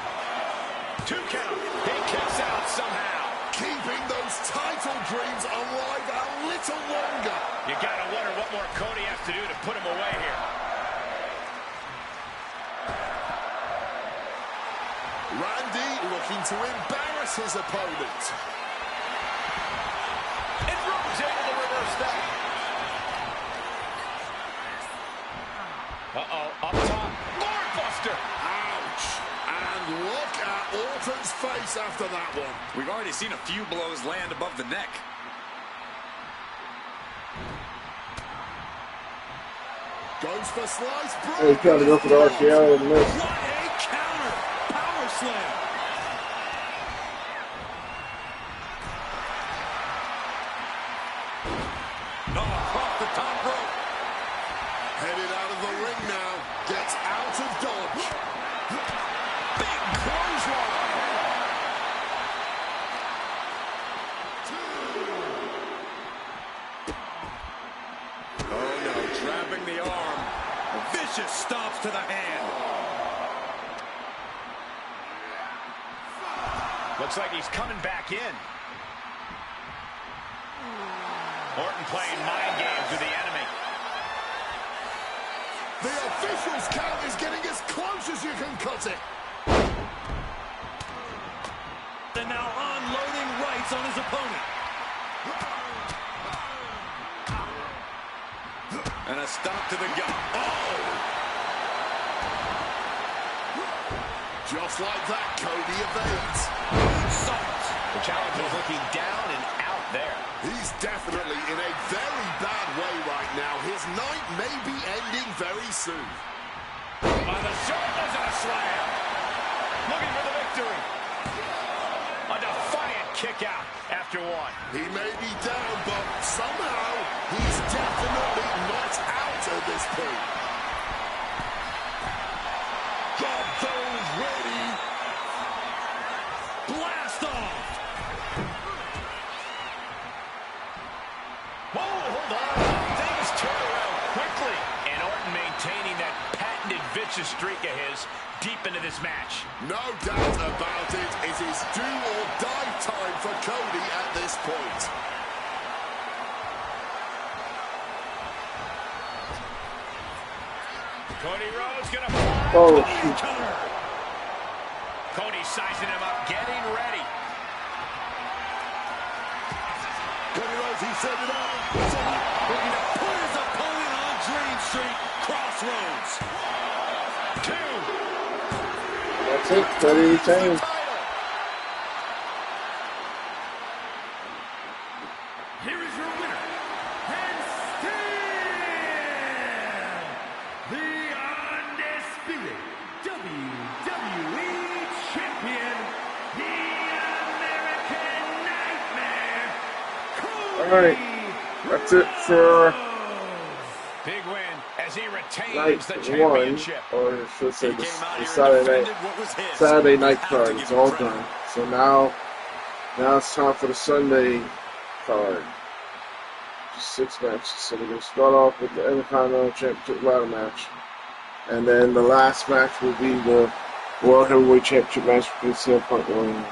2 count. He kicks out somehow. Keeping those title dreams alive a little longer. You gotta wonder what more Cody has to do to put him away here. Randy looking to embarrass his opponent. And Rhodes able to reverse that. Uh-oh, up top. Lord Buster. Ouch. And look at Orton's face after that one. We've already seen a few blows land above the neck. Goes for slice break. Oh, he's trying to go for the RKO and miss. What a counter! Power slam! Oh, off the top rope. Headed out of the ring now. Gets out of dodge. Big clothesline. Oh no, trapping the arm. Vicious stomps to the hand. Looks like he's coming back in. Orton playing mind games with the enemy. The official's count is getting as close as you can cut it. And now unloading rights on his opponent. And a stomp to the gut. Oh! Just like that, Cody evades. Salt. The challenger's looking down and out there. He's definitely in a very bad way right now. His night may be ending very soon. On the shoulders and a slam. Looking for the victory. A defiant kick out after one. He may be down, but somehow he's definitely not out at this point. Got those ready. Blast off. Whoa, hold on. Things turn around quickly. And Orton maintaining that patented vicious streak of his deep into this match. No doubt about it. It is do or die time for Cody at this point. Cody Rhodes gonna fly. Oh, shoot. Cody sizing him up, getting ready. Cody Rhodes, he set it up. Looking to put his opponent on Dream Street. Crossroads. 2. That's it. Cody retains. Here is your winner, and All right, that's it for Big win as he night retains the one, championship. or should say He came out the here and defended Saturday what was his. Saturday night Have to card. give It's him all credit. done. So now it's time for the Sunday card. Just 6 matches. So we're gonna start off with the Intercontinental Championship ladder match, and then the last match will be the World Heavyweight Championship match between CM Punk and Roman Reigns.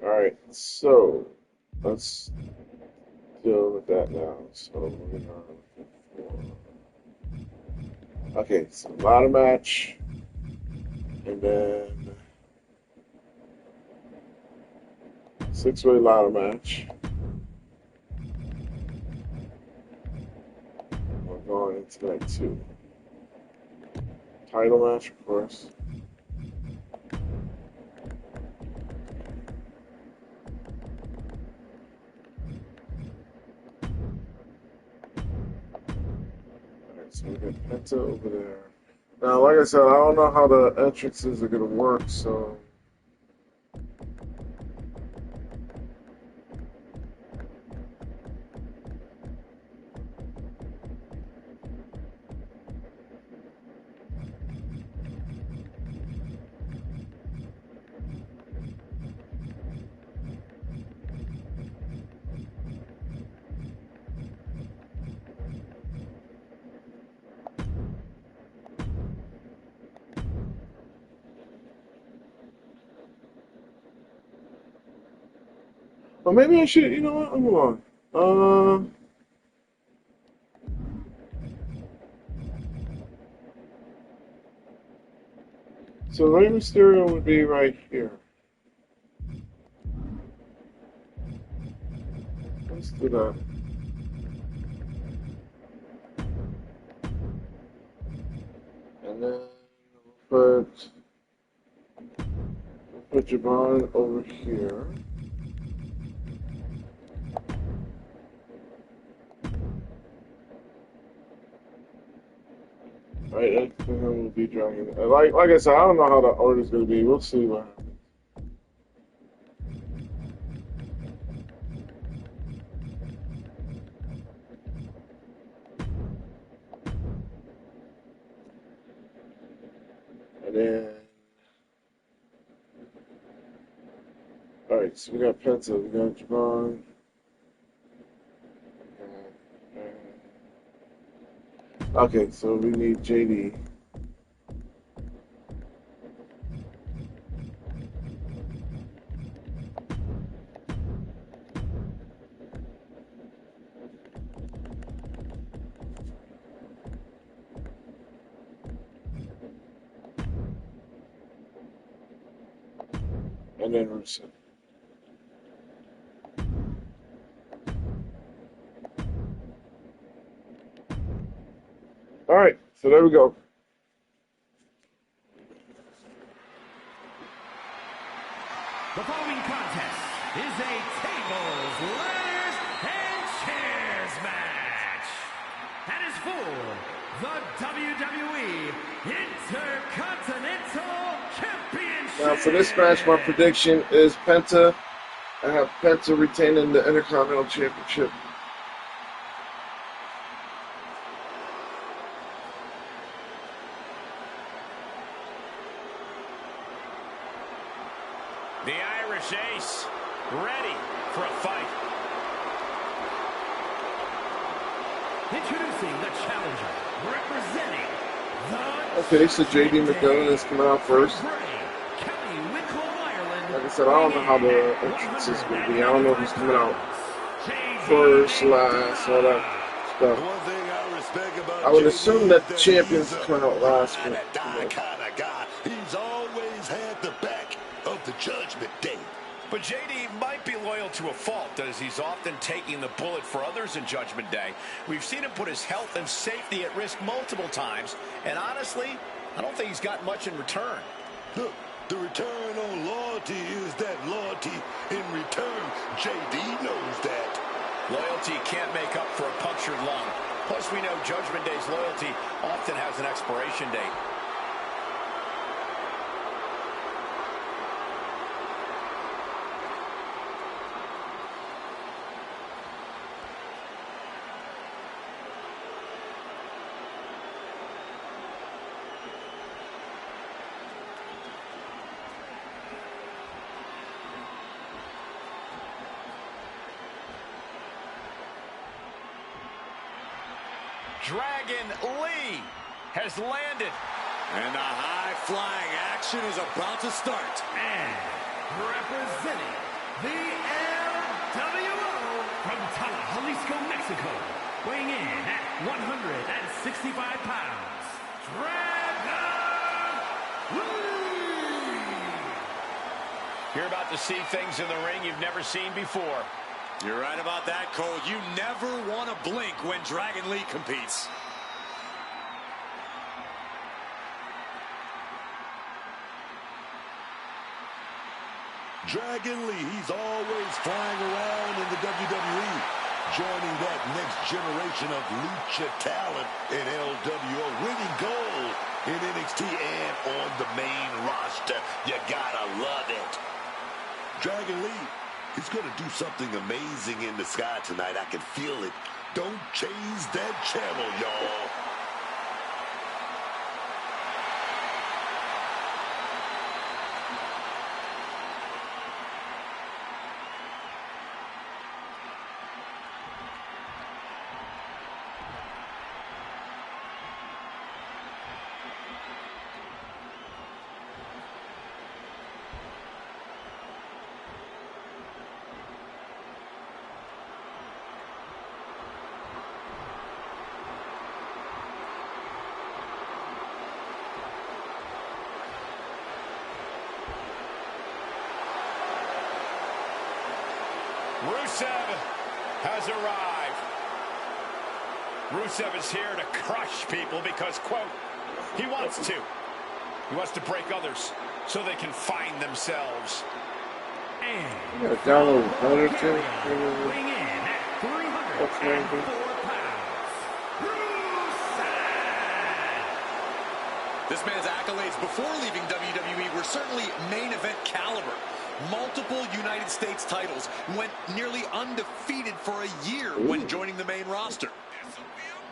Alright, so let's deal with that now. So we're gonna okay, so ladder match, and then 6-way ladder match. We're going into night 2. Title match, of course. Alright, so we got Penta over there. Now, like I said, I don't know how the entrances are going to work, so. Well, maybe I should, you know what? I'm wrong. So Rey Mysterio would be right here. Let's do that. And then we'll put Javon over here. Right, and then we'll be dragging. Like I said, I don't know how the order's gonna be. We'll see what happens. And then, all right. So we got Penta, we got Javon. Okay, so we need JD. And then Rusev. All right, so there we go. The following contest is a tables, ladders, and chairs match. That is for the WWE Intercontinental Championship. Now for this match, my prediction is Penta. I have Penta retaining the Intercontinental Championship. The Irish Ace, ready for a fight. Introducing the challenger, representing the Okay, so JD McDonough is coming out first. Like I said, I don't know how the entrance is going to be. I don't know who's coming out first, last, all that stuff. One thing I respect about I would JD assume that the is champions he's a come out last. ride or die kind of guy. He's always had the back of the Judgment Day. But JD might be loyal to a fault, as he's often taking the bullet for others in Judgment Day. We've seen him put his health and safety at risk multiple times, and honestly, I don't think he's got much in return. Look, the return on loyalty is that loyalty in return. JD knows that. Loyalty can't make up for a punctured lung. Plus, we know Judgment Day's loyalty often has an expiration date. Dragon Lee has landed. And the high-flying action is about to start. And representing the LWO from Tala, Jalisco, Mexico, weighing in at 165 pounds, Dragon Lee! You're about to see things in the ring you've never seen before. You're right about that, Cole. You never want to blink when Dragon Lee competes. Dragon Lee, he's always flying around in the WWE, joining that next generation of lucha talent in LWO, winning gold in NXT and on the main roster. You gotta love it. Dragon Lee, he's gonna do something amazing in the sky tonight. I can feel it. Don't change that channel, y'all. Rusev has arrived. Rusev is here to crush people because, quote, he wants to. He wants to break others so they can find themselves. And You gotta download Undertaker. weighing in at 304 pounds, Rusev! This man's accolades before leaving WWE were certainly main event caliber. Multiple United States titles, went nearly undefeated for a year when joining the main roster.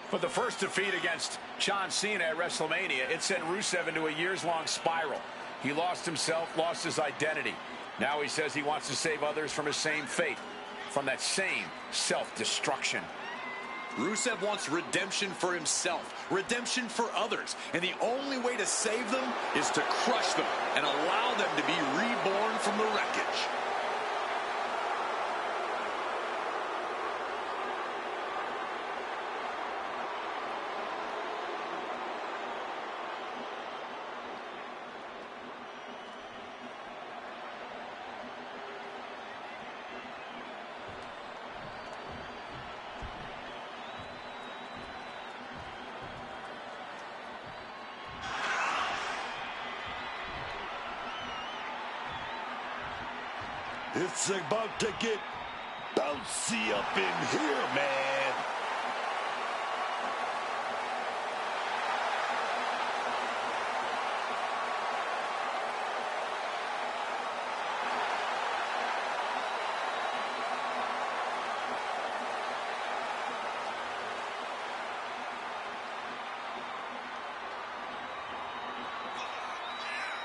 But the first defeat against John Cena at WrestleMania, it sent Rusev into a years-long spiral. He lost himself, lost his identity. Now he says he wants to save others from his same fate, from that same self-destruction. Rusev wants redemption for himself, redemption for others, and the only way to save them is to crush them and allow them to be reborn from the wreckage. It's about to get bouncy up in here, man.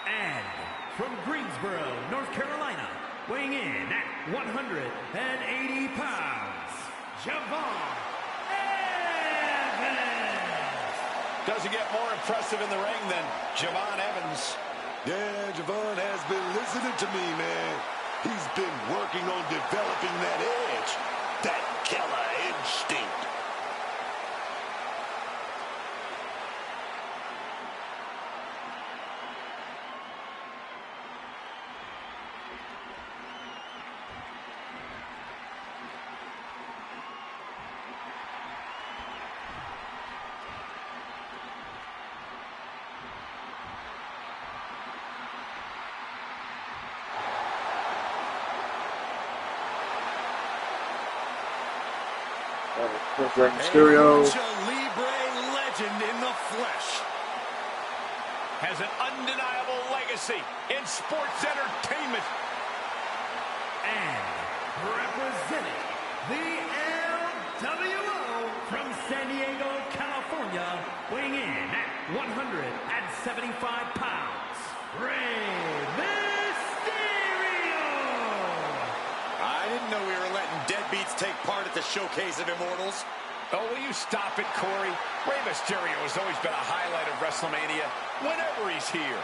And from Greensboro, North Carolina, weighing in at 180 pounds, Javon Evans! Doesn't get more impressive in the ring than Javon Evans. Yeah, Javon has been listening to me, man. He's been working on developing that edge, that killer instinct. Mysterio. legend in the flesh. Has an undeniable legacy in sports entertainment. And representing the LWO from San Diego, California, weighing in at 175 pounds, Rey Mysterio! I didn't know we were letting deadbeats take part at the Showcase of Immortals. Oh, will you stop it, Corey? Rey Mysterio has always been a highlight of WrestleMania whenever he's here.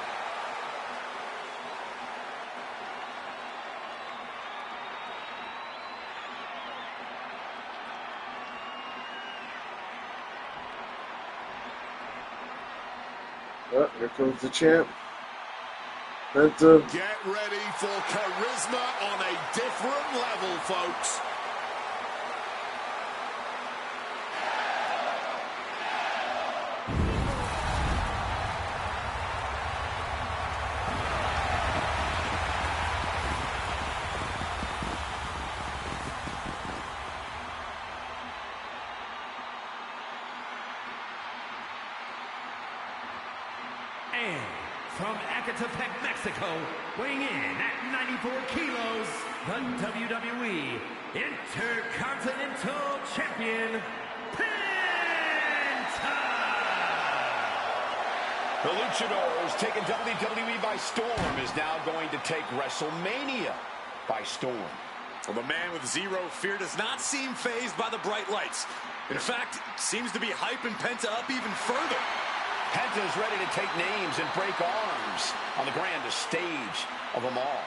Oh, here comes the champ. Penta. Get ready for charisma on a different level, folks. And from Ecatepec, Mexico, weighing in at 94 kilos, the WWE Intercontinental Champion, Penta! The Luchador, who's taken WWE by storm, is now going to take WrestleMania by storm. Well, the man with zero fear does not seem fazed by the bright lights. In fact, seems to be hyping Penta up even further. Penta is ready to take names and break arms on the grandest stage of them all.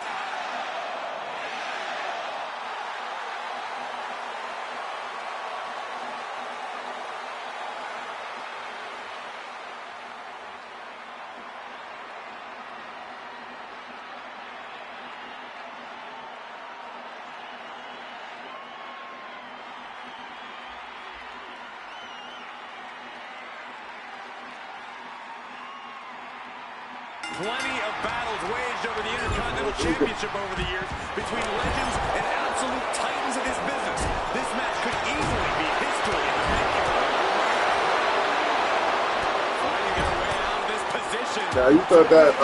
Plenty of battles waged over the Intercontinental Championship over the years between legends and absolute titans of this business. This match could easily be history in the making. Finding their way out of this position. Now, you thought that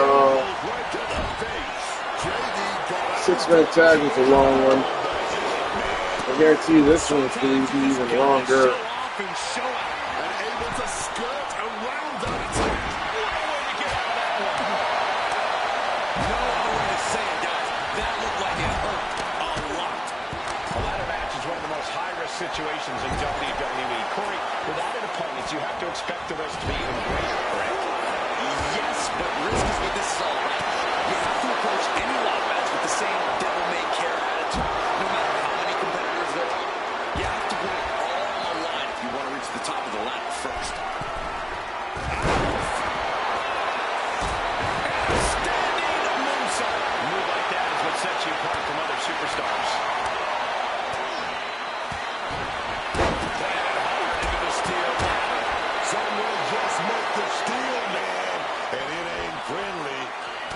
six-man tag was a long one. I guarantee you this one's going to be even longer. Show off and show out. And able to skirt around that attack. No other way to say it, guys. That looked like it hurt a lot. A ladder match is one of the most high-risk situations in WWE. Corey, without an opponent, you have to expect the risk to be even greater, correct? Yes, but risk is what this is all about. You have to approach any ladder match with the same devil-may-care attitude. No matter how many competitors there are, you have to put it all on the line if you want to reach the top of the ladder first. Sets you apart from other superstars. Planted hard into the steel ladder. Someone just met the steel, man. And it ain't friendly.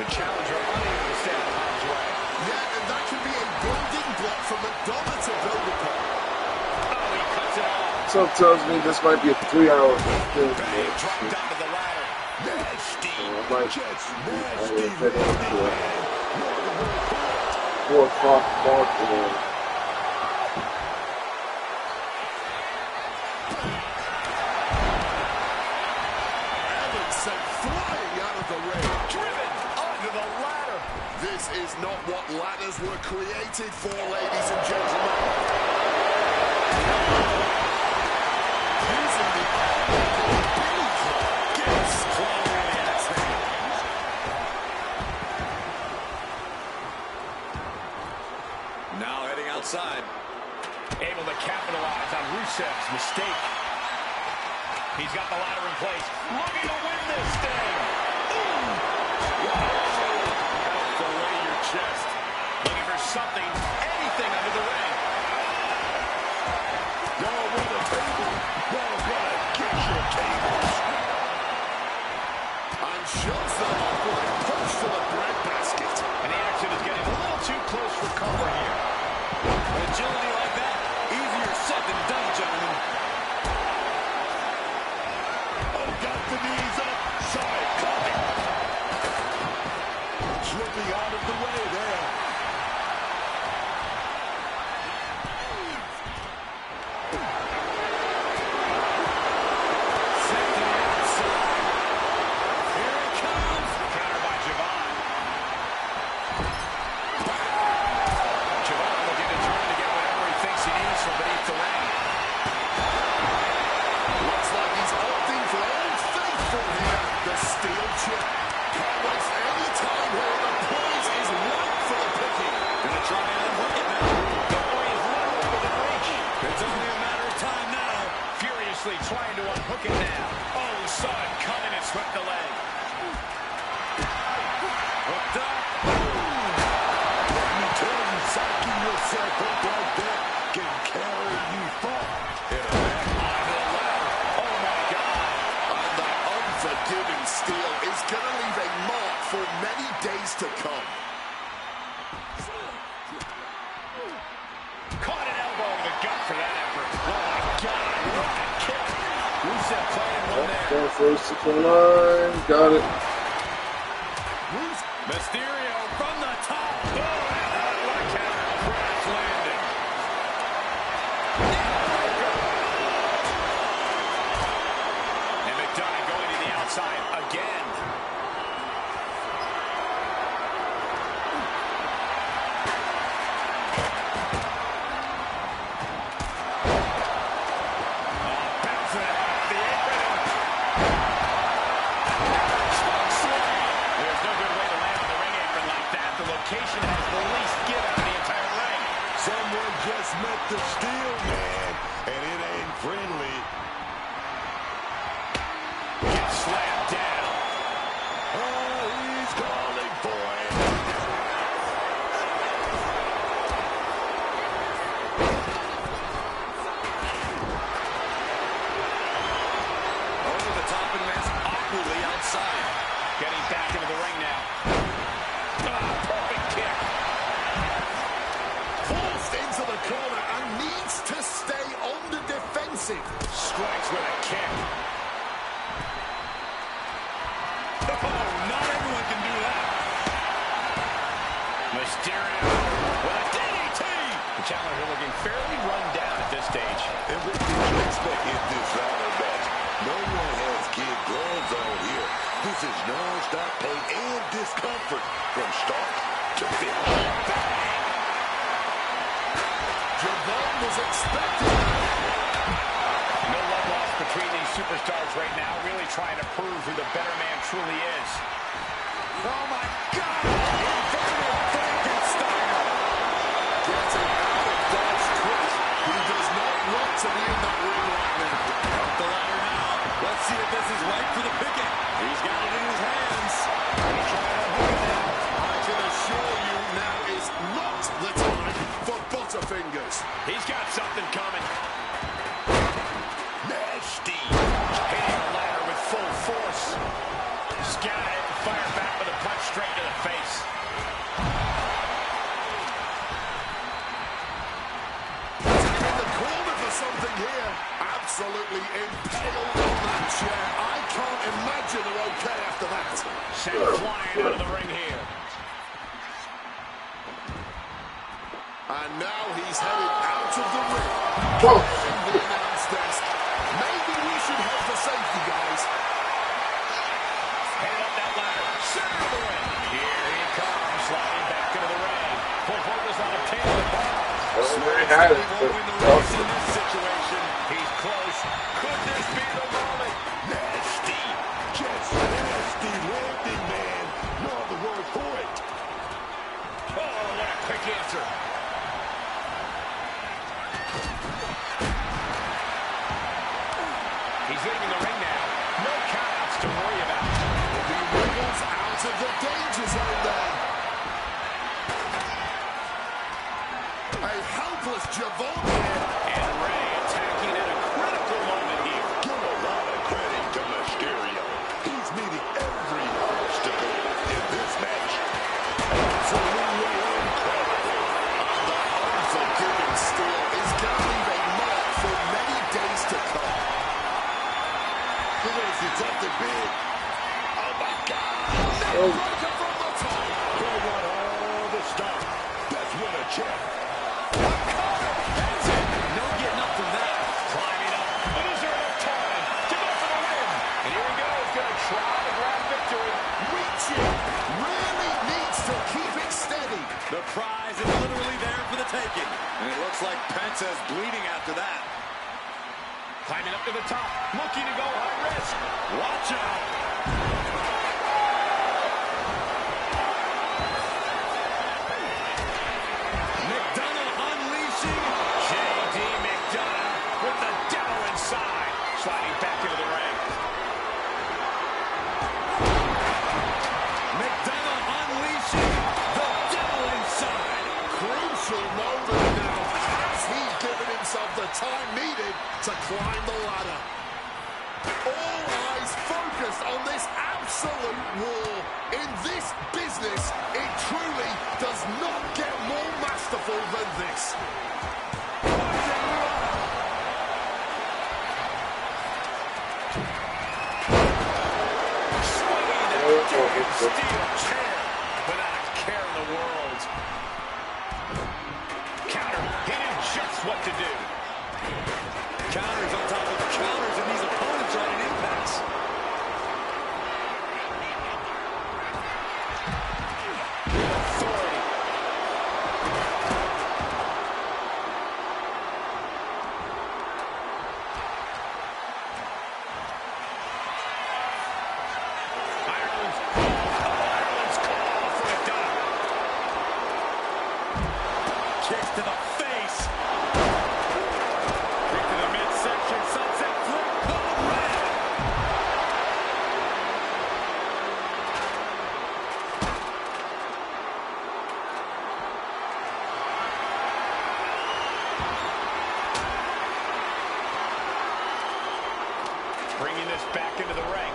The challenger unable to stay out of harm's way. Yeah, and that could be a building block for Madonna to build upon. Oh, he cuts it off. Something tells me this might be a 3-hour thing. Bang, dropped down to the ladder. Nasty. Just Nasty. head into a 4 o'clock mark today. Evans sent flying out of the ring. Driven under the ladder. This is not what ladders were created for, ladies and gentlemen. Using the billy club. Gets clawing the axe handle. Now heading outside. Able to capitalize on Rusev's mistake. He's got the ladder in place. Looking to win this thing. Fillet your chest. Looking for something, anything under the ring. Y'all want a table? Y'all gotta get your tables. And shoves them off with a punch to the breadbasket. And the action is getting a little too close for comfort here. Agility like that, easier said than done, gentlemen. Oh, the knees up. Saw it coming. Slipping out of the way there. Trying to unhook it now. Oh, saw it coming and swept the leg. Hooked up. Let me tell you, psyching yourself up like that can carry you far. Hit a back onto the ladder. Oh, my God. And that unforgiving steel is going to leave a mark for many days to come. Caught an elbow in the gut for that effort. Oh, my God. What a kick. Rusev playing one there. Going for 619. Got it. Mysterio from the top. Oh, and what a counter. Crash landing. And McDonough going to the outside again. Location has the least give out of the entire ring. Someone just met the steel, man, and it ain't friendly. Gets slammed down. Oh, he's calling for it. Over the top and lands awkwardly outside. Getting back into the ring now. Perfect kick. Forced into the corner and needs to stay on the defensive. Strikes with a kick. Oh, not everyone can do that. Mysterio with a DDT. The challenger looking fairly run down at this stage. And what did you expect in this ladder match? No one has kid gloves on here. This is non-stop pain and discomfort from start to finish. Javon was expecting No love lost between these superstars right now, really trying to prove who the better man truly is. Oh my God! Inverted Frankensteiner! getting out of Dodge quick. He does not want to be in that ring right now. Up the ladder now. Let's see if this is right for the picking. He's got it in his hands. He's trying to hook it now. I can assure you now is not the time for Butterfingers. He's got something coming. Nasty. Hitting the ladder with full force. Scout it and fire back with a punch straight to the face. In the corner for something here. Absolutely impaled on that chair. I can't imagine they're okay after that. Sent flying out of the ring here. And now he's headed out of the ring. Whoa. In the announce desk. Maybe we should head for safety, guys. Headed up that ladder. Center of the ring. Here he comes, sliding back into the ring. Full focus on obtaining the ball. Already had it. Won't win the race in this situation. He's close. Could this be the moment? Nasty. Just nasty landing, man. No other word for it. Oh, what a quick answer. He's leaving the ring now. No countouts to worry about. He wriggles out of the danger zone there. A helpless Javon here. And Ray attacking at a critical moment here. Give a lot of credit to Mysterio. He's meeting every obstacle in this match. Absolutely incredible. The unforgiving steel is going to leave a mark for many days to come. We're going to see something big. Oh, my God. Oh. Breaker from the top. They want all the stuff. That's what a champ. That's it. No getting up from that. Climbing up. But is there enough time to go for the win? And here we go. He's going to try to grab victory. Reaching. Really needs to keep it steady. The prize is literally there for the taking. And it looks like Penta is bleeding after that. Climbing up to the top. Looking to go high risk. Watch out. McDonough unleashing. J.D. McDonough with the devil inside. Sliding back into the ring. McDonough unleashing. The devil inside. Crucial moment now. Has he given himself the time needed to climb the ladder? All eyes focused on this absolute war. In this business, it truly does not get more masterful than this. Steel chair without a care in the world. Counter. He knew just what to do. Counters on top of counters, and these opponents are at an impasse. Authority. Ireland's call for a done. Kicks to the face. Kick to the midsection. Sunset flip. Code red. Bringing this back into the ring.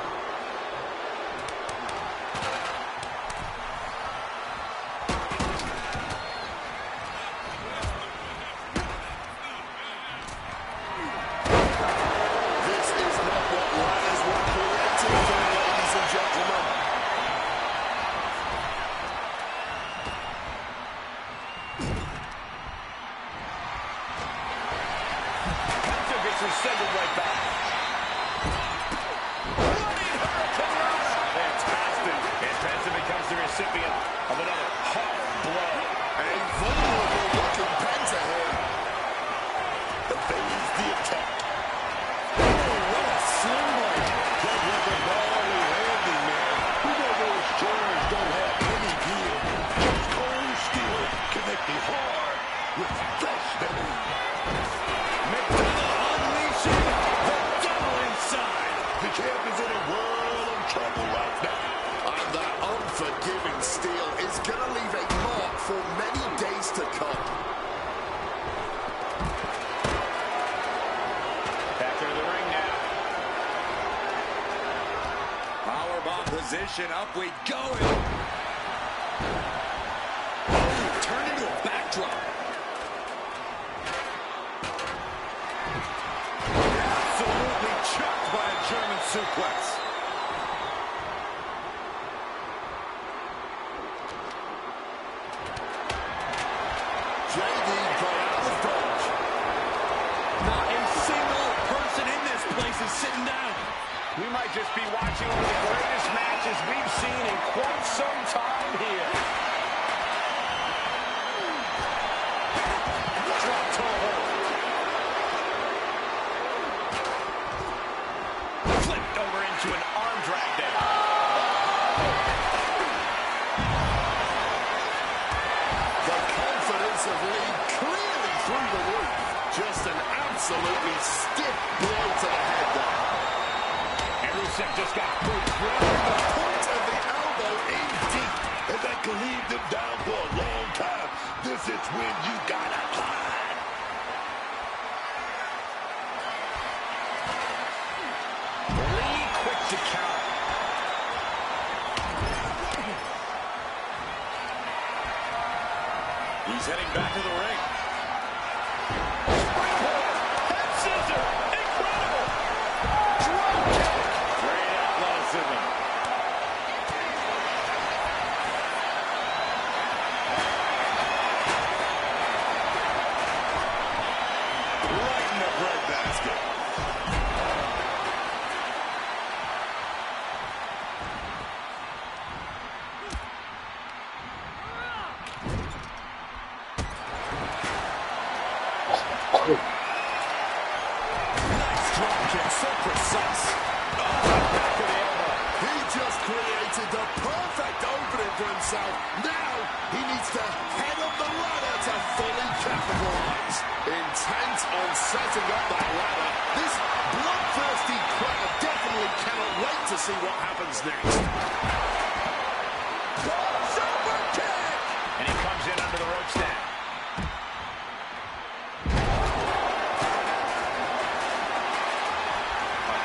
This is not what ladders were created for, ladies and gentlemen. Hunter gets rescinded right back. Running hurricanrana. Fantastic. And Penta becomes the recipient of another hard blow. A vulnerable looking Penta here. Evades the attack. What a sling blade. That was a gnarly landing, man. You know those chairs don't have any gear. Just cold steel connected hard with flesh metal. McDonough unleashing. The devil inside. The champ is in a world of trouble right now. And that unforgiving steel is going to leave a mark for many days to come. Back into the ring now. Powerbomb position. Up we go. Turned into a backdrop. Absolutely chucked by a German suplex. JD got out of dodge. Not a single person in this place is sitting down. We might just be watching one of the greatest matches we've seen in quite some time here. Drop toe hold. Flipped over into an arm drag there. The confidence of Lee clearly through the roof. Just an absolutely stiff blow to the head there. And Rusev just got moved through. The point of the elbow in deep. And that can leave them down for a long time. This is when you gotta climb. Lee quick to counter. He's heading back to the ring. Springboard. Head scissor. Incredible. Drop kick. wait to see what happens next. Super kick! And he comes in under the ropes now.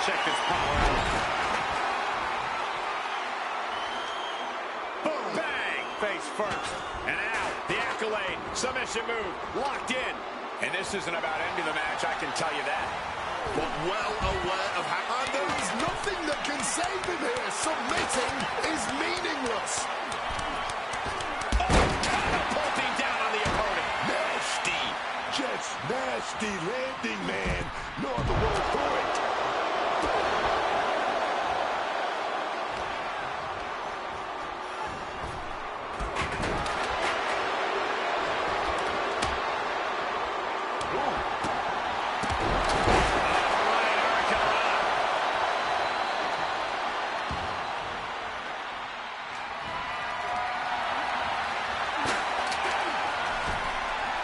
Check this power out. Boom, bang, face first. And out, the accolade, submission move, locked in. And this isn't about ending the match, I can tell you that. But well aware of how... And there is nothing that can save him here. Submitting is meaningless. Catapulting down on the opponent. Nasty. Just nasty landing, man. No other word for it.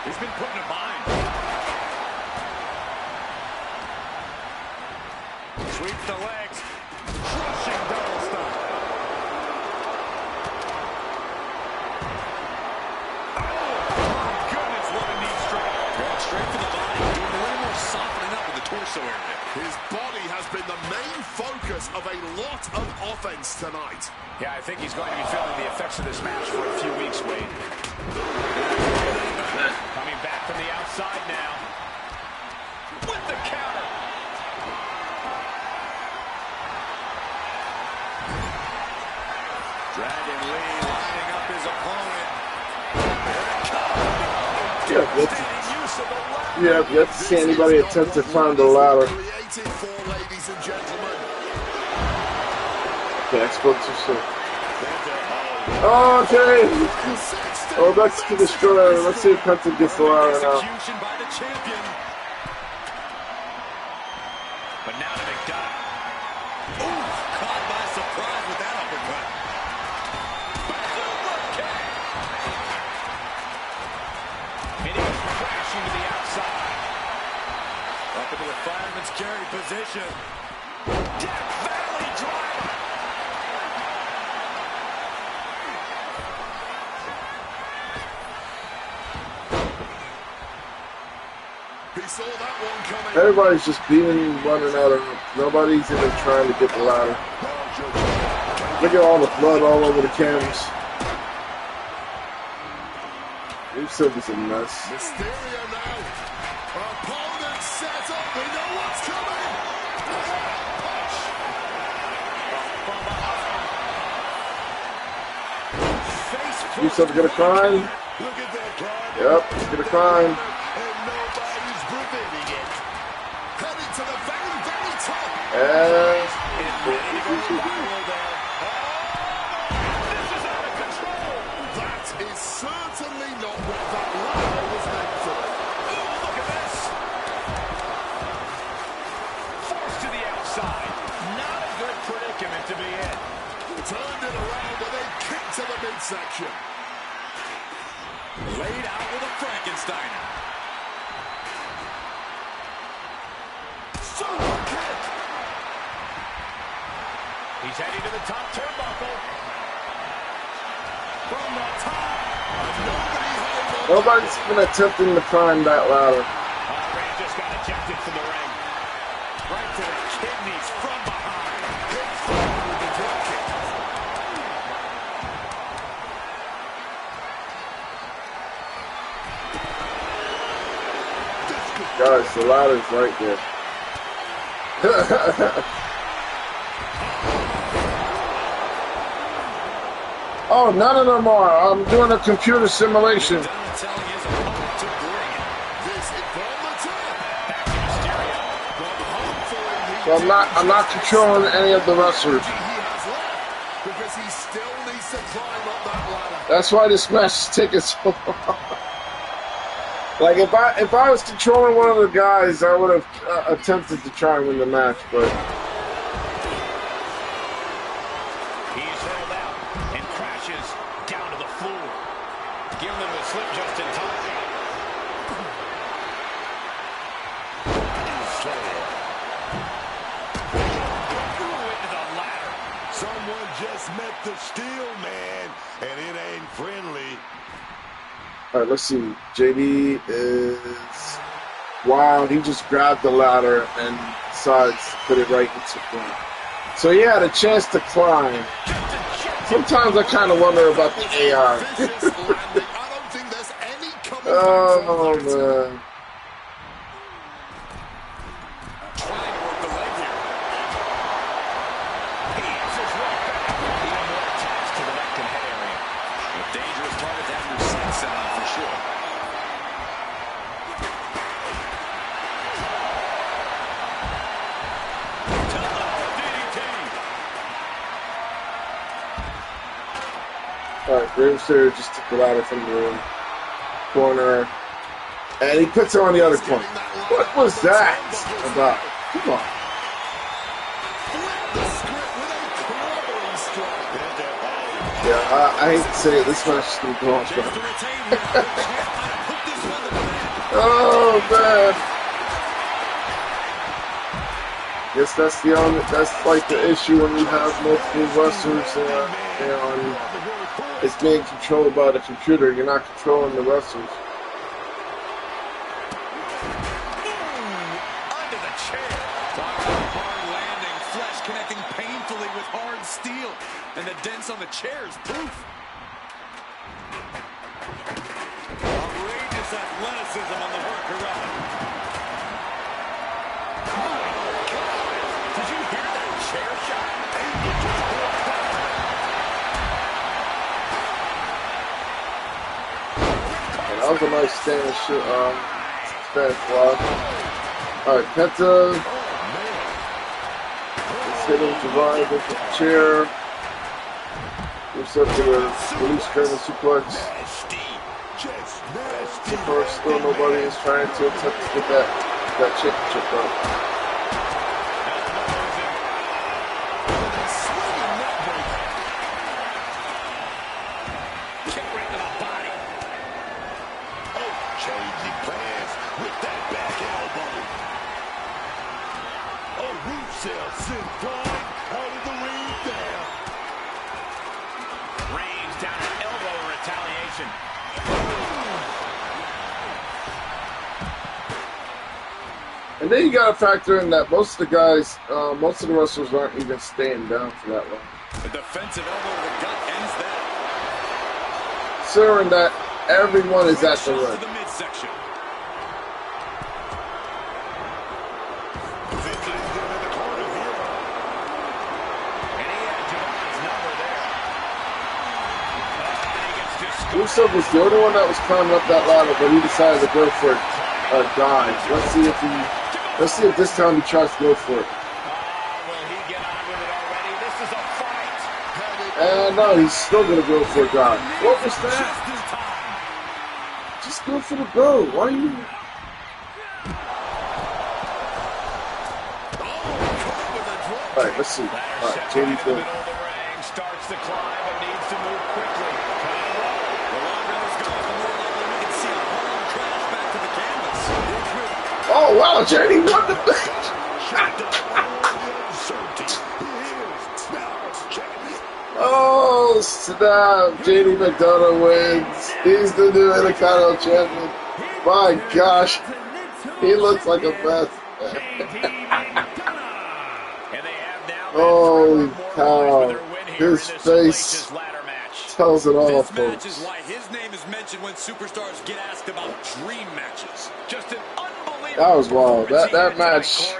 He's been put in a bind. Sweeps the legs. Crushing double stomp. Oh, goodness, what a knee strike. Going straight to the body. Doing a little more softening up in the torso area. His body has been the main focus of a lot of offense tonight. Yeah, I think he's going to be feeling the effects of this match for a few weeks, Wade. Coming back from the outside now. With the counter. Dragon Lee lining up his opponent. Yeah, you have to see anybody attempt to climb the ladder. Created for, ladies and gentlemen. Okay, I spoke too soon. Okay. Oh, that's to destroy. Let's see if Penta gets the ladder now. Execution by the champion. But now to McDonald. Ooh, caught by surprise with that uppercut. Super kick. And he goes crashing to the outside. Up into the fireman's carry position. Death Valley driver. He saw that one coming. Everybody's just beating one another. Nobody's even trying to get the ladder. Look at all the blood all over the canvas. Rusev is a mess. Mysterio now. Opponent set up. We know what's coming. Rusev gonna climb. Look at that climb. Yep, he's gonna climb. And nobody's preventing it. Heading to the very, very top. And This is out of control. That is certainly not what that ladder was meant for. Look at this. Forced to the outside. Not a good predicament to be in. Turned it around with a kick to the midsection. Laid out with a Frankensteiner. Super kick. He's heading to the top turnbuckle. From the top. nobody's even attempting to climb that ladder. Ray just got ejected from the ring. Right to the kidneys from behind. Hit forward with the drop kick. Guys, the ladder's right there. Oh, none of them are. I'm doing a computer simulation. Telling his opponent to bring it. This is from the top. Back to Mysterio. But hopefully he So I'm not controlling any of the wrestlers. he has left because he still needs to climb up that ladder. That's why this match is taking so long. Like if I was controlling one of the guys, I would have attempted to try and win the match, but He's hurled out and crashes down to the floor. Giving them the slip just in time. Ooh, into the ladder. Someone just met the steel, man, and it ain't friendly. All right, let's see. JD is... Wow, he just grabbed the ladder and decides to put it right into the... So he had a chance to climb. Sometimes I kind of wonder about the AI. I don't think there's any coming Oh, back from that. man. Trying to work the leg here. He answers right back. Even more attached to the neck and head area. A dangerous target to have your sights set on for sure. All right, Grimster just took the ladder from the corner. And he puts it on the other corner. What was that about? Come on. Yeah, I hate to say it. This match is going to go on forever. Oh, man. Guess that's like the issue when you have multiple wrestlers and it's being controlled by the computer. You're not controlling the wrestlers. Under the chair. Talk about hard landing. Flesh connecting painfully with hard steel. And the dents on the chair is proof. Outrageous athleticism on the Hurricanrana. Did you hear that chair shot? And that was a nice Spanish block. All right, Penta. Let's hit him to ride with the chair. Moves up to the release German suplex. So far, still nobody is trying to attempt to get that championship up. Changing plans with that back elbow. Oh, Rusev sent flying out of the ring there. Reigns down an elbow in retaliation. And then you got to factor in that most of the guys, most of the wrestlers aren't even staying down for that long. A defensive elbow to the gut ends that. Considering that everyone is at the Shot ring. to the midsection. And he had Javon's number there. And he gets just Rusev was the only one that was climbing up that ladder, but he decided to go for a dive. Let's see if this time he tries to go for it. will he get on with it already? This is a fight. And no, he's still gonna go for a dive. What was that? Just go for the go. Why are you? All right, let's see. All right, JD's in the going. middle of the ring, starts to climb, but needs to move quickly. The longer this goes, the more likely we can see a home crash back to the canvas. Oh wow, JD won the match. Oh snap! JD McDonough wins. He's the new Intercontinental Champion. My gosh, he looks like a mess. Holy cow! His face tells it all, This match folks. is why his name is mentioned when superstars get asked about dream matches. Just an unbelievable That was wild. performance That he had match tonight,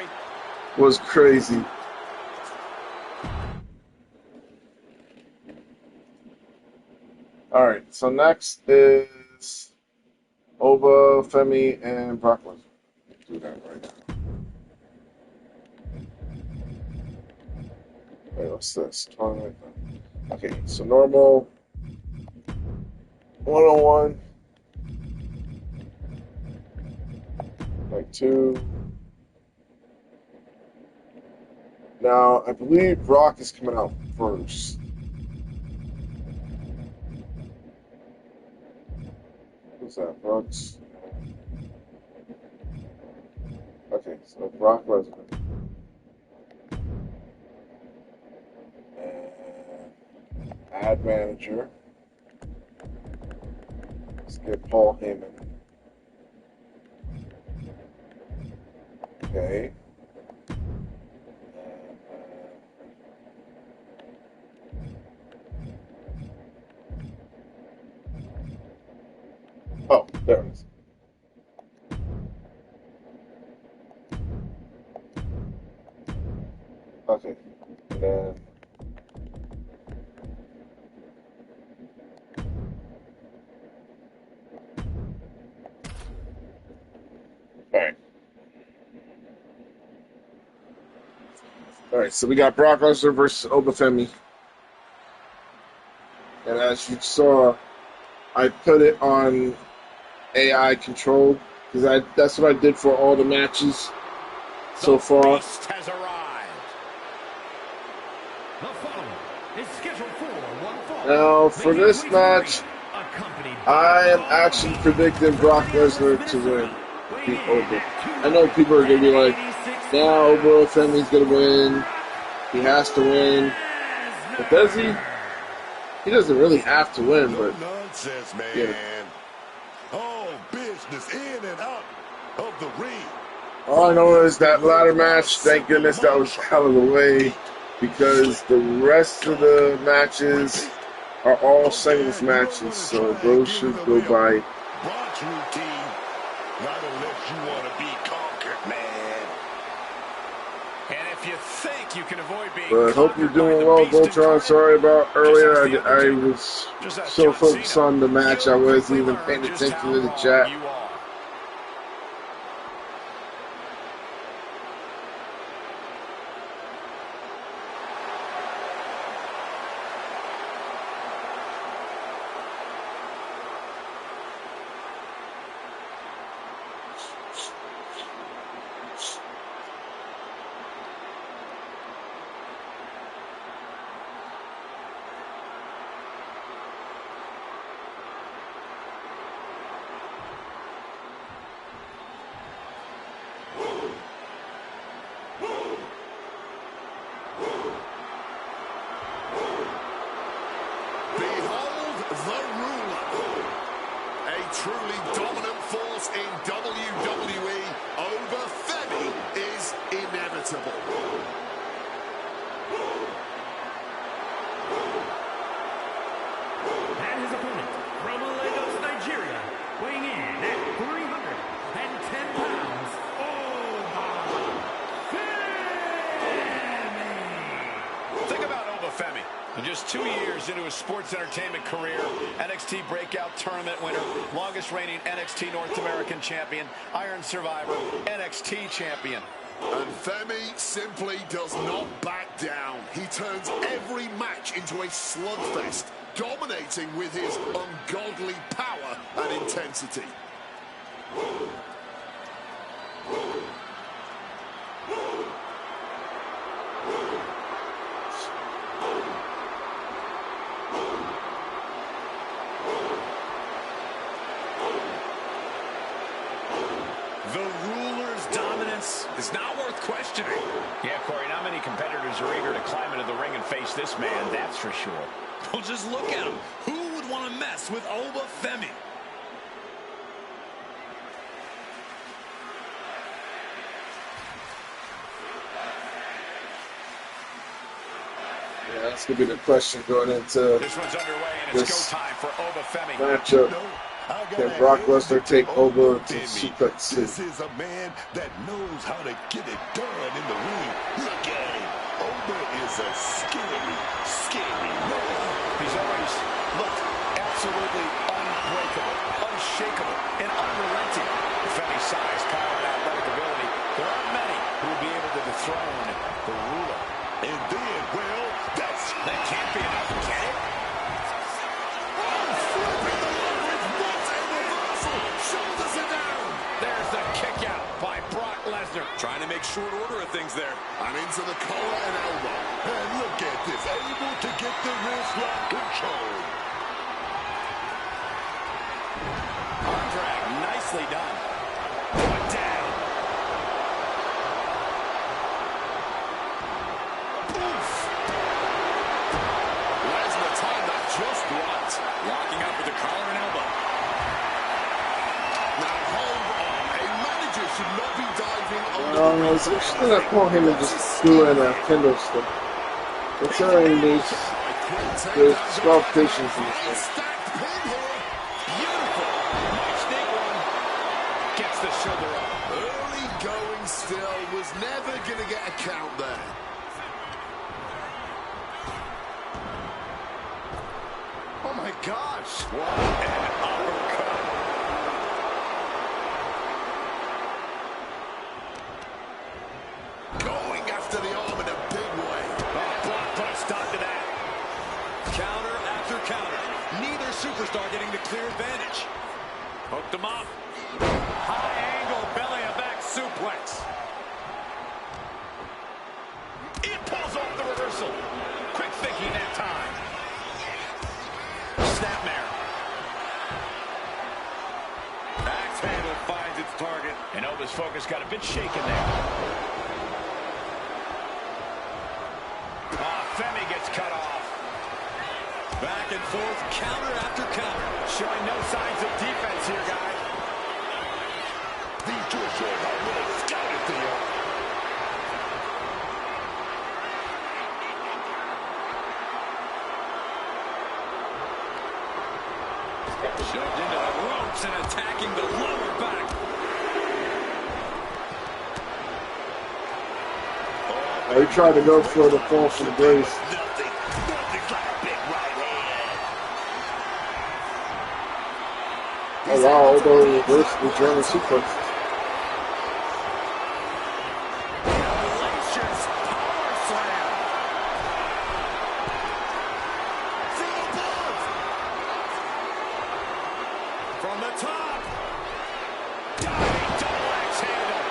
Corey. was crazy. All right, so next is Ova, Femi, and Brock Lesnar. Do that right now. Wait, what's this? Okay, so normal, one-on-one, like two. Now, I believe Brock is coming out first. Who's that? Brock's. Okay, so Brock Lesnar. And Add manager. Let's get Paul Heyman. Okay. Oh, there it is. Okay. And then alright. Alright, so we got Brock Lesnar versus Obafemi. And as you saw, I put it on AI controlled because that's what I did for all the matches so far. Has arrived. The following is scheduled for one fall. Now, for this match, I am actually predicting Brock Lesnar to win, beat Oba. I know people are going to be like, now Obafemi's going to win. He has to win. But does he? He doesn't really have to win, but nonsense, man. Yeah. All business in and out of the ring. All I know is that ladder match, thank goodness that was out of the way, because the rest of the matches are all singles matches, so those should go by. Brock's routine, not unless you want to be conquered, man. And if you think you can avoid being But I hope you're conquered by doing the well, beast Voltron. incarnate, Sorry about earlier. just ask The I Undertaker. was Just ask so John focused Cena. on the match, I You'll wasn't quickly even learn paying just attention how to the wrong chat. you are. Behold the ruler. A truly dominant force in WWE, Obafemi is inevitable. And his opponent from Lagos, Nigeria, weighing in at 310 pounds, Obafemi. Think about Obafemi. In just 2 years into his sports entertainment career, NXT Breakout Tournament winner, longest reigning NXT North American champion, Iron Survivor, NXT champion. And Femi simply does not back down. He turns every match into a slugfest, dominating with his ungodly power and intensity. The ruler's dominance is not worth questioning. Yeah, Corey, not many competitors are eager to climb into the ring and face this man, that's for sure. Well, just look at him. Who would want to mess with Obafemi? Yeah, that's going to be the question going into This one's underway, and it's this go time for Obafemi. matchup. Can Brock Lesnar take Oba to Suplex City? This is a man that knows how to get it done in the ring. Look at him. Oba is a scary, scary man. He's always looked absolutely unbreakable, unshakable, and unrelenting. With Femi's size, power, and athletic ability, there aren't many who will be able to dethrone the ruler. And then, well, That can't be enough, can it? Shoulders are down. There's the kick out by Brock Lesnar. Trying to make short order of things there. And into the collar and elbow. and look at this, able to get the wrist lock controlled. Arm drag, nicely done. Put down. Lesnar timed that It's interesting that Paul Heyman just threw in a kendo stick. Considering there's disqualifications in this game. Beautiful. Nice snake one. Gets the shoulder up. Early going still. Was never going to get a count there. Oh my gosh. What an uppercut. Going after the arm in a big way. Block put a stop to that. Counter after counter. Neither superstar getting the clear advantage. Hooked him up. High angle belly and back suplex. It pulls off the reversal. Quick thinking that time. Snapmare. Axe handle finds its target. And Oba's focus got a bit shaken there. Femi gets cut off. Back and forth, counter after counter. Showing no signs of defense here, guys. These two are showing how well scouted they are. Shoved into the ropes and attacking the lower back. He tried to go for the fall from grace. Nothing's like a big right hand. Oh wow, although he reversed the German suplex. Hellacious power slam. From above. From the top. Diving double axe handle.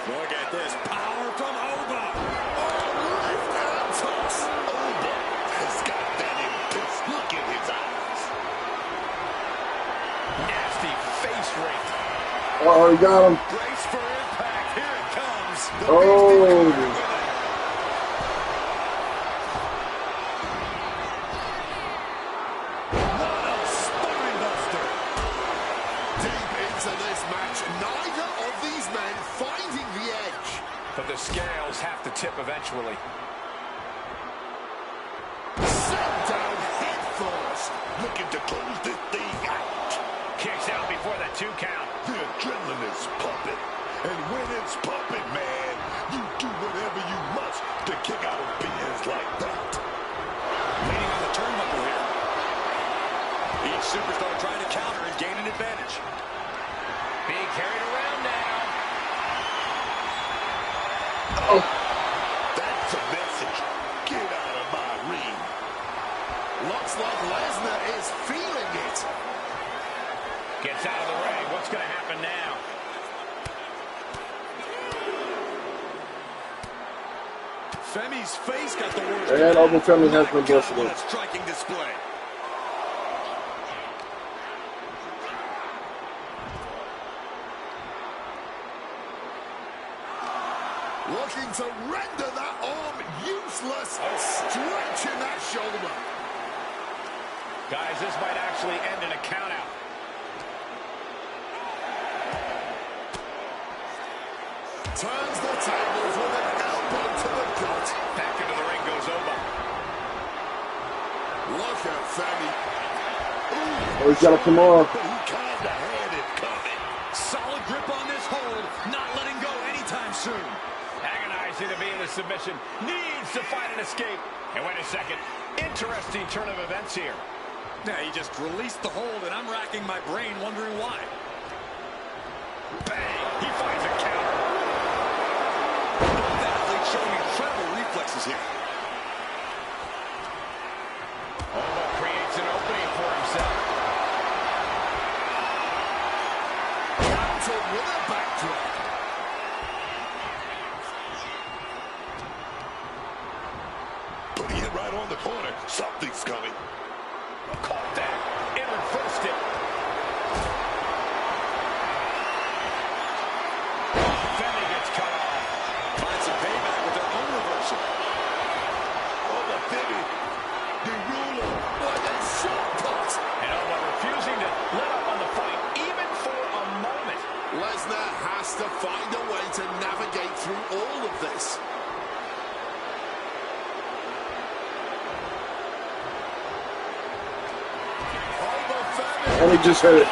Look at this power from Oba. Left hand toss. Oba has got that intense look in his eyes. Nasty face rake. Oh, he got him. Brace for impact. Here it comes. Oh. What a spine buster. Deep into this match, neither of these men finding the edge. But the scales have to tip eventually. Set down head first. Looking to close this thing out. Kicks out before the 2 count. The adrenaline is pumping. And when it's pumping, man, you do whatever you must to kick out a BS like that. Leaning on the turnbuckle here. Each superstar trying to counter and gain an advantage. Being carried around now. Oh. That's a message. Get out of my ring. Looks like Lesnar is feeling it. Gets out of the ring. What's going to happen now? Femi's face got the worst. And Oba Femi has been blessed. What a striking display. Looking to render that arm useless. Stretching that shoulder. Guys, this might actually end in a countout. Turns the tables with an elbow to the gut. Back into the ring goes Oba. Look at Femi. Oh, he's got a Kimura. But he kind of had it coming. Solid grip on this hold. Not letting go anytime soon. Agonizing to be in the submission. Needs to find an escape. And wait a second. Interesting turn of events here. Yeah, he just released the hold, and I'm racking my brain wondering why. Bang! He finds a counter. Both athletes showing incredible reflexes here. Oba creates an opening for himself. Counter with a backdrop. Putting it right on the corner. Something's coming. Caught that. And reversed it. Femi gets cut off. Finds some payback with their own reversal. Oh, the Femi. The ruler. What a shot put. And Oba refusing to let up on the fight even for a moment. he just hit it.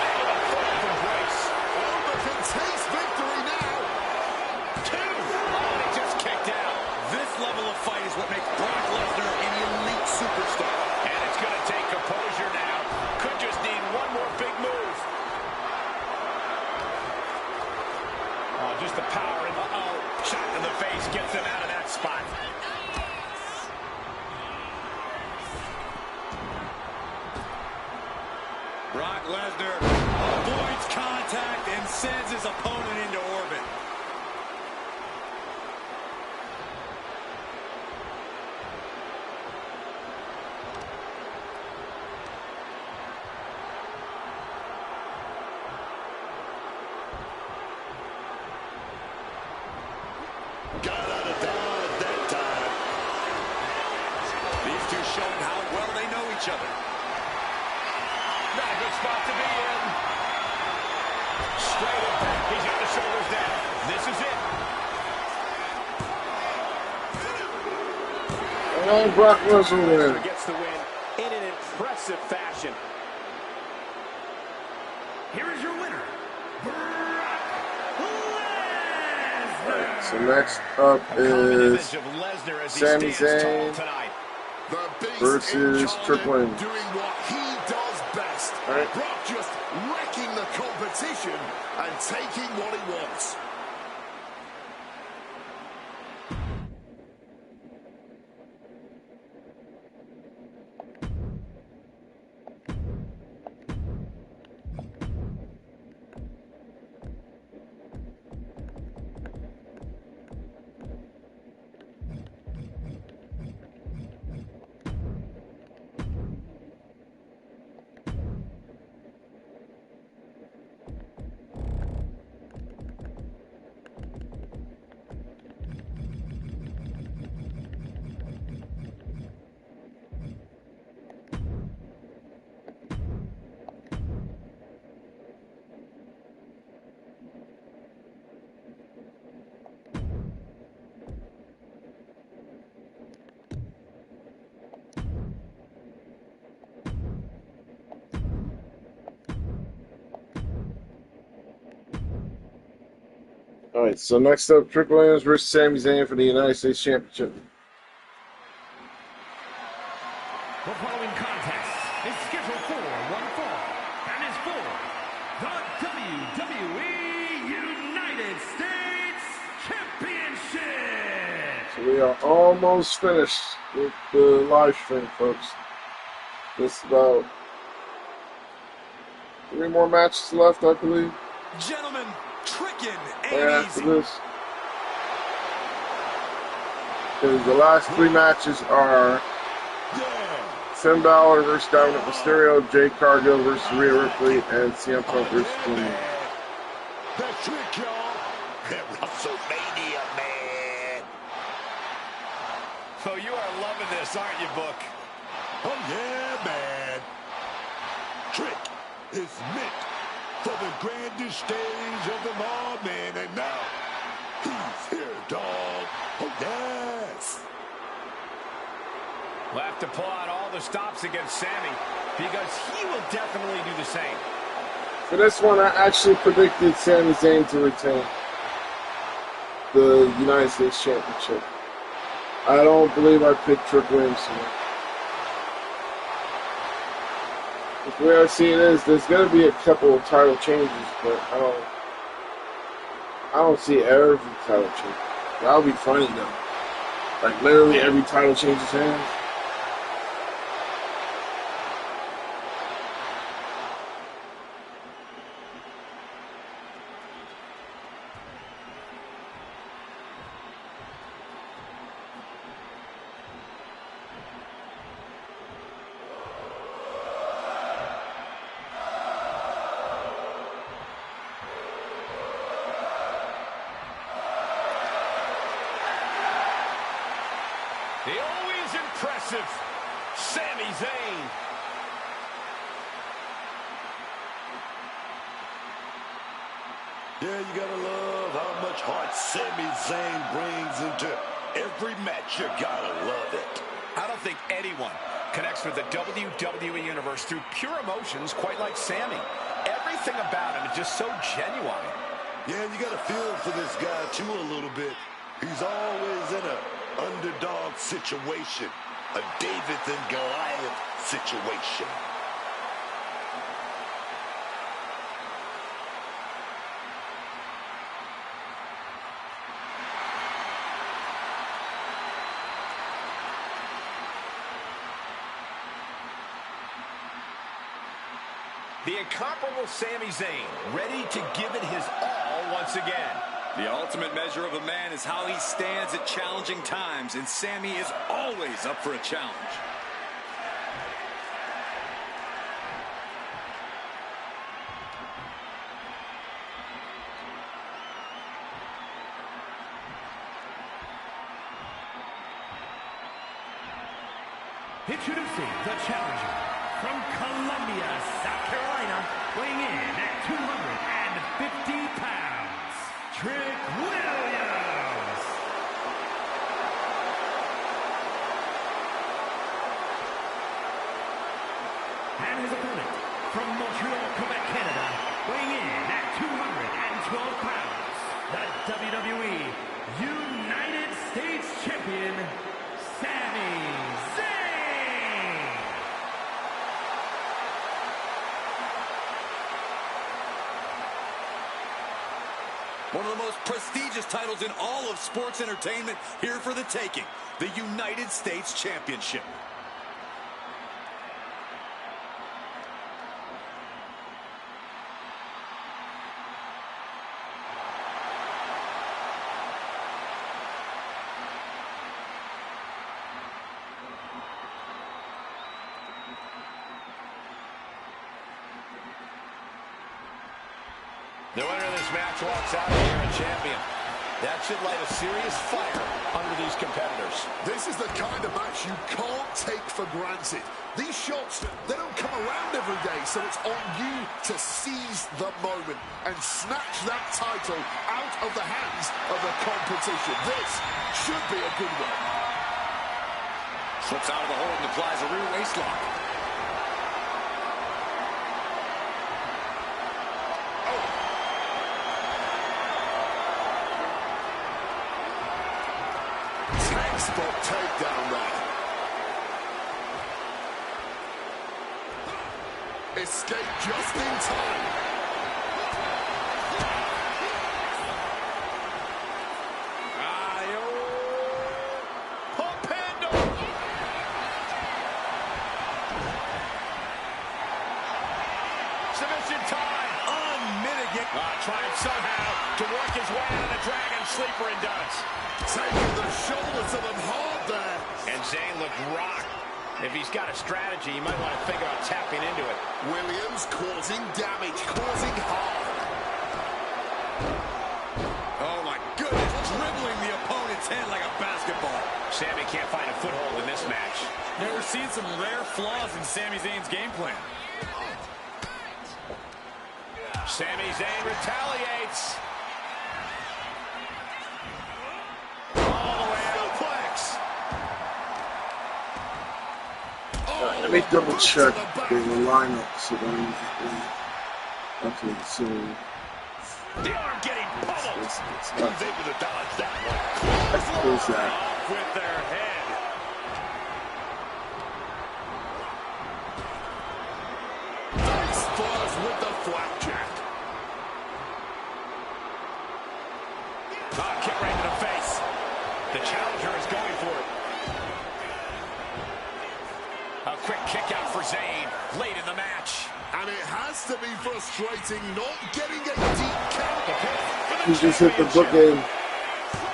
This level of fight is what makes Brock Lesnar an elite superstar. And it's going to take composure now. Could just need one more big move. Oh, just the power. Shot in the face gets him out of that spot. Brock Lesnar avoids contact and sends his opponent into orbit. Got out of dodge that time. These two showing how well they know each other. Not a good spot to be in. Straight impact. He's got the shoulders down. This is it. And Brock Lesnar wins. Gets the win in an impressive fashion. Here is your winner, Brock Lesnar. So next up is Sami Zayn versus Triple H. Doing what he does best. Right. Brock just wrecking the competition and taking what he wants. All right, so next up, Triple H versus Sami Zayn for the United States Championship. The following contest is scheduled for one fall and is for the WWE United States Championship. So we are almost finished with the live stream, folks. Just about 3 more matches left, I believe. Gentlemen, tricking Right ain't after easy. this. Because the last 3 matches are Finn Balor versus Dominic Mysterio, Jay Cargill versus Rhea Ripley, and CM Punk versus Dean. That trick, y'all. That WrestleMania, man. So you are loving this, aren't you, Book? Oh, yeah, man. Trick is meant for the grandest stage of them all, man. And now, he's here, dog. Oh, yes. We'll have to pull out all the stops against Sammy because he will definitely do the same. For this one, I actually predicted Sami Zayn to retain the United States Championship. I don't believe I picked Triple H. The way I see it is, there's going to be a couple of title changes, but I don't see every title change. That would be funny though. Like literally every title changes hands. The always impressive Sami Zayn. Yeah, you gotta love how much heart Sami Zayn brings into every match. You gotta love it. I don't think anyone can master of the WWE Universe through pure emotions, quite like Sammy. Everything about him is just so genuine. Yeah, you got a feel for this guy, too, a little bit. He's always in an underdog situation, a David and Goliath situation. The incomparable Sami Zayn, ready to give it his all once again. The ultimate measure of a man is how he stands at challenging times, and Sami is always up for a challenge. Introducing the challenger from Columbia, South Carolina, weighing in at 250 pounds, Trick Williams. And his opponent from Montreal, Quebec, Canada, weighing in at 212 pounds, the WWE United States Champion, Sami Zayn. One of the most prestigious titles in all of sports entertainment, here for the taking, the United States Championship. The winner of this match walks out of here a champion. That should light a serious fire under these competitors. This is the kind of match you can't take for granted. These shots, they don't come around every day, so it's on you to seize the moment and snatch that title out of the hands of the competition. This should be a good one. Slips out of the hold and applies a rear waist lock. Textbook takedown there. Escape just in time. Pumpendo. Submission time. Unmitigated. Trying somehow to work his way out of the Dragon Sleeper and does. Taking the shoulder to them hard there. And Zayn looked rocked. If he's got a strategy, you might want to think about tapping into it. Williams causing damage, causing harm. Oh my goodness, dribbling the opponent's head like a basketball. Sami can't find a foothold in this match. Never seen some rare flaws in Sami Zayn's game plan. Sami Zayn retaliates. Let me double check the lineup so then okay, so the arm getting pummeled. He's able to dodge that one. who's that? Off with their head. Nice spurs with the flapjack. Kick right to the face. The challenger is going for it. A quick kick out for Zayn late in the match. And it has to be frustrating not getting a deep count. He just hit the bookend.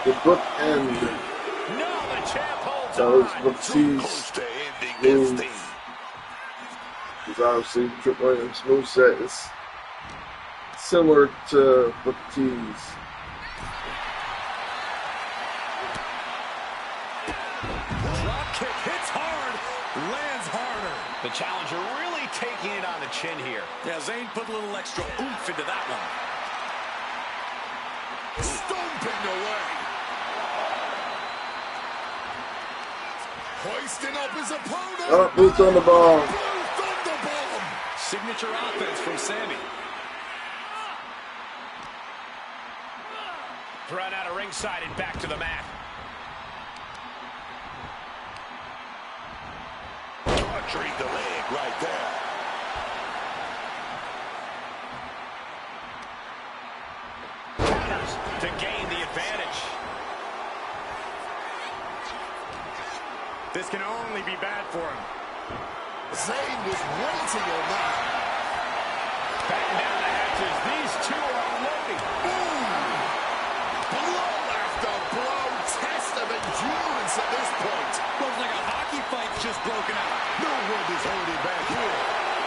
The bookend. No, the champ holds That was on. Book T's To ending this move. thing. Because obviously Triple Williams' moveset is similar to Book T's. Drop kick hits hard, lands harder. The challenger really taking it on the chin here. Yeah, Zayn put a little extra oomph into that one. Stomping away. Hoisting up his opponent. Oh, boots on the ball. Blue Thunderbomb. Signature offense from Sammy. Thrown out of ringside and back to the mat. Treat the leg right there. Counters to gain the advantage. This can only be bad for him. Zayn was waiting on that. Batten down the hatches. These two are loading. Blow after blow. Test of endurance at this point. Looks like a hockey fight's just broken out. No one is holding back here.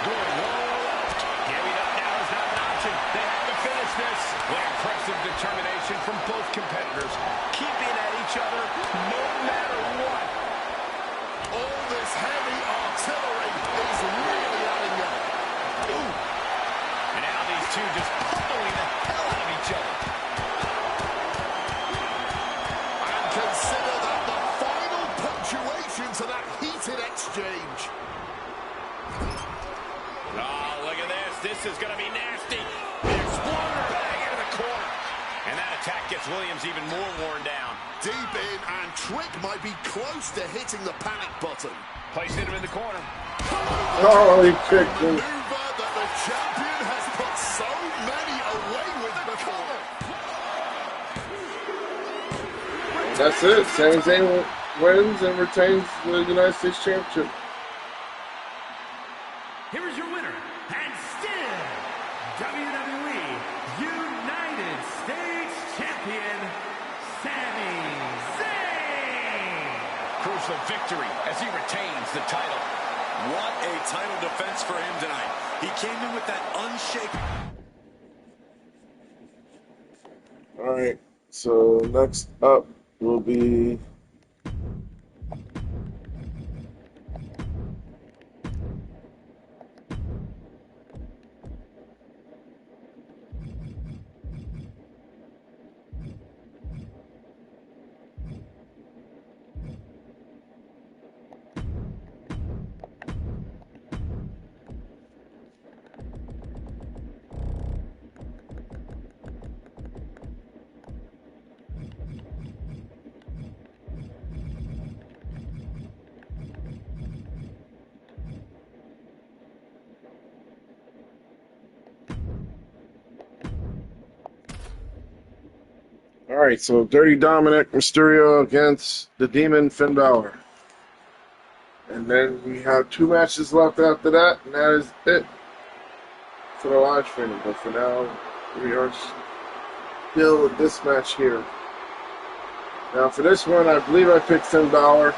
Going all out. Giving up now is not an option. They have to finish this. What impressive determination from both competitors. Keeping at each other no matter what. All this heavy artillery is really adding up. Ooh. And now these two just pummeling the hell out of each other. And consider that the final punctuation to that heated exchange. Oh, look at this. This is going to be nasty. The Exploder bang into the corner. And that attack gets Williams even more worn down. Deep in, and Trick might be close to hitting the panic button. Placing him in the corner. Oh, he kicked him. Maneuver that the champion has put so many away with before. That's it. Sami Zayn wins and retains the United States Championship. Here is your winner, and still WWE United States Champion, Sami Zayn. Crucial victory as he retains the title. What a title defense for him tonight. He came in with that unshakable. All right. So next up will be all right. So Dirty Dominic Mysterio against the Demon Finn Balor, and then we have 2 matches left after that, and that is it for the live streaming. But for now, we are still with this match here. Now for this one, I believe I picked Finn Balor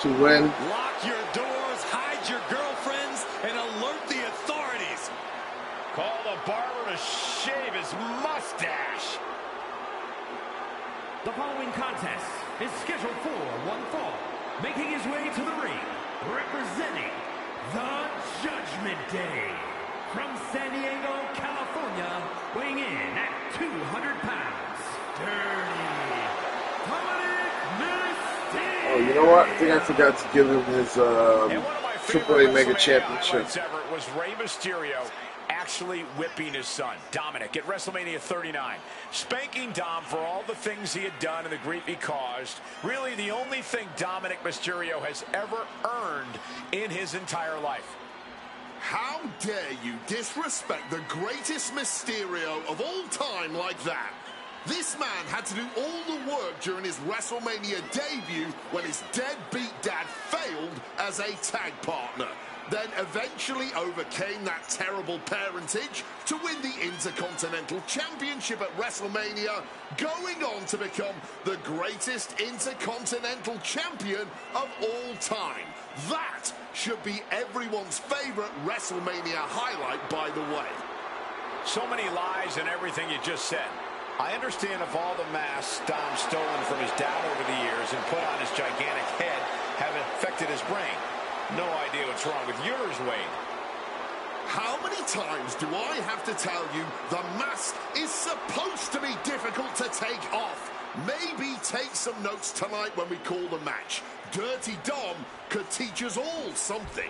to win. Lock your doors, hide your girlfriends, and alert the authorities. Call the barber to shave his mustache. The following contest is scheduled for one fall. Making his way to the ring, representing the Judgment Day. From San Diego, California, weighing in at 200 pounds, Dirty Dominic Mysterio. Oh, you know what? I think I forgot to give him his And one of my Triple favorite A Mega WrestleMania Championship. highlights ever was Rey Mysterio actually whipping his son, Dominic, at WrestleMania 39. Spanking Dom for all the things he had done and the grief he caused. Really the only thing Dominic Mysterio has ever earned in his entire life. How dare you disrespect the greatest Mysterio of all time like that? This man had to do all the work during his WrestleMania debut when his deadbeat dad failed as a tag partner. Then eventually overcame that terrible parentage to win the Intercontinental Championship at WrestleMania, going on to become the greatest Intercontinental Champion of all time. That should be everyone's favorite WrestleMania highlight, by the way. So many lies in everything you just said. I understand if all the masks Dom's stolen from his dad over the years and put on his gigantic head have affected his brain. No idea what's wrong with yours, Wade. How many times do I have to tell you the mask is supposed to be difficult to take off? Maybe take some notes tonight when we call the match. Dirty Dom could teach us all something.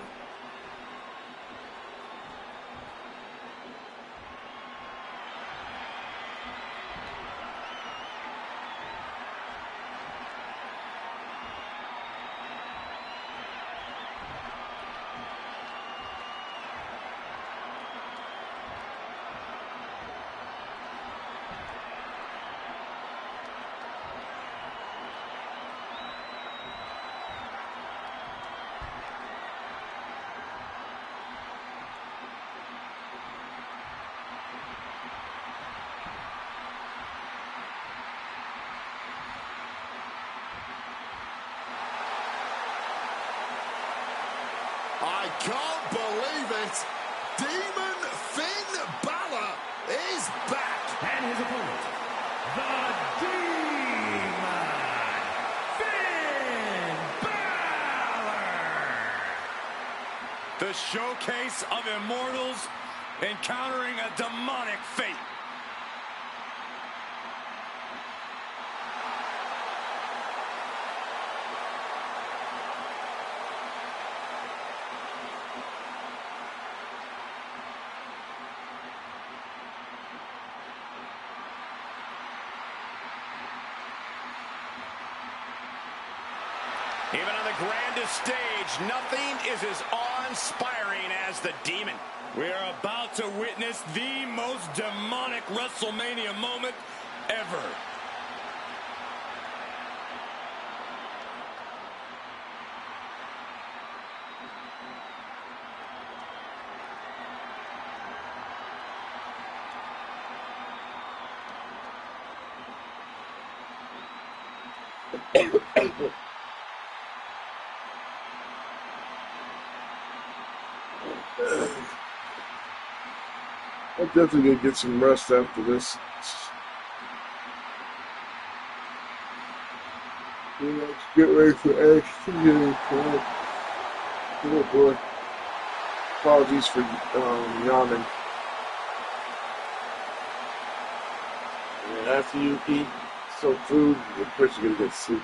I can't believe it. Demon Finn Balor is back. And his opponent, the Demon Finn Balor. The showcase of immortals encountering a demonic fate. Even on the grandest stage, nothing is as awe-inspiring as the Demon. We are about to witness the most demonic WrestleMania moment ever. I'm definitely gonna get some rest after this. Let's get ready for NXT. Oh boy. Apologies for yawning. And after you eat some food, of course you're gonna get sleepy.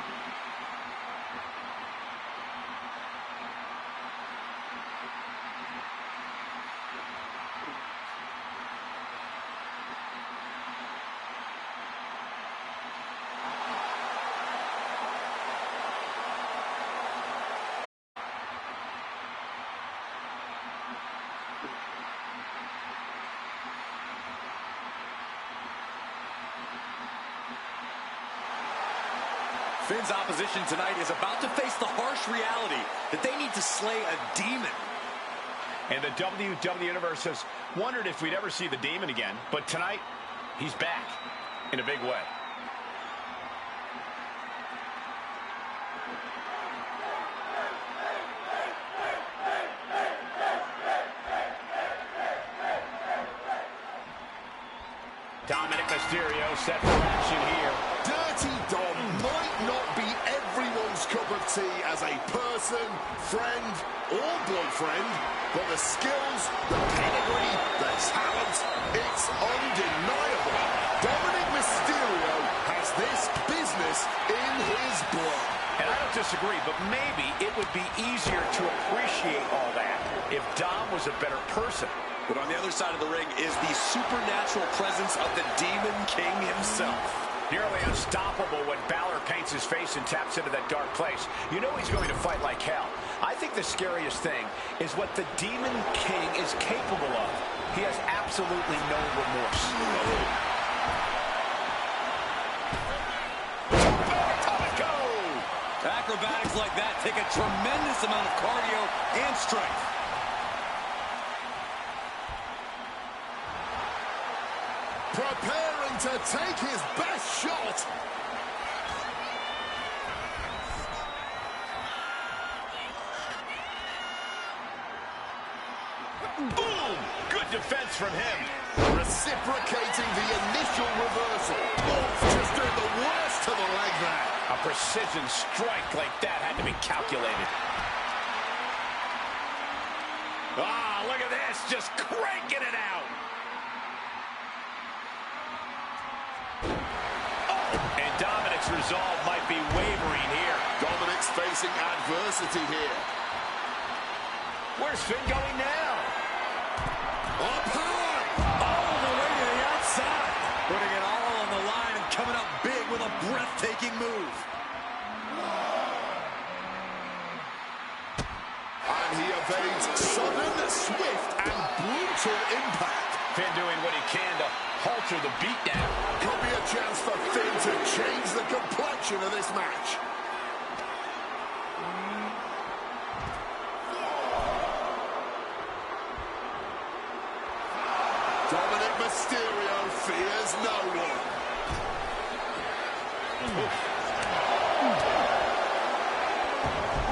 Finn's opposition tonight is about to face the harsh reality that they need to slay a demon. And the WWE Universe has wondered if we'd ever see the Demon again. But tonight, he's back in a big way. Dominic Mysterio set for action here. Dirty Dom might not be everyone's cup of tea as a person, friend, or boyfriend, but the skills, the pedigree, the talent, it's undeniable. Dominic Mysterio has this business in his blood. And I don't disagree, but maybe it would be easier to appreciate all that if Dom was a better person. But on the other side of the ring is the supernatural presence of the Demon King himself. Nearly unstoppable when Balor paints his face and taps into that dark place. You know he's going to fight like hell. I think the scariest thing is what the Demon King is capable of. He has absolutely no remorse. Acrobatics like that take a tremendous amount of cardio and strength. Preparing to take his best shot. Boom! Good defense from him. Reciprocating the initial reversal. Oh, just doing the worst to the leg there. A precision strike like that had to be calculated. Ah, look at this, just cranking it out. Oh, and Dominic Dominic's resolve might be wavering here. Dominic's facing adversity here. Where's Finn going now? Up high! All the way to the outside. Putting it all on the line and coming up big with a breathtaking move. And he evades sudden, swift, and brutal impact. Finn doing what he can to halter the beatdown. Could be a chance for Finn to change the complexion of this match. Dominic Mysterio fears no one.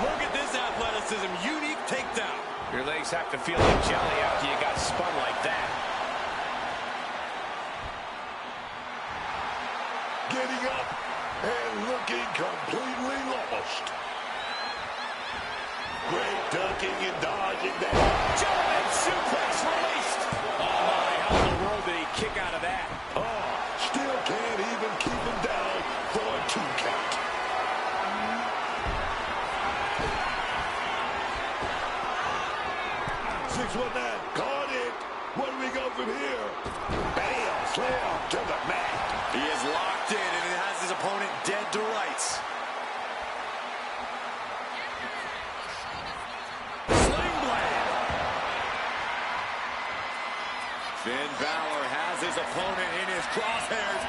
Look at this athleticism. Unique takedown. Your legs have to feel like jelly after you got spun like that. Getting up and looking completely lost. Great ducking and dodging there. German suplex released. Oh my, how in the world did he kick out of that? Oh, still can't even keep him down for a 2 count. Caught it. Where do we go from here? Bam, slam to the mat. He is locked in and he has his opponent dead to rights. Sling blade. Finn Balor has his opponent in his crosshairs.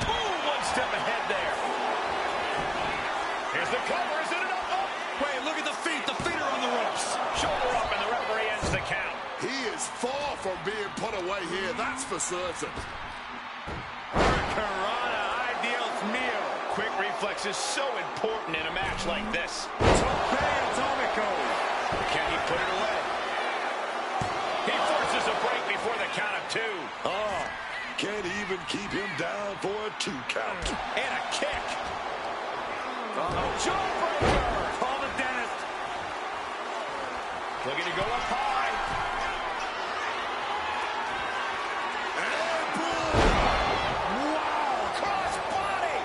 Boom, one step ahead there. Here's the cover, is it enough? Oh. Wait, look at the feet. The feet are on the ropes. Shoulder up and the referee ends the count. He is far from being put away here, that's for certain. Hurricanrana, ideal meal. Quick reflex is so important in a match like this. Tope Atomico. Can he put it away? He forces a break before the count of 2. Oh, can't even keep him down for a 2 count. And a kick. Uh-oh. Jawbreaker. Call the dentist. Looking to go up high. And boom! Wow, cross body.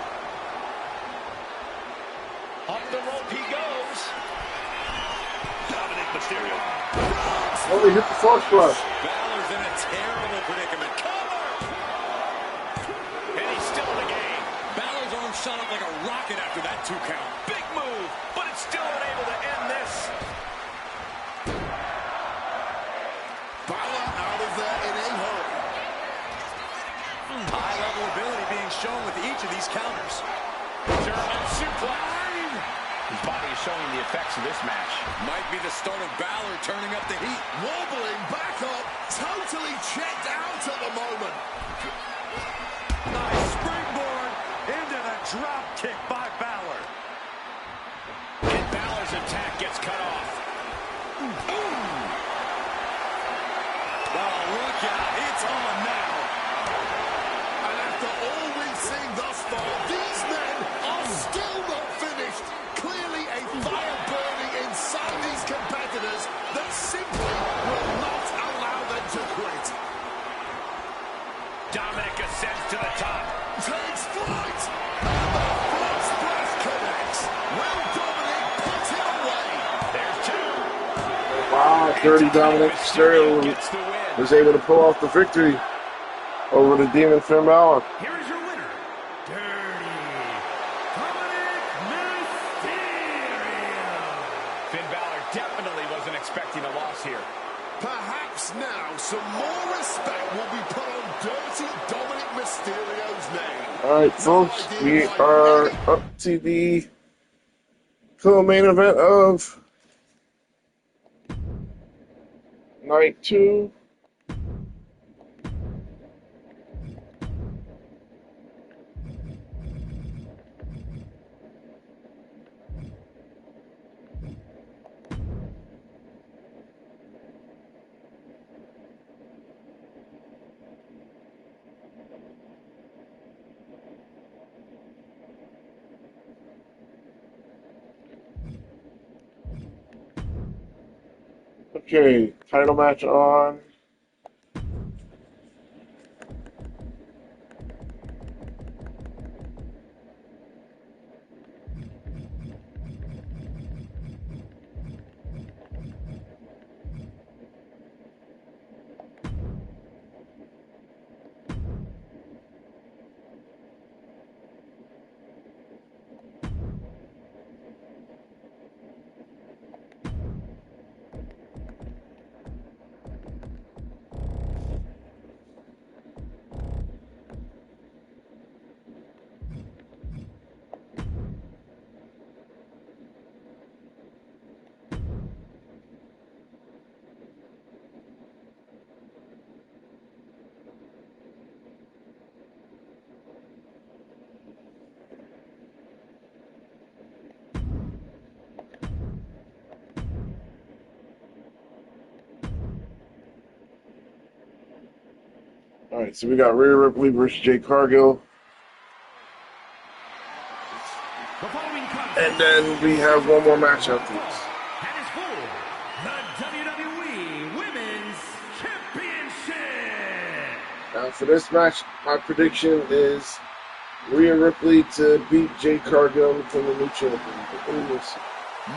Up the rope he goes. Dominic Mysterio. Oh, he hit the force flush. Balor's in a terrible predicament. Cover! And he's still in the game. Balor's arm shot up like a rocket after that 2 count. Big move, but it's still unable to end this. Balor out of there in a hurry. High-level ability being shown with each of these counters. German suplex. His body is showing the effects of this match. Might be the start of Balor turning up the heat. Wobbling back up, totally checked out at the moment. Nice springboard into the drop kick by Balor. And Balor's attack gets cut off. Oh, look out. It's on now. And after all we've seen thus far, these men are still not finished. Clearly a fire burning inside these competitors that simply will not allow them to quit. Dominic ascends to the top. Takes flight. And the front splash connects. Will Dominic put him away? There's 2. Wow, dirty Dominic Mysterio Gets the win. was able to pull off the victory over the Demon Finn Balor. Here is your winner, Dirty Dominic Mysterio. Finn Balor definitely wasn't expecting a loss here. Perhaps now some more respect will be put on Dirty Dominic Mysterio's name. All right, folks, we are up to the co-main event of night 2. Okay, title match on. All right, so we got Rhea Ripley versus Jade Cargill. And then we have one more match after this. And it's for the WWE Women's Championship. Now for this match, my prediction is Rhea Ripley to beat Jade Cargill and become the new champion.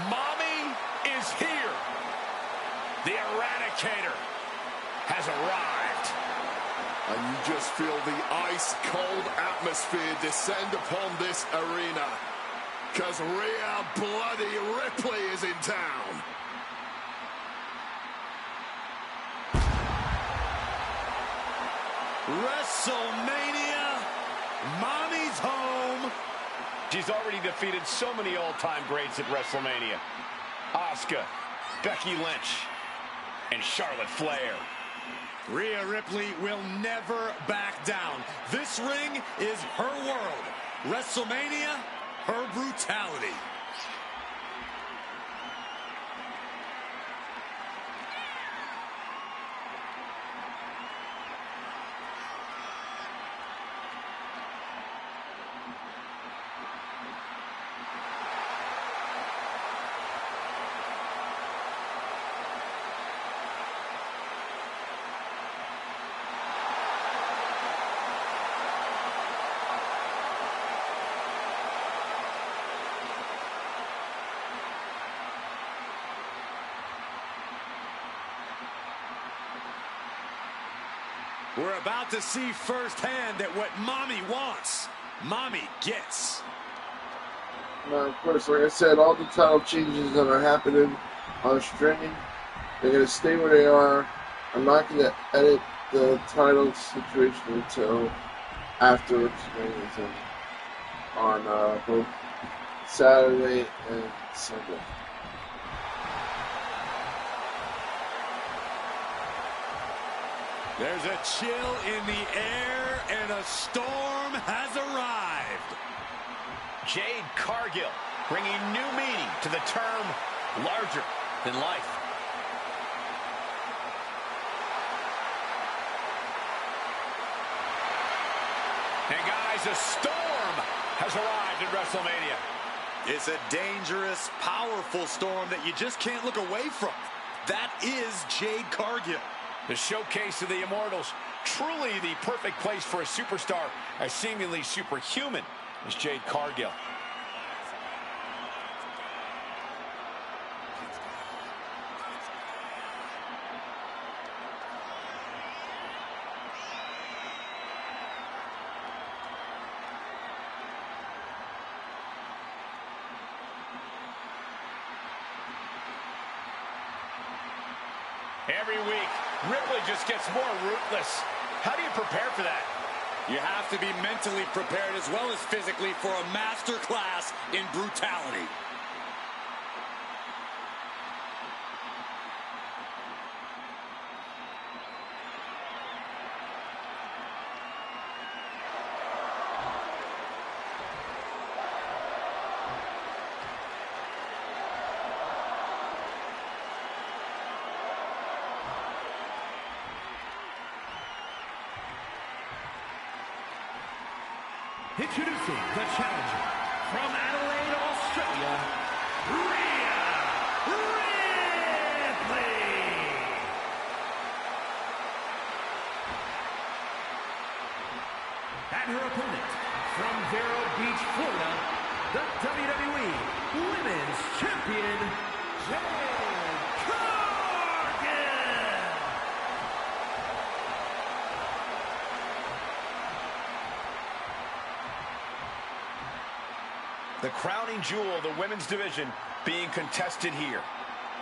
Mommy is here. The Eradicator has arrived. And you just feel the ice-cold atmosphere descend upon this arena. Because Rhea Bloody Ripley is in town. WrestleMania, Mommy's home. She's already defeated so many all-time greats at WrestleMania. Asuka, Becky Lynch, and Charlotte Flair. Rhea Ripley will never back down. This ring is her world. WrestleMania, her brutality. We're about to see firsthand that what Mommy wants, Mommy gets. Now, of course, like I said, all the title changes that are happening on streaming, they're going to stay where they are. I'm not going to edit the title situation until after WrestleMania on both Saturday and Sunday. There's a chill in the air, and a storm has arrived. Jade Cargill bringing new meaning to the term larger than life. And guys, a storm has arrived at WrestleMania. It's a dangerous, powerful storm that you just can't look away from. That is Jade Cargill. The showcase of the Immortals, truly the perfect place for a superstar as seemingly superhuman as Jade Cargill. Every week, Ripley just gets more ruthless. How do you prepare for that? You have to be mentally prepared as well as physically for a master class in brutality. Introducing the challenger from Adelaide, Australia, Rhea Ripley. And her opponent from Vero Beach, Florida, the WWE Women's Champion, Jade Cargill. The crowning jewel of the women's division being contested here.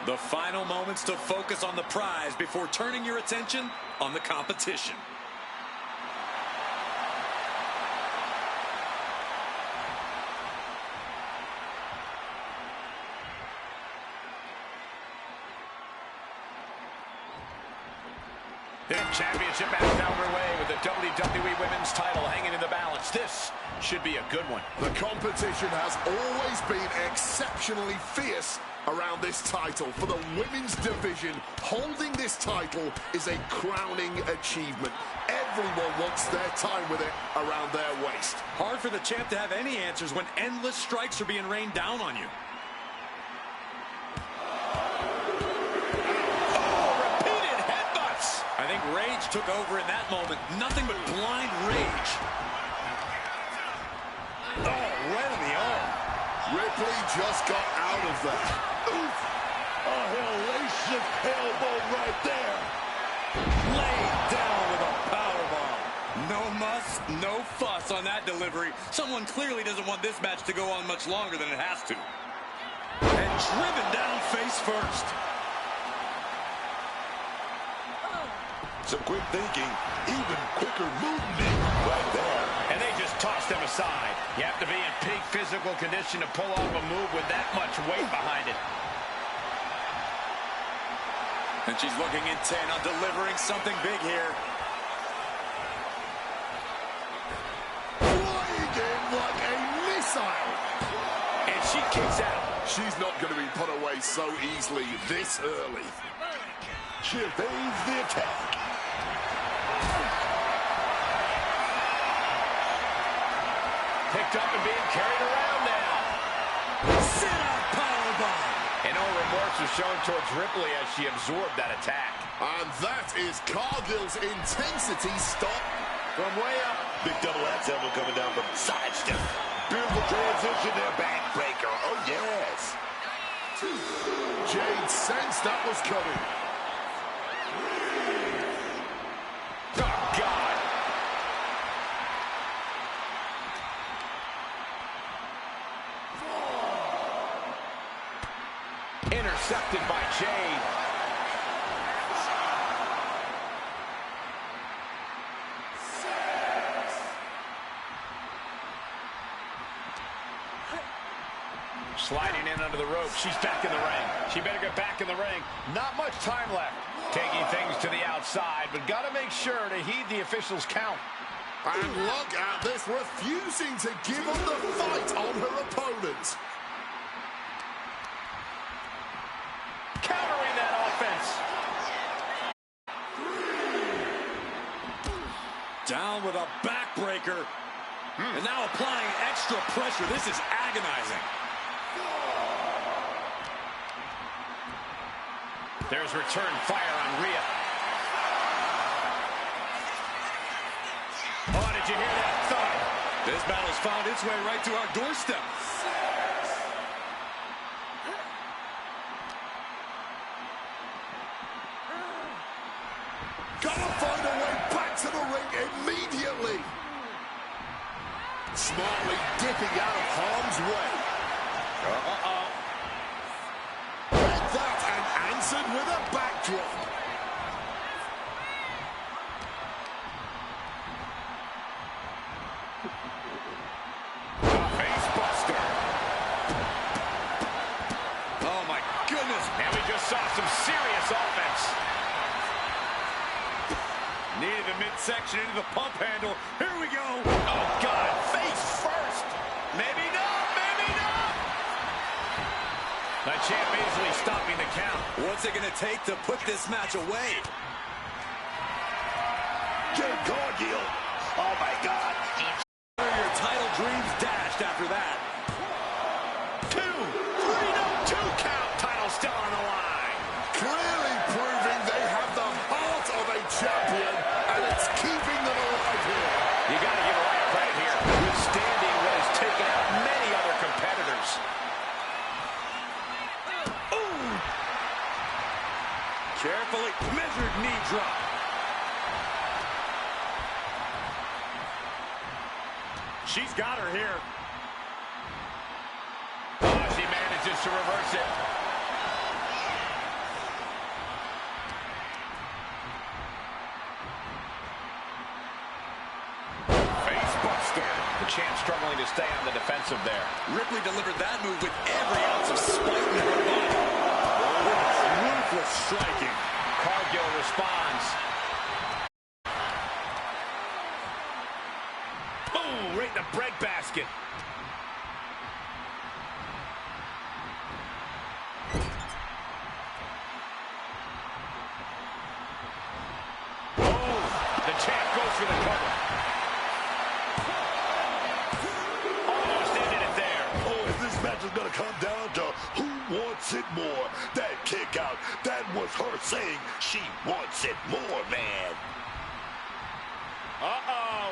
The final moments to focus on the prize before turning your attention on the competition. The championship match now underway with the WWE Women's title hanging in the balance. This should be a good one. The competition has always been exceptionally fierce around this title for the women's division. Holding this title is a crowning achievement. Everyone wants their time with it around their waist. Hard for the champ to have any answers when endless strikes are being rained down on you. I think rage took over in that moment. Nothing but blind rage. Oh, right on the arm. Ripley just got out of that. Oof. A hellacious elbow right there. Laid down with a powerbomb. No muss, no fuss on that delivery. Someone clearly doesn't want this match to go on much longer than it has to. And driven down face first. Some quick thinking, even quicker movement right there. And they just tossed them aside. You have to be in peak physical condition to pull off a move with that much weight behind it. And she's looking intent on delivering something big here. Flying in like a missile. And she kicks out. She's not going to be put away so easily this early. She evades the attack. Picked up and being carried around now. Sit-out powerbomb. And no remorse was shown towards Ripley as she absorbed that attack. And that is Cargill's intensity stop From way up. Big double axe elbow coming down from side step. Beautiful transition there, backbreaker. Oh, yes. Jade sensed that was coming. Oh, God. Intercepted by Jade. Sliding in under the rope. She's back in the ring. She better get back in the ring. Not much time left. Taking things to the outside, but got to make sure to heed the officials' count. And look at this, refusing to give up the fight on her opponent. Countering that offense. Down with a backbreaker. And now applying extra pressure. This is agonizing. There's return fire on Rhea. Oh, did you hear that thud? This battle's found its way right to our doorstep. Gotta find a way back to the ring immediately. Smartly dipping out of harm's way. Read that and answered with a backdrop. Facebuster. Oh, my goodness. And we just saw some serious offense. Needed the midsection into the pump handle. Here we go. Oh, God. Face first. Maybe not. Maybe not. The champ easily stopping the count. What's it going to take to put this match away? Jade Cargill. Oh, my God. Your title dreams dashed after that. 2, 3, no, 2 count. Title still on the line. Clearly proving they have the heart of a champion, and it's keeping them alive here. You got to give her right credit here. Withstanding what has taken out many other competitors. Ooh. Carefully measured knee drop. She's got her here. Oh, she manages to reverse it. Facebuster. The champ struggling to stay on the defensive there. Ripley delivered that move with every ounce of spite in her body. Ruthless striking. Cargill responds. Boom! Right in the breadbasket. match is going to come down to who wants it more. That kick out, that was her saying she wants it more, man. Uh-oh.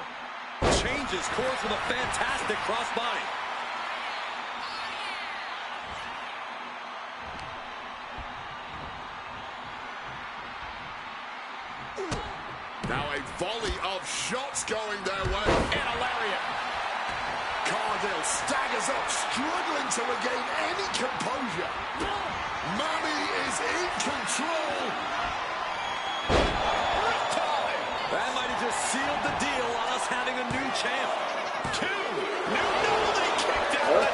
Changes course with a fantastic crossbody. Now a volley of shots going their way. And a lariat. Cargill staggers up, struggling to regain any composure. Mammy is in control. That might have just sealed the deal on us having a new champ.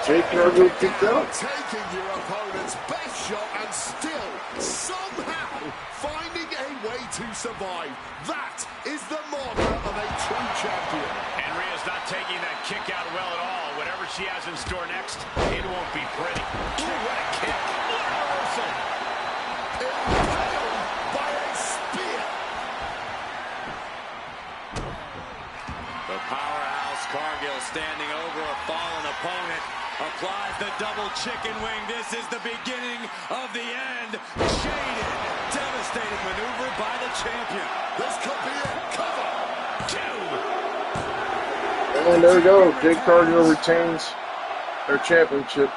Jake Cargill kicked out. Taking your opponent's best shot and still somehow finding a way to survive. That is the marker of a true champion. And Rhea's not taking that kick out well at all. Whatever she has in store next, it won't be pretty. Ooh, what a kick. What a reversal. Impaled by a spear. The powerhouse Cargill standing over a fallen opponent. Applies the double chicken wing. This is the beginning of the end. Shaded. Devastating maneuver by the champion. This could be it. Cover. And there we go. Jake Cargill retains their championship.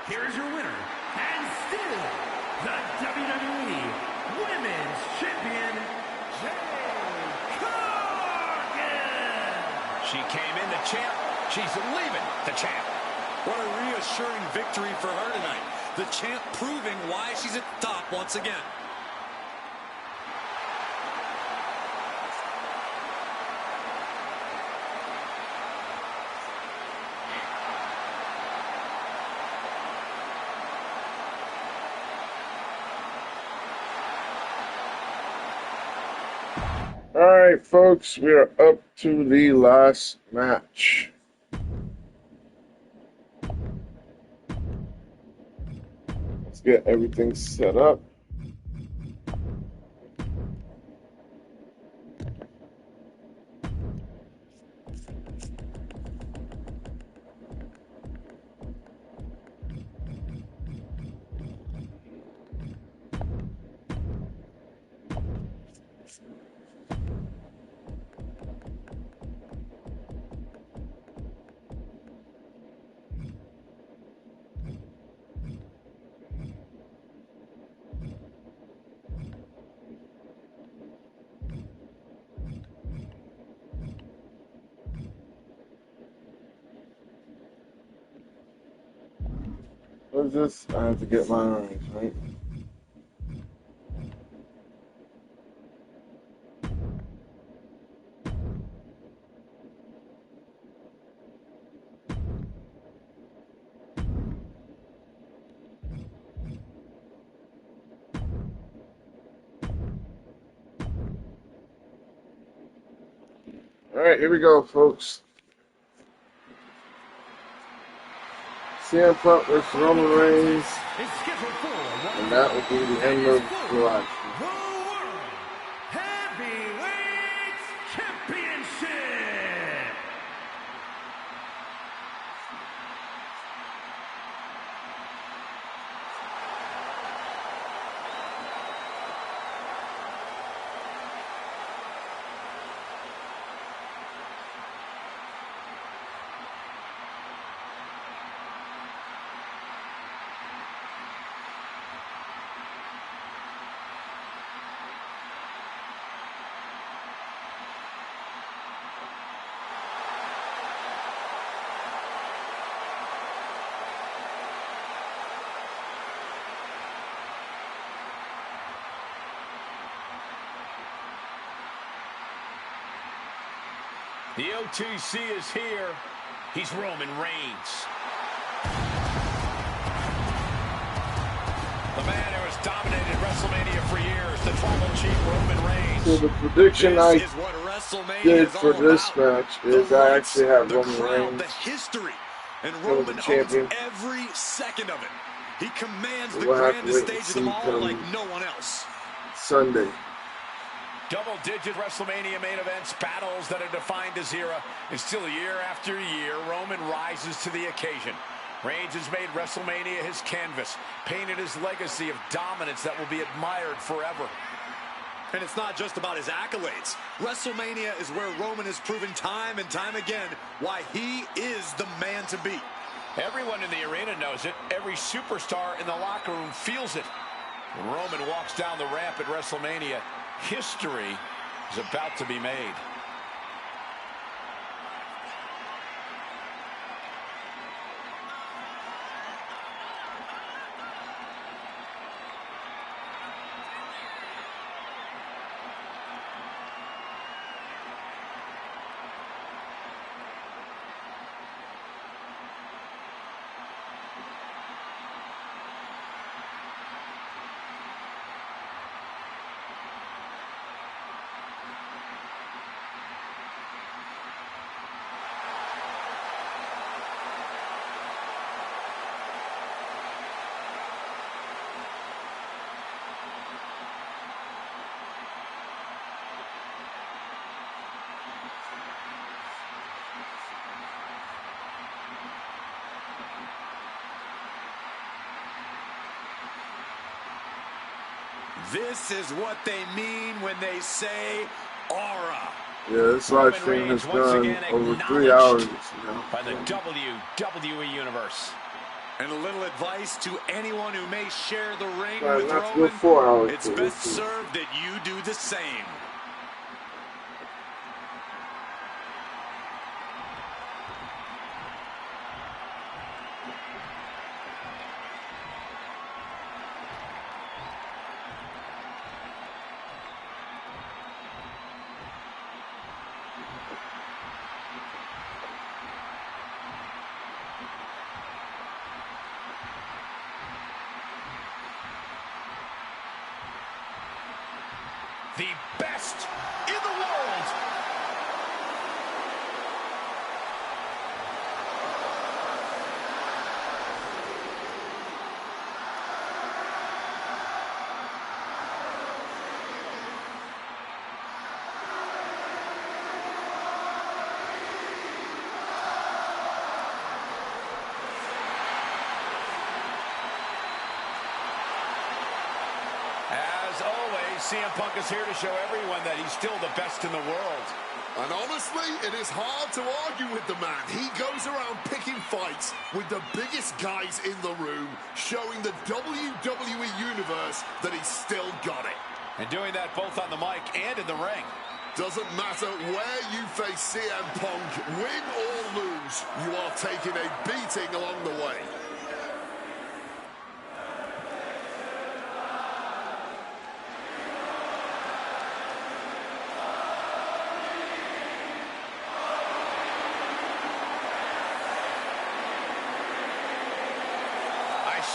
Here is your winner, and still the WWE Women's Champion, Jade Cargill. She came in the champ. She's leaving the champ. What a reassuring victory for her tonight. The champ proving why she's at the top once again. All right, folks, we are up to the last match. Let's get everything set up. What is this? I have to get my eyes, right? All right, here we go, folks. CM Punk versus Roman Reigns, Is scheduled for one and that will be the end of the live. the World Heavyweight Championship. The OTC is here. He's Roman Reigns. The man who has dominated WrestleMania for years, the tribal chief Roman Reigns. So the prediction I This is what WrestleMania did is for all this about. match is The I lights, actually have the Roman crowd, Reigns the history, and as Roman the owns champion. every second of it. He commands the We'll have to grandest wait and stage of them see all come like no one else. Sunday. Double-digit WrestleMania main events, battles that have defined his era, and still year after year, Roman rises to the occasion. Reigns has made WrestleMania his canvas, painted his legacy of dominance that will be admired forever. And it's not just about his accolades. WrestleMania is where Roman has proven time and time again why he is the man to beat. Everyone in the arena knows it. Every superstar in the locker room feels it. When Roman walks down the ramp at WrestleMania, history is about to be made. This is what they mean when they say aura. Yeah, this live stream has gone over 3 hours. By the WWE Universe. And a little advice to anyone who may share the ring Right, with let's go Roman, 4 hours. it's best served that you do the same. The best in the world. As always, CM Punk is here to show everyone that he's still the best in the world. And honestly, it is hard to argue with the man. He goes around picking fights with the biggest guys in the room, showing the WWE Universe that he's still got it. And doing that both on the mic and in the ring. Doesn't matter where you face CM Punk, win or lose, you are taking a beating along the way.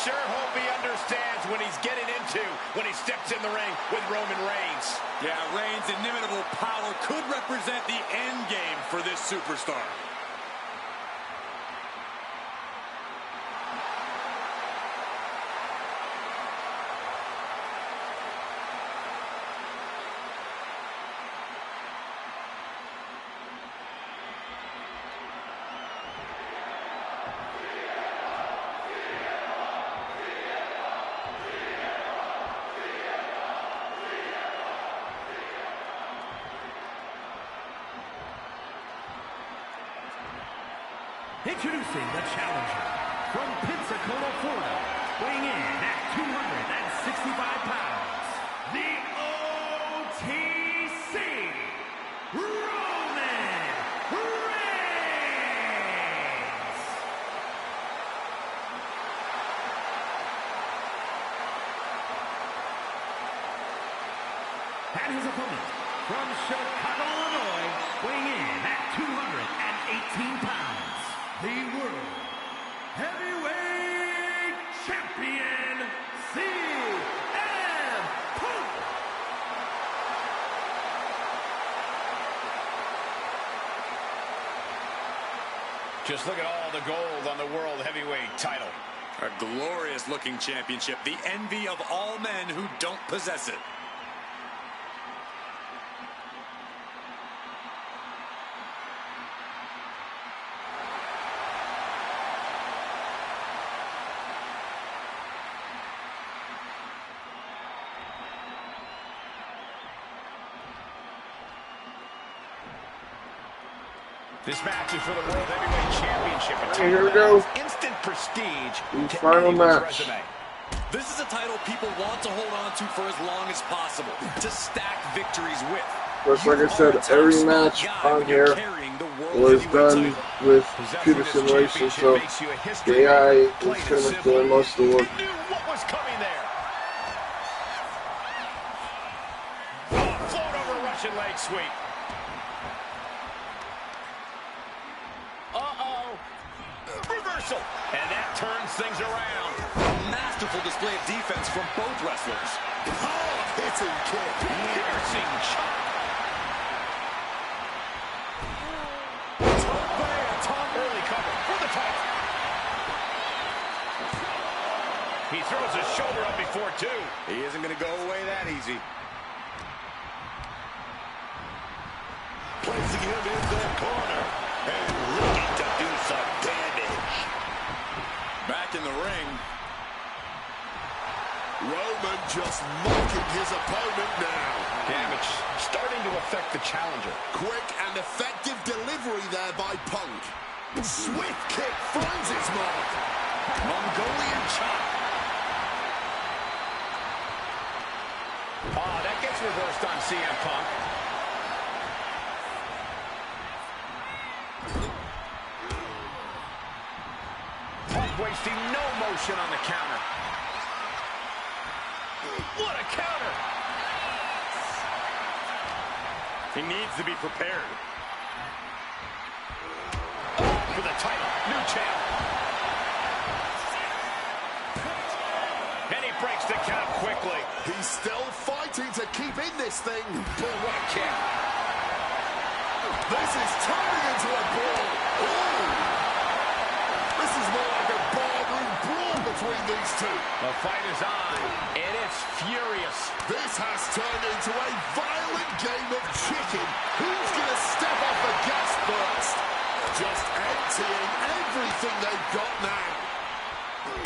Sure hope he understands what he's getting into when he steps in the ring with Roman Reigns. Yeah, Reigns' inimitable power could represent the end game for this superstar. Introducing the challenger from Pensacola, Florida, weighing in at 265 pounds, the OTC, Roman Reigns. And his opponent from Chicago, Illinois, weighing in at 218 pounds. The World Heavyweight Champion, CM Punk. Just look at all the gold on the World Heavyweight title. A glorious-looking championship, the envy of all men who don't possess it. This match is for the World Heavyweight Championship. Hey, here we go. Instant prestige The to final anyone's match. resume. This is a title people want to hold on to for as long as possible, to stack victories with. Just like I said, every match on here was done with computer simulation, so the AI is pretty much doing most of the work. He knew what was coming there. Oh, float over Russian leg sweep. Uh-oh. Reversal. And that turns things around. A masterful display of defense from both wrestlers. Hitting kick. Piercing chop. Top early cover for the title. He throws his shoulder up before two. He isn't going to go away that easy. Placing him in that corner. And looking to do some damage. Back in the ring. Roman just mocking his opponent now. Damage starting to affect the challenger. Quick and effective delivery there by Punk. Swift kick finds its mark. Mongolian chop. Ah, that gets reversed on CM Punk. Punk wasting no motion on the counter. What a counter! He needs to be prepared. For the title, new champ. And he breaks the count quickly. He's still fighting to keep in this thing. Boom, what a kick. This is turning into a brawl. Ooh. This is more like a barroom brawl between these two. The fight is on, and it's furious. This has turned into a violent game of chicken. Who's going to step off the gas first? Just emptying everything they've got now.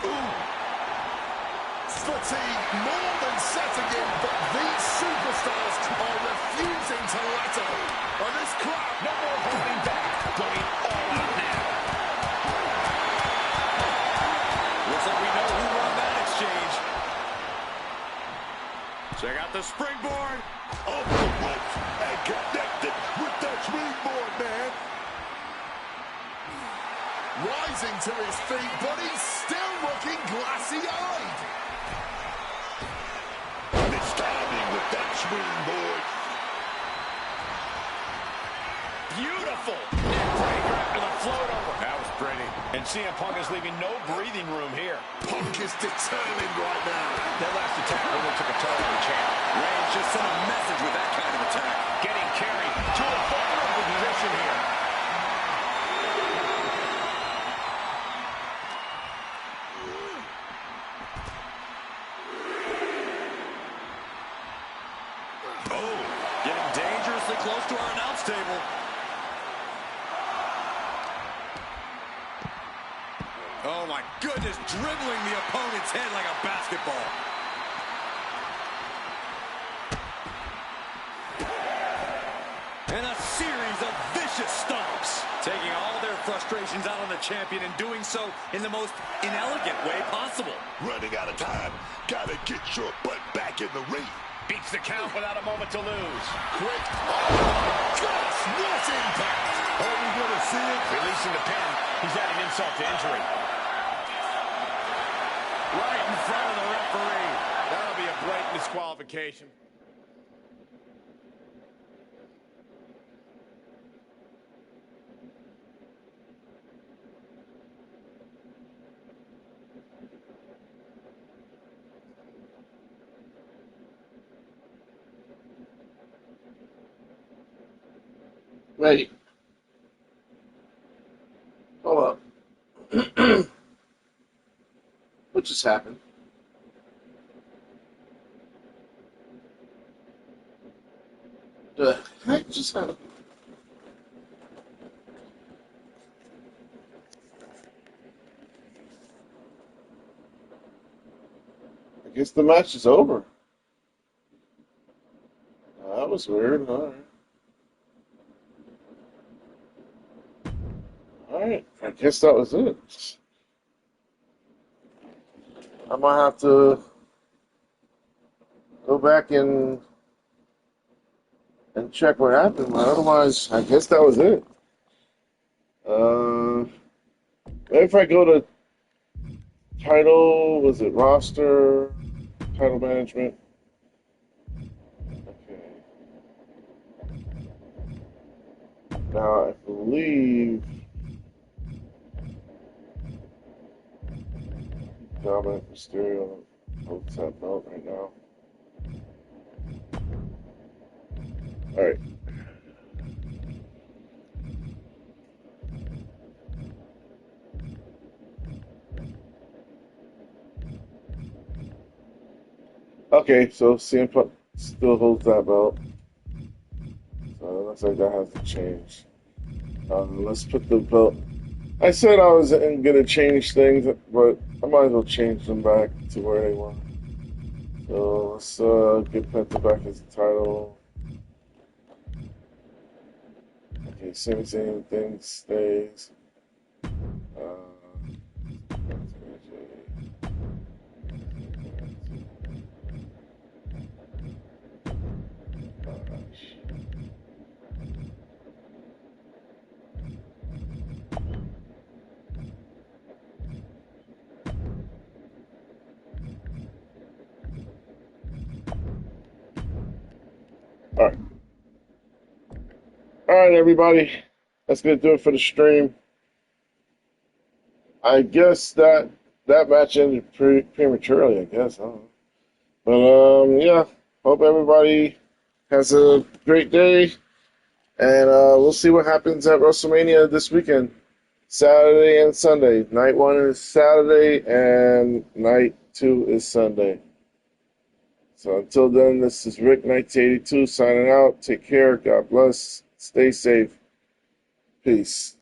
Ooh. Fatigue more than setting in, but these superstars are refusing to let up. And this crowd, No more holding back, going all out now. Looks like we know who won that exchange. Check out the springboard. up the ropes and connected with that springboard, man. Rising to his feet, but he's still looking glassy-eyed. Mistiming with that springboard. Beautiful neck breaker after the float over. That was pretty. And CM Punk is leaving no breathing room here. Punk is determined right now. That last attack really took a toll on the champ. Reigns just sent a message with that kind of attack. Getting carried to a vulnerable position here. Oh, getting dangerously close to our announce table. Oh my goodness, dribbling the opponent's head like a basketball. And a series of vicious stomps. Taking all their frustrations out on the champion and doing so in the most inelegant way possible. Running out of time. Gotta get your butt back in the ring. Beats the count without a moment to lose. Quick. Oh my gosh, what impact. Are we going to see it? Releasing the pin. He's adding insult to injury. Right in front of the referee. That'll be a blatant disqualification. Wait. Hold up. What just happened? The heck just happened? I guess the match is over. That was weird. All right. guess that was it. I might have to go back and check what happened, but otherwise, I guess that was it. If I go to title, was it roster, title management? Okay. Now, I believe Dominic Mysterio holds that belt right now. All right. Okay, so CM Punk still holds that belt. So it looks like that hasn't changed. Let's put the belt. I said I wasn't going to change things, but I might as well change them back to where they were. So let's get Penta back as the title. Okay, same thing stays. All right. All right, everybody. That's going to do it for the stream. I guess that match ended prematurely, I guess. I don't know. But yeah, hope everybody has a great day, and we'll see what happens at WrestleMania this weekend, Saturday and Sunday. Night 1 is Saturday, and night 2 is Sunday. So until then, this is Rick 1982 signing out. Take care. God bless. Stay safe. Peace.